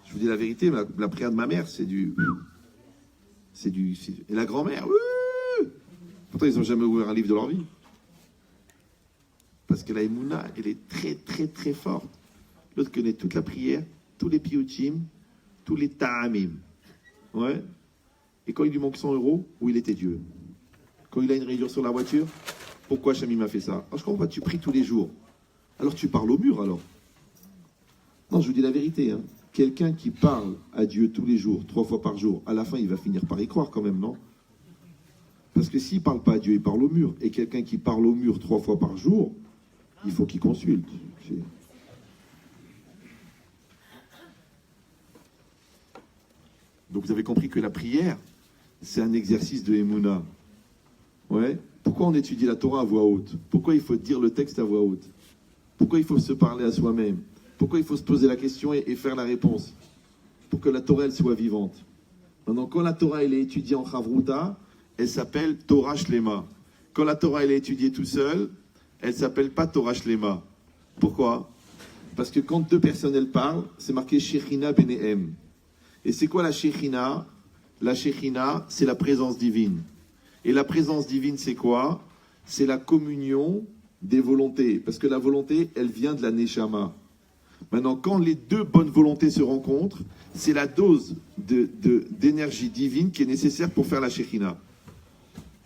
Je vous dis la vérité, la prière de ma mère, c'est du... Et la grand-mère, pourtant, ils n'ont jamais ouvert un livre de leur vie. Parce que la Emouna, elle est très, très, très forte. L'autre connaît toute la prière, tous les piyutim, tous les ta'amim. Ouais. Et quand il lui manque 100 €, où il était Dieu? Quand il a une rayure sur la voiture, pourquoi Hachem m'a fait ça? Alors je comprends pas, tu pries tous les jours. Alors tu parles au mur, alors. Non, je vous dis la vérité. Hein. Quelqu'un qui parle à Dieu tous les jours, 3 fois par jour, à la fin, il va finir par y croire quand même, non? Parce que s'il ne parle pas à Dieu, il parle au mur. Et quelqu'un qui parle au mur 3 fois par jour, il faut qu'il consulte. Donc vous avez compris que la prière, c'est un exercice de Emouna. Ouais. Pourquoi on étudie la Torah à voix haute? Pourquoi il faut dire le texte à voix haute? Pourquoi il faut se parler à soi-même? Pourquoi il faut se poser la question et faire la réponse? Pour que la Torah, elle soit vivante. Maintenant, quand la Torah, elle est étudiée en Chavruta, elle s'appelle Torah Shlema. Quand la Torah, elle est étudiée tout seul, elle s'appelle pas Torah Shlema. Pourquoi? Parce que quand 2 personnes, elles parlent, c'est marqué Shechina Benehem. Et c'est quoi la Shechina? La Shechina, c'est la présence divine. Et la présence divine, c'est quoi? C'est la communion des volontés. Parce que la volonté, elle vient de la Neshama. Maintenant, quand les 2 bonnes volontés se rencontrent, c'est la dose d'énergie divine qui est nécessaire pour faire la Shechina.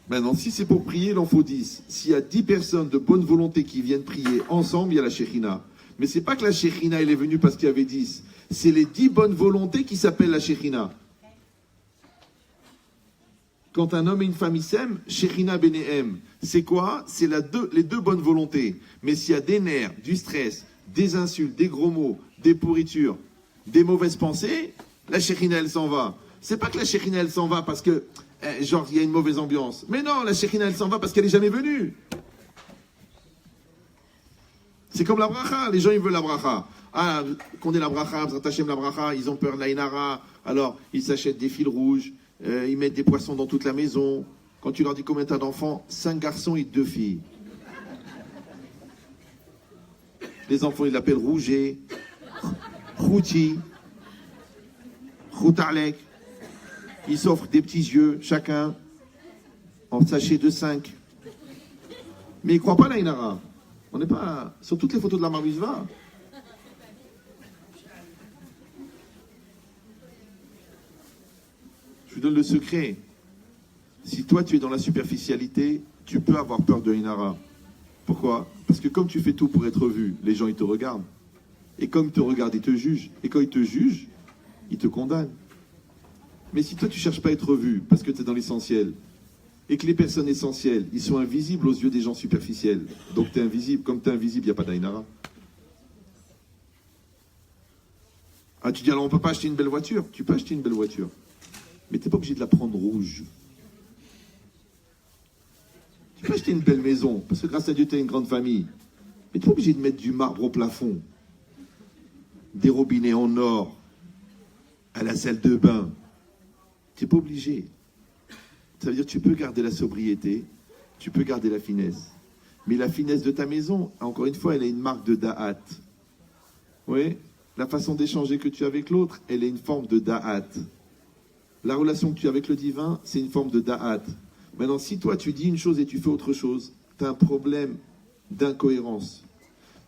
Maintenant, si c'est pour prier, il en faut 10. S'il y a 10 personnes de bonne volonté qui viennent prier ensemble, il y a la Shechina. Mais c'est pas que la Shekhinah, elle est venue parce qu'il y avait 10. C'est les 10 bonnes volontés qui s'appellent la Shekhinah. Quand un homme et une femme ils s'aiment, Shekhinah Benehem. C'est quoi? C'est les deux bonnes volontés. Mais s'il y a des nerfs, du stress, des insultes, des gros mots, des pourritures, des mauvaises pensées, la Shekhinah, elle s'en va. C'est pas que la Shekhinah, elle s'en va parce que, genre, il y a une mauvaise ambiance. Mais non, la Shekhinah, elle s'en va parce qu'elle n'est jamais venue. C'est comme la bracha. Les gens, ils veulent la bracha. Ah, qu'on ait la bracha, Hashem la bracha, ils ont peur de la inara. Alors, ils s'achètent des fils rouges, ils mettent des poissons dans toute la maison. Quand tu leur dis combien t'as d'enfants, 5 garçons et 2 filles. Les enfants, ils l'appellent Rouget, Routi, Routarlek. Ils s'offrent des petits yeux, chacun, en sachet de 5. Mais ils ne croient pas à la inara. On n'est pas sur toutes les photos de la Marmizva. Je vous donne le secret. Si toi tu es dans la superficialité, tu peux avoir peur de Inara. Pourquoi? Parce que comme tu fais tout pour être vu, les gens ils te regardent. Et comme ils te regardent, ils te jugent. Et quand ils te jugent, ils te condamnent. Mais si toi tu cherches pas à être vu, parce que tu es dans l'essentiel, et que les personnes essentielles, ils sont invisibles aux yeux des gens superficiels, donc tu es invisible. Comme tu es invisible, il n'y a pas d'Ainara. Ah, tu dis alors on ne peut pas acheter une belle voiture. Tu peux acheter une belle voiture. Mais tu n'es pas obligé de la prendre rouge. Tu peux acheter une belle maison, parce que grâce à Dieu, tu as une grande famille. Mais tu n'es pas obligé de mettre du marbre au plafond, des robinets en or, à la salle de bain. Tu n'es pas obligé. Ça veut dire que tu peux garder la sobriété, tu peux garder la finesse. Mais la finesse de ta maison, encore une fois, elle est une marque de da'at. Oui, la façon d'échanger que tu as avec l'autre, elle est une forme de da'at. La relation que tu as avec le divin, c'est une forme de da'at. Maintenant, si toi, tu dis une chose et tu fais autre chose, tu as un problème d'incohérence.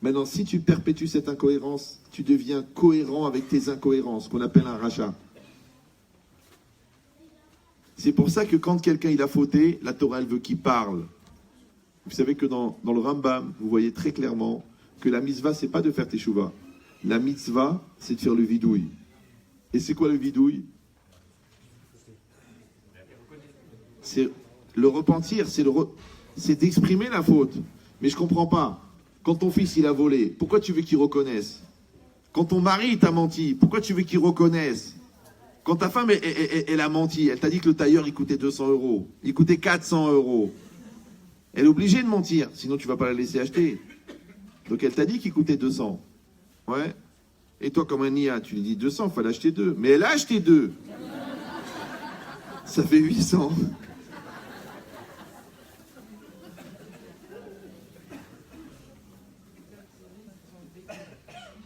Maintenant, si tu perpétues cette incohérence, tu deviens cohérent avec tes incohérences, qu'on appelle un rachat. C'est pour ça que quand quelqu'un il a fauté, la Torah, elle veut qu'il parle. Vous savez que dans le Rambam, vous voyez très clairement que la mitzvah, c'est pas de faire teshuva. La mitzvah, c'est de faire le vidouille. Et c'est quoi le vidouille? C'est le repentir, c'est d'exprimer la faute. Mais je comprends pas. Quand ton fils il a volé, pourquoi tu veux qu'il reconnaisse? Quand ton mari t'a menti, pourquoi tu veux qu'il reconnaisse? Quand ta femme elle a menti, elle t'a dit que le tailleur il coûtait 200 €, il coûtait 400 €. Elle est obligée de mentir, sinon tu vas pas la laisser acheter. Donc elle t'a dit qu'il coûtait 200. Ouais. Et toi comme un nia, tu lui dis 200, il fallait acheter 2. Mais elle a acheté 2. Ça fait 800.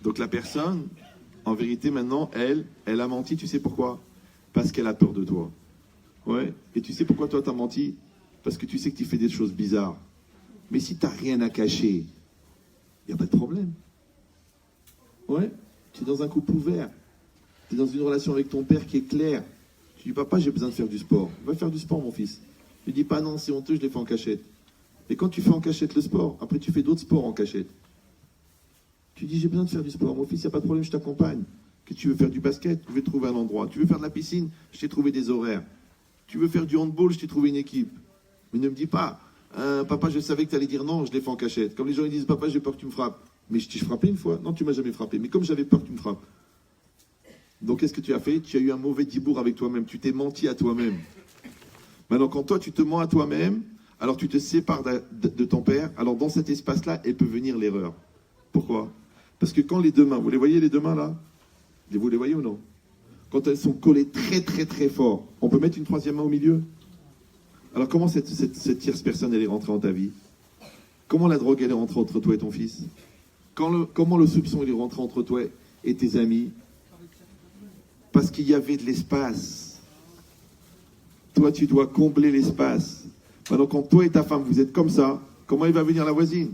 Donc la personne, en vérité maintenant, elle a menti, tu sais pourquoi? Parce qu'elle a peur de toi. Ouais. Et tu sais pourquoi toi t'as menti? Parce que tu sais que tu fais des choses bizarres. Mais si t'as rien à cacher, il n'y a pas de problème. Ouais. Tu es dans un couple ouvert. Tu es dans une relation avec ton père qui est claire. Tu dis, papa, j'ai besoin de faire du sport. Va faire du sport, mon fils. Tu dis pas, non, c'est honteux, je l'ai fait en cachette. Et quand tu fais en cachette le sport, après tu fais d'autres sports en cachette. Tu dis, j'ai besoin de faire du sport. Mon fils, il n'y a pas de problème, je t'accompagne. Que tu veux faire du basket, je vais trouver un endroit. Tu veux faire de la piscine, je t'ai trouvé des horaires. Tu veux faire du handball, je t'ai trouvé une équipe. Mais ne me dis pas, papa, je savais que tu allais dire non, je l'ai fait en cachette. Comme les gens ils disent, papa, j'ai peur que tu me frappes. Mais je t'ai frappé une fois. Non, tu m'as jamais frappé. Mais comme j'avais peur que tu me frappes. Donc, qu'est-ce que tu as fait? Tu as eu un mauvais dibour avec toi-même. Tu t'es menti à toi-même. Maintenant, quand toi, tu te mens à toi-même, alors tu te sépares de ton père. Alors, dans cet espace-là, elle peut venir l'erreur. Pourquoi? Parce que quand les deux mains, vous les voyez les deux mains là? Vous les voyez ou non? Quand elles sont collées très très très fort, on peut mettre une troisième main au milieu? Alors comment cette tierce personne elle est rentrée dans ta vie? Comment la drogue elle est rentrée entre toi et ton fils? Comment le soupçon il est rentré entre toi et tes amis? Parce qu'il y avait de l'espace. Toi tu dois combler l'espace. Maintenant quand toi et ta femme vous êtes comme ça, comment il va venir la voisine?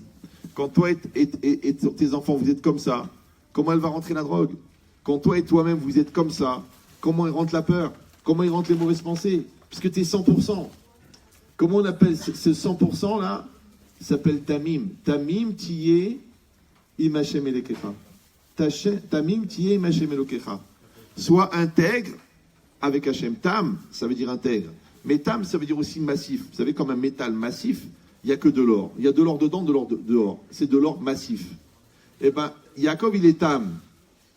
Quand toi et tes enfants, vous êtes comme ça, comment elle va rentrer la drogue? Quand toi et toi-même, vous êtes comme ça, comment il rentre la peur? Comment il rentre les mauvaises pensées? Parce que tu es 100%. Comment on appelle ce 100% là? Ça s'appelle Tamim. Tamim, tu es im Hashem Elekecha. Tamim tiye im Hashem Elokecha. Sois intègre avec Hashem. Tam, ça veut dire intègre. Mais tam, ça veut dire aussi massif. Vous savez, comme un métal massif, il n'y a que de l'or. Il y a de l'or dedans, de l'or dehors. C'est de l'or massif. Eh bien, Yaakov, il est tam.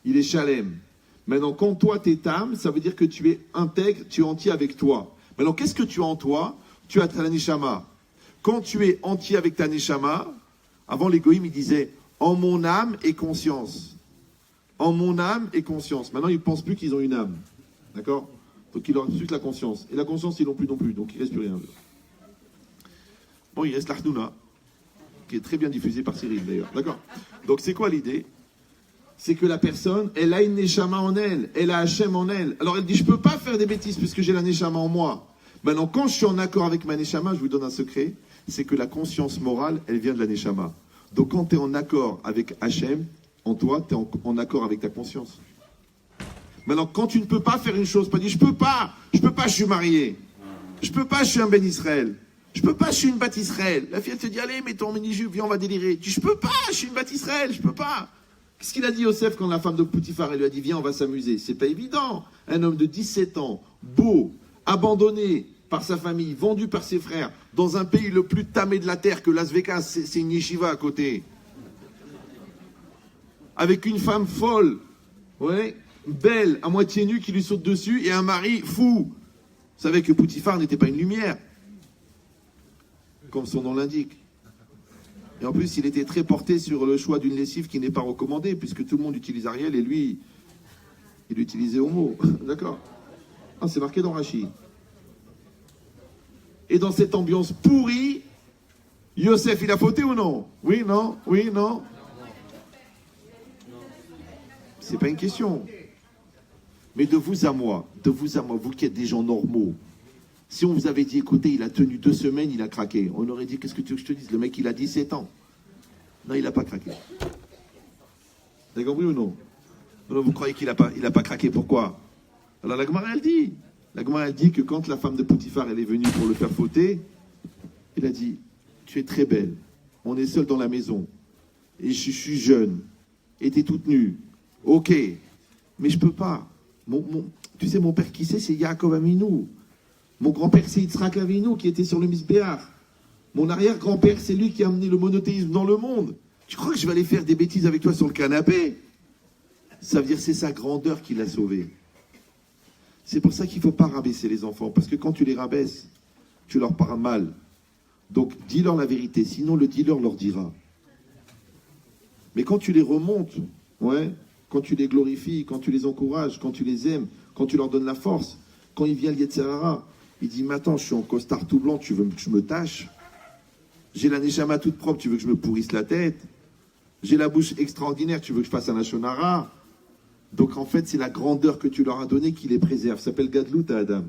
Il est shalem. Maintenant, quand toi, tu es tam, ça veut dire que tu es intègre, tu es entier avec toi. Maintenant, qu'est-ce que tu as en toi? Tu as ta neshama. Quand tu es entier avec ta neshama, avant les goïms, ils disaient « en mon âme et conscience ». En mon âme et conscience. Maintenant, ils ne pensent plus qu'ils ont une âme. D'accord? Donc, il leur reste plus que la conscience. Et la conscience, ils l'ont plus non plus. Donc, il ne reste plus rien. Bon, il reste l'Arnouna, qui est très bien diffusé par Cyril, d'ailleurs. D'accord? Donc, c'est quoi l'idée? C'est que la personne, elle a une neshama en elle. Elle a Hachem en elle. Alors, elle dit, je ne peux pas faire des bêtises puisque j'ai la neshama en moi. Maintenant, quand je suis en accord avec ma neshama, je vous donne un secret, c'est que la conscience morale, elle vient de la neshama. Donc, quand tu es en accord avec Hachem, en toi, tu es en accord avec ta conscience. Maintenant, quand tu ne peux pas faire une chose, pas dire, je peux pas, je suis marié. Je peux pas, je suis un Ben Israël. Je peux pas, je suis une Bat Israël. La fille, elle te dit, allez, mets ton mini-jupe, viens, on va délirer. Tu dis, je peux pas, je suis une Bat Israël, je peux pas. Qu'est-ce qu'il a dit Yosef quand la femme de Potiphar, elle lui a dit, viens, on va s'amuser. C'est pas évident. Un homme de 17 ans, beau, abandonné par sa famille, vendu par ses frères, dans un pays le plus tamé de la terre que Las Vegas, c'est une yeshiva à côté. Avec une femme folle, ouais, belle, à moitié nue, qui lui saute dessus, et un mari fou. Vous savez que Potiphar n'était pas une lumière, comme son nom l'indique. Et en plus, il était très porté sur le choix d'une lessive qui n'est pas recommandée, puisque tout le monde utilise Ariel, et lui, il utilisait Homo. D'accord? Ah, c'est marqué dans Rachi. Et dans cette ambiance pourrie, Yosef, il a fauté ou non? Oui, non? Oui, non? C'est pas une question. Mais de vous à moi, vous qui êtes des gens normaux, si on vous avait dit, écoutez, il a tenu 2 semaines, il a craqué, on aurait dit, qu'est-ce que tu veux que je te dise? Le mec, il a 17 ans. Non, il n'a pas craqué. Vous avez compris ou non? Alors, vous croyez qu'il n'a pas craqué, pourquoi? Alors la Gemara, elle dit que quand la femme de Potiphar, elle est venue pour le faire fauter, elle a dit, tu es très belle, on est seul dans la maison, et je suis jeune, et tu es toute nue. Ok, mais je peux pas. Tu sais, mon père qui c'est Yaakov Avinu. Mon grand-père, c'est Yitzhak Avinu qui était sur le Misbéach. Mon arrière-grand-père, c'est lui qui a amené le monothéisme dans le monde. Tu crois que je vais aller faire des bêtises avec toi sur le canapé? Ça veut dire que c'est sa grandeur qui l'a sauvé. C'est pour ça qu'il ne faut pas rabaisser les enfants. Parce que quand tu les rabaisses, tu leur parles mal. Donc, dis-leur la vérité. Sinon, le dealer leur dira. Mais quand tu les remontes, ouais, quand tu les glorifies, quand tu les encourages, quand tu les aimes, quand tu leur donnes la force, quand il vient le Yetzer Hara, il dit, mais attends, je suis en costard tout blanc, tu veux que je me tâche? J'ai la neshama toute propre, tu veux que je me pourrisse la tête? J'ai la bouche extraordinaire, tu veux que je fasse un lachon hara? Donc en fait, c'est la grandeur que tu leur as donnée qui les préserve. Ça s'appelle Gadlout à Adam.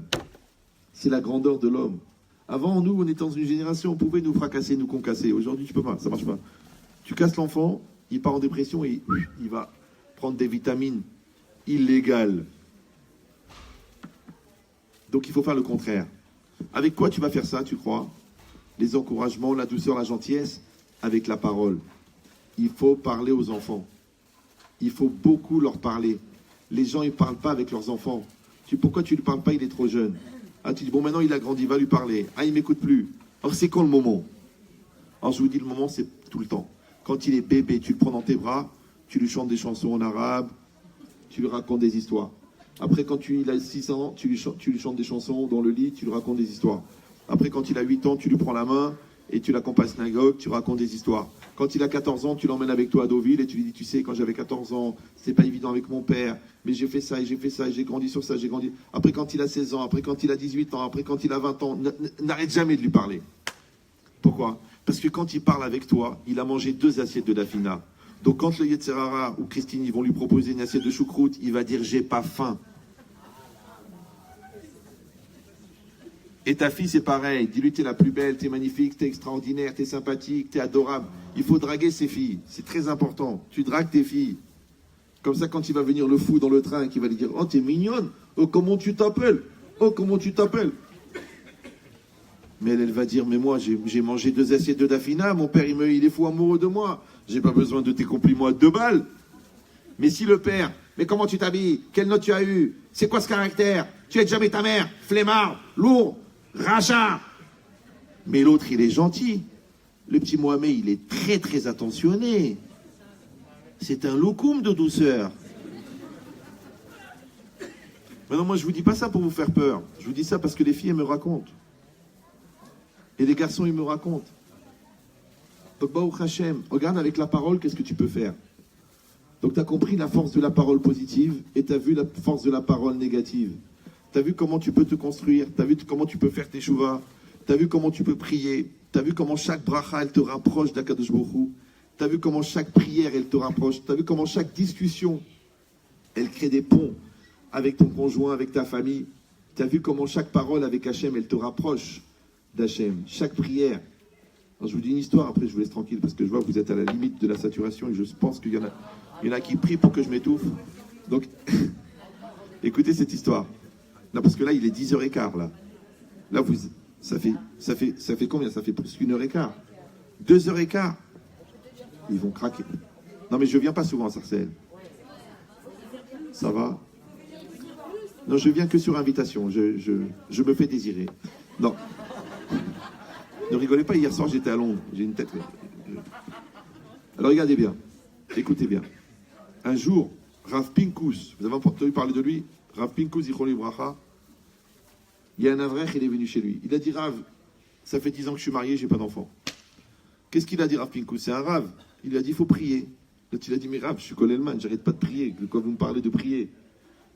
C'est la grandeur de l'homme. Avant, nous, on était dans une génération, on pouvait nous fracasser, nous concasser. Aujourd'hui, tu peux pas, ça marche pas. Tu casses l'enfant, il part en dépression et il va prendre des vitamines illégales. Donc il faut faire le contraire. Avec quoi tu vas faire ça, tu crois? Les encouragements, la douceur, la gentillesse, avec la parole. Il faut parler aux enfants. Il faut beaucoup leur parler. Les gens, ils ne parlent pas avec leurs enfants. Pourquoi tu ne lui parles pas? Il est trop jeune. Ah, tu dis, bon, maintenant il a grandi, va lui parler. Ah, il ne m'écoute plus. Alors c'est quand le moment? Alors je vous dis, le moment, c'est tout le temps. Quand il est bébé, tu le prends dans tes bras, tu lui chantes des chansons en arabe, tu lui racontes des histoires. Après, quand il a 6 ans, tu lui chantes des chansons dans le lit, tu lui racontes des histoires. Après, quand il a 8 ans, tu lui prends la main et tu l'accompagnes à la synagogue, tu racontes des histoires. Quand il a 14 ans, tu l'emmènes avec toi à Deauville et tu lui dis, tu sais, quand j'avais 14 ans, c'était pas évident avec mon père, mais j'ai fait ça et j'ai fait ça et j'ai grandi sur ça, j'ai grandi. Après, quand il a 16 ans, après, quand il a 18 ans, après, quand il a 20 ans, n'arrête jamais de lui parler. Pourquoi? Parce que quand il parle avec toi, il a mangé 2 assiettes de dafina. Donc quand le Yetzer Hara ou Christine, ils vont lui proposer une assiette de choucroute, il va dire, j'ai pas faim. Et ta fille, c'est pareil. Dis-lui, t'es la plus belle, t'es magnifique, t'es extraordinaire, t'es sympathique, t'es adorable. Il faut draguer ses filles. C'est très important. Tu dragues tes filles. Comme ça, quand il va venir le fou dans le train, qu'il va lui dire, oh, t'es mignonne. Oh, comment tu t'appelles? Oh, comment tu t'appelles? Mais elle va dire, mais moi, j'ai mangé 2 assiettes de dafina. Mon père, il est fou amoureux de moi. j'ai pas besoin de tes compliments à 2 balles. Mais si le père, mais comment tu t'habilles? Quelle note tu as eu? C'est quoi ce caractère? Tu aides jamais ta mère? Flemmard, lourd, rachat. Mais l'autre, il est gentil. Le petit Mohamed, il est très très attentionné. C'est un loukoum de douceur. Maintenant, moi, je vous dis pas ça pour vous faire peur. Je vous dis ça parce que les filles, elles me racontent. Et les garçons, ils me racontent. Donc, Baruch Hashem, regarde avec la parole, qu'est-ce que tu peux faire. Donc, tu as compris la force de la parole positive et tu as vu la force de la parole négative. Tu as vu comment tu peux te construire, tu as vu comment tu peux faire tes chouvas, tu as vu comment tu peux prier, tu as vu comment chaque bracha, elle te rapproche d'Akadosh Baruch Hu, tu as vu comment chaque prière, elle te rapproche, tu as vu comment chaque discussion, elle crée des ponts avec ton conjoint, avec ta famille. Tu as vu comment chaque parole avec Hachem, elle te rapproche d'Hachem. Chaque prière. Alors, je vous dis une histoire, après je vous laisse tranquille, parce que je vois que vous êtes à la limite de la saturation et je pense qu'il y en a qui prient pour que je m'étouffe. Donc, écoutez cette histoire. Non, parce que là, il est 10h15, là. Là, ça fait combien? Ça fait plus qu'1h15. 2h15. Ils vont craquer. Non, mais je viens pas souvent à Sarcelles. Ça va? Non, je viens que sur invitation. Je me fais désirer. Non. Ne rigolez pas, hier soir, j'étais à Londres. J'ai une tête. Alors, regardez bien. Écoutez bien. Un jour, Rav Pinkus, vous avez entendu parler de lui? Rav Pinkus, Zichron Bracha. Il y a un avrech, il est venu chez lui. Il a dit, Rav, ça fait 10 ans que je suis marié, j'ai pas d'enfant. Qu'est-ce qu'il a dit, Rav Pinkus? C'est un Rav. Il lui a dit, il faut prier. L'autre, il a dit, mais Rav, je suis Kolelman, j'arrête pas de prier. De quoi vous me parlez de prier?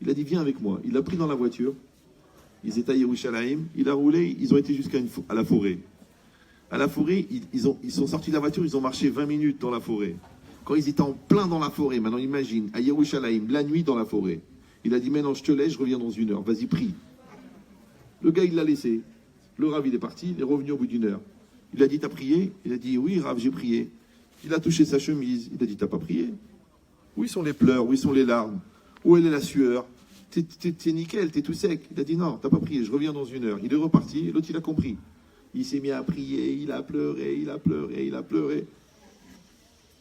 Il a dit, viens avec moi. Il l'a pris dans la voiture. Ils étaient à Yerushalayim. Il a roulé. Ils ont été jusqu'à la forêt. À la forêt, ils sont sortis de la voiture. Ils ont marché 20 minutes dans la forêt. Quand ils étaient en plein dans la forêt, maintenant imagine, à Yerushalayim, la nuit dans la forêt. Il a dit, maintenant je te laisse, je reviens dans 1 heure. Vas-y, prie. Le gars, il l'a laissé. Le Rav, il est parti. Il est revenu au bout d'1 heure. Il a dit, t'as prié? Il a dit, oui, Rav, j'ai prié. Il a touché sa chemise. Il a dit, t'as pas prié? Où sont les pleurs? Où sont les larmes? Où elle est la sueur? T'es nickel, t'es tout sec. Il a dit non, t'as pas prié, je reviens dans 1 heure. Il est reparti, l'autre il a compris. Il s'est mis à prier, il a pleuré, il a pleuré, il a pleuré.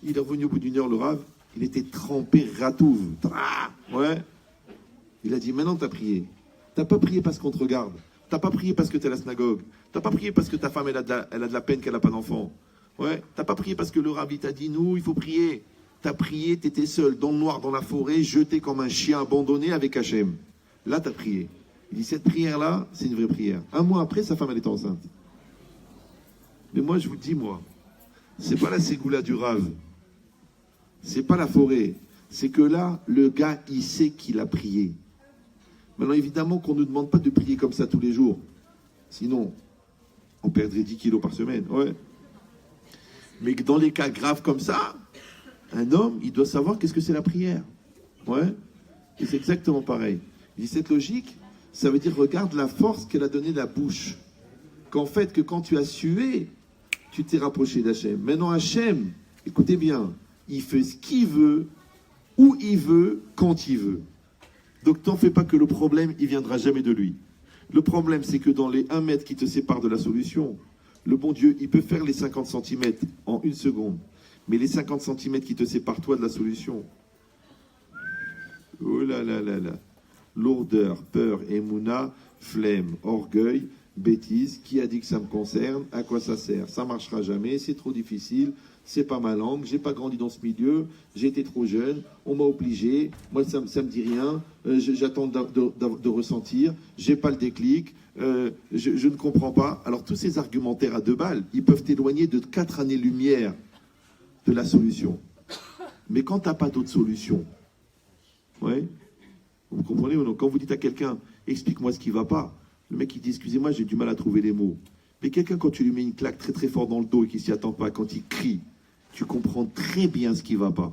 Il est revenu au bout d'1 heure, le Rav, il était trempé, ratouve. Ouais. Il a dit maintenant t'as prié. T'as pas prié parce qu'on te regarde. T'as pas prié parce que t'es à la synagogue. T'as pas prié parce que ta femme elle a de la peine qu'elle a pas d'enfant. Ouais. T'as pas prié parce que le Rav il t'a dit nous, il faut prier. T'as prié, t'étais seul, dans le noir, dans la forêt, jeté comme un chien abandonné avec Hachem. Là, t'as prié. Il dit, cette prière-là, c'est une vraie prière. 1 mois après, sa femme, elle est enceinte. Mais moi, je vous dis, moi, c'est pas la ségoula du Rav. C'est pas la forêt. C'est que là, le gars, il sait qu'il a prié. Maintenant, évidemment qu'on ne demande pas de prier comme ça tous les jours. Sinon, on perdrait 10 kilos par semaine. Ouais. Mais que dans les cas graves comme ça, un homme, il doit savoir qu'est-ce que c'est la prière. Ouais. Et c'est exactement pareil. Il dit, cette logique, ça veut dire, regarde la force qu'elle a donnée la bouche. Qu'en fait, que quand tu as sué, tu t'es rapproché d'Hachem. Maintenant, Hachem, écoutez bien, il fait ce qu'il veut, où il veut, quand il veut. Donc, t'en fais pas que le problème, il viendra jamais de lui. Le problème, c'est que dans les 1 mètre qui te séparent de la solution, le bon Dieu, il peut faire les 50 centimètres en 1 seconde. Mais les 50 centimètres qui te séparent toi de la solution, oh là là là là, lourdeur, peur, émouna, flemme, orgueil, bêtise, qui a dit que ça me concerne, à quoi ça sert? Ça marchera jamais, c'est trop difficile, c'est pas ma langue, j'ai pas grandi dans ce milieu, j'ai été trop jeune, on m'a obligé, moi ça me dit rien, j'attends de ressentir, j'ai pas le déclic, je ne comprends pas. Alors tous ces argumentaires à 2 balles, ils peuvent t'éloigner de 4 années-lumière de la solution. Mais quand tu n'as pas d'autre solution, ouais, vous comprenez ou non? Quand vous dites à quelqu'un, explique-moi ce qui ne va pas, le mec il dit, excusez-moi, j'ai du mal à trouver les mots. Mais quelqu'un, quand tu lui mets une claque très très fort dans le dos et qu'il ne s'y attend pas, quand il crie, tu comprends très bien ce qui ne va pas.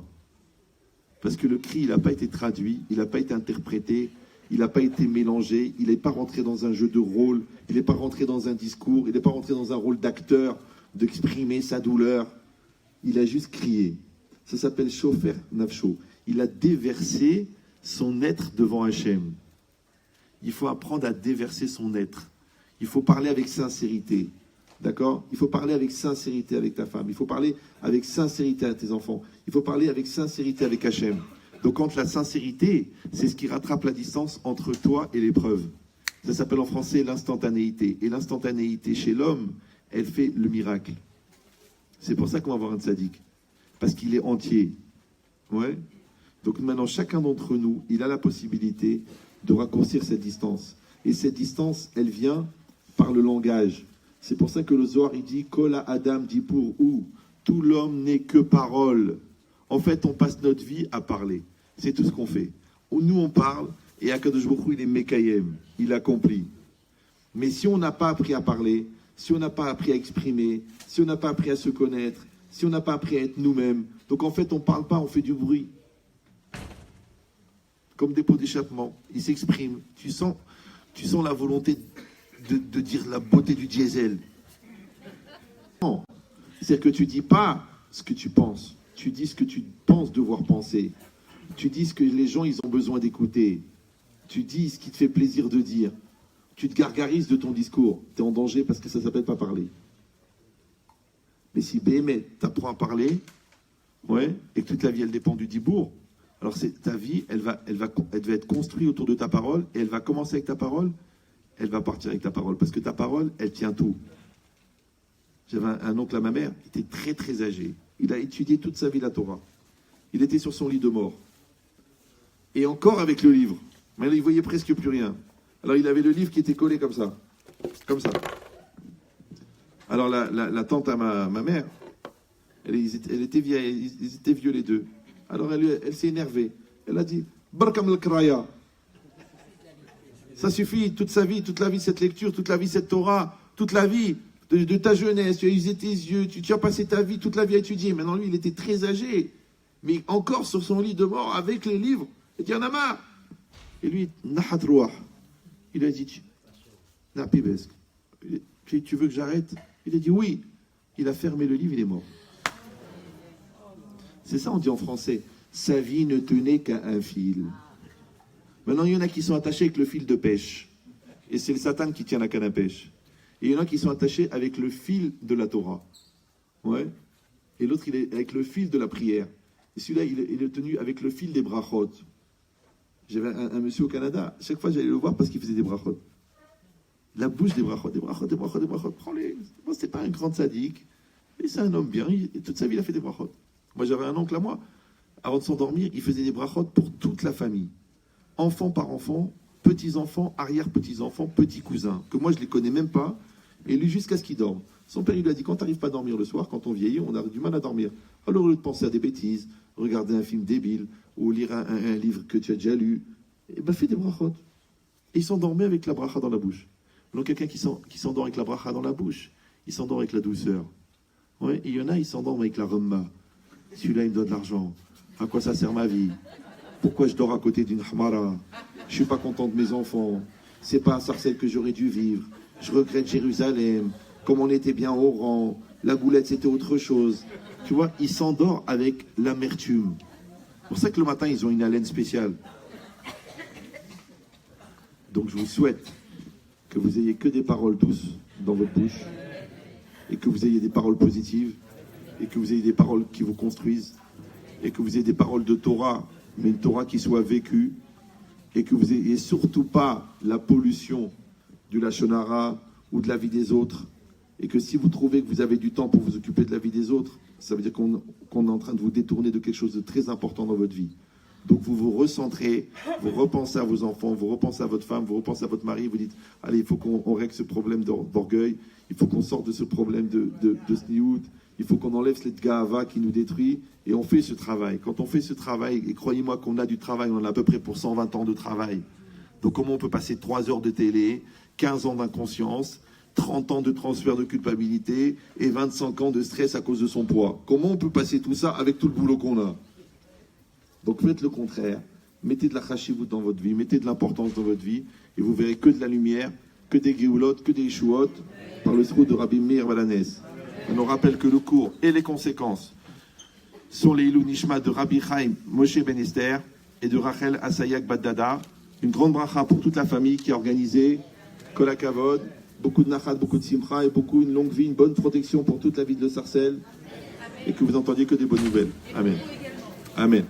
Parce que le cri, il n'a pas été traduit, il n'a pas été interprété, il n'a pas été mélangé, il n'est pas rentré dans un jeu de rôle, il n'est pas rentré dans un discours, il n'est pas rentré dans un rôle d'acteur, d'exprimer sa douleur. Il a juste crié. Ça s'appelle Shofer Nafsho. Il a déversé son être devant Hachem. Il faut apprendre à déverser son être. Il faut parler avec sincérité. D'accord? Il faut parler avec sincérité avec ta femme. Il faut parler avec sincérité à tes enfants. Il faut parler avec sincérité avec Hachem. Donc quand la sincérité, c'est ce qui rattrape la distance entre toi et l'épreuve. Ça s'appelle en français l'instantanéité. Et l'instantanéité chez l'homme, elle fait le miracle. C'est pour ça qu'on va avoir un tzaddik. Parce qu'il est entier. Ouais. Donc maintenant, chacun d'entre nous, il a la possibilité de raccourcir cette distance. Et cette distance, elle vient par le langage. C'est pour ça que le Zohar, il dit « Kola Adam dit pour où tout l'homme n'est que parole ». En fait, on passe notre vie à parler. C'est tout ce qu'on fait. Nous, on parle, et Akadosh Baruch Hu, il est Mekayem, il accomplit. Mais si on n'a pas appris à parler, si on n'a pas appris à exprimer, si on n'a pas appris à se connaître, si on n'a pas appris à être nous-mêmes, donc en fait, on ne parle pas, on fait du bruit. Comme des pots d'échappement, il s'exprime. Tu sens la volonté de dire la beauté du diesel. Non. C'est-à-dire que tu ne dis pas ce que tu penses. Tu dis ce que tu penses devoir penser. Tu dis ce que les gens ils ont besoin d'écouter. Tu dis ce qui te fait plaisir de dire. Tu te gargarises de ton discours. Tu es en danger parce que ça ne s'appelle pas parler. Mais si Béhémet t'apprend à parler, ouais, et que toute la vie elle dépend du dibour, alors ta vie, elle va être construite autour de ta parole, et elle va commencer avec ta parole, elle va partir avec ta parole. Parce que ta parole, elle tient tout. J'avais un oncle à ma mère, il était très très âgé. Il a étudié toute sa vie la Torah. Il était sur son lit de mort. Et encore avec le livre. Mais là, il voyait presque plus rien. Alors il avait le livre qui était collé comme ça. Comme ça. Alors la tante à ma mère, elle était vieille, ils étaient vieux les deux. Alors elle s'est énervée. Elle a dit « Barkam al-Kraya ». Ça suffit, toute sa vie, toute la vie, cette lecture, toute la vie, cette Torah, toute la vie de ta jeunesse, tu as usé tes yeux, tu as passé ta vie, toute la vie à étudier. Maintenant, lui, il était très âgé, mais encore sur son lit de mort, avec les livres. Il dit, il y en a marre. Et lui, Nahat Rouah. Il a dit, Napibesk. Tu veux que j'arrête? Il a dit, oui. Il a fermé le livre, il est mort. C'est ça, on dit en français. Sa vie ne tenait qu'à un fil. Maintenant, il y en a qui sont attachés avec le fil de pêche. Et c'est le Satan qui tient la canne à pêche. Et il y en a qui sont attachés avec le fil de la Torah. Ouais. Et l'autre, il est avec le fil de la prière. Et celui-là, il est tenu avec le fil des brachot. J'avais un monsieur au Canada. Chaque fois, j'allais le voir parce qu'il faisait des brachot. La bouche des brachot, des brachot, des brachot, des brachot. Prends-les. Moi, c'est pas un grand sadique. Mais c'est un homme bien. Toute sa vie, il a fait des brachot. Moi, j'avais un oncle à moi. Avant de s'endormir, il faisait des brachot pour toute la famille. Enfant par enfant, petits-enfants, arrière-petits-enfants, petits-cousins, que moi je ne les connais même pas, et lui jusqu'à ce qu'il dorme. Son père il lui a dit, quand tu n'arrives pas à dormir le soir, quand on vieillit, on a du mal à dormir. Alors au lieu de penser à des bêtises, regarder un film débile, ou lire un livre que tu as déjà lu, eh ben fais des brachot. Et il s'endormait avec la bracha dans la bouche. Donc quelqu'un qui s'endort avec la bracha dans la bouche, il s'endort avec la douceur. Ouais, et il y en a, ils s'endorment avec la remma. Celui-là, il me doit de l'argent. À quoi ça sert ma vie? Pourquoi je dors à côté d'une hamara? Je suis pas content de mes enfants. C'est pas à Sarcelles que j'aurais dû vivre. Je regrette Jérusalem. Comme on était bien au rang. La goulette, c'était autre chose. Tu vois, ils s'endorment avec l'amertume. C'est pour ça que le matin, ils ont une haleine spéciale. Donc, je vous souhaite que vous ayez que des paroles douces dans votre bouche. Et que vous ayez des paroles positives. Et que vous ayez des paroles qui vous construisent. Et que vous ayez des paroles de Torah, mais une Torah qui soit vécue, et que vous n'ayez surtout pas la pollution du Lachon Hara ou de la vie des autres, et que si vous trouvez que vous avez du temps pour vous occuper de la vie des autres, ça veut dire qu'on est en train de vous détourner de quelque chose de très important dans votre vie. Donc vous vous recentrez, vous repensez à vos enfants, vous repensez à votre femme, vous repensez à votre mari, vous dites, allez, il faut qu'on règle ce problème d'orgueil, il faut qu'on sorte de ce problème de sniout, il faut qu'on enlève cette gahava qui nous détruit, et on fait ce travail. Quand on fait ce travail, et croyez-moi qu'on a du travail, on en a à peu près pour 120 ans de travail. Donc comment on peut passer 3 heures de télé, 15 ans d'inconscience, 30 ans de transfert de culpabilité, et 25 ans de stress à cause de son poids? Comment on peut passer tout ça avec tout le boulot qu'on a? Donc faites le contraire, mettez de la chashivut dans votre vie, mettez de l'importance dans votre vie, et vous verrez que de la lumière, que des geoulot, que des yeshuot, par le srout de Rabbi Meir Balanès. On nous rappelle que le cours et les conséquences sont les Ilou Nishma de Rabbi Chaim Moshe Ben Esther et de Rachel Asayak Baddada. Une grande bracha pour toute la famille qui a organisé Kol HaKavod, beaucoup de nachat, beaucoup de simcha et beaucoup une longue vie, une bonne protection pour toute la vie de Le Sarcelles et que vous entendiez que des bonnes nouvelles. Amen. Amen.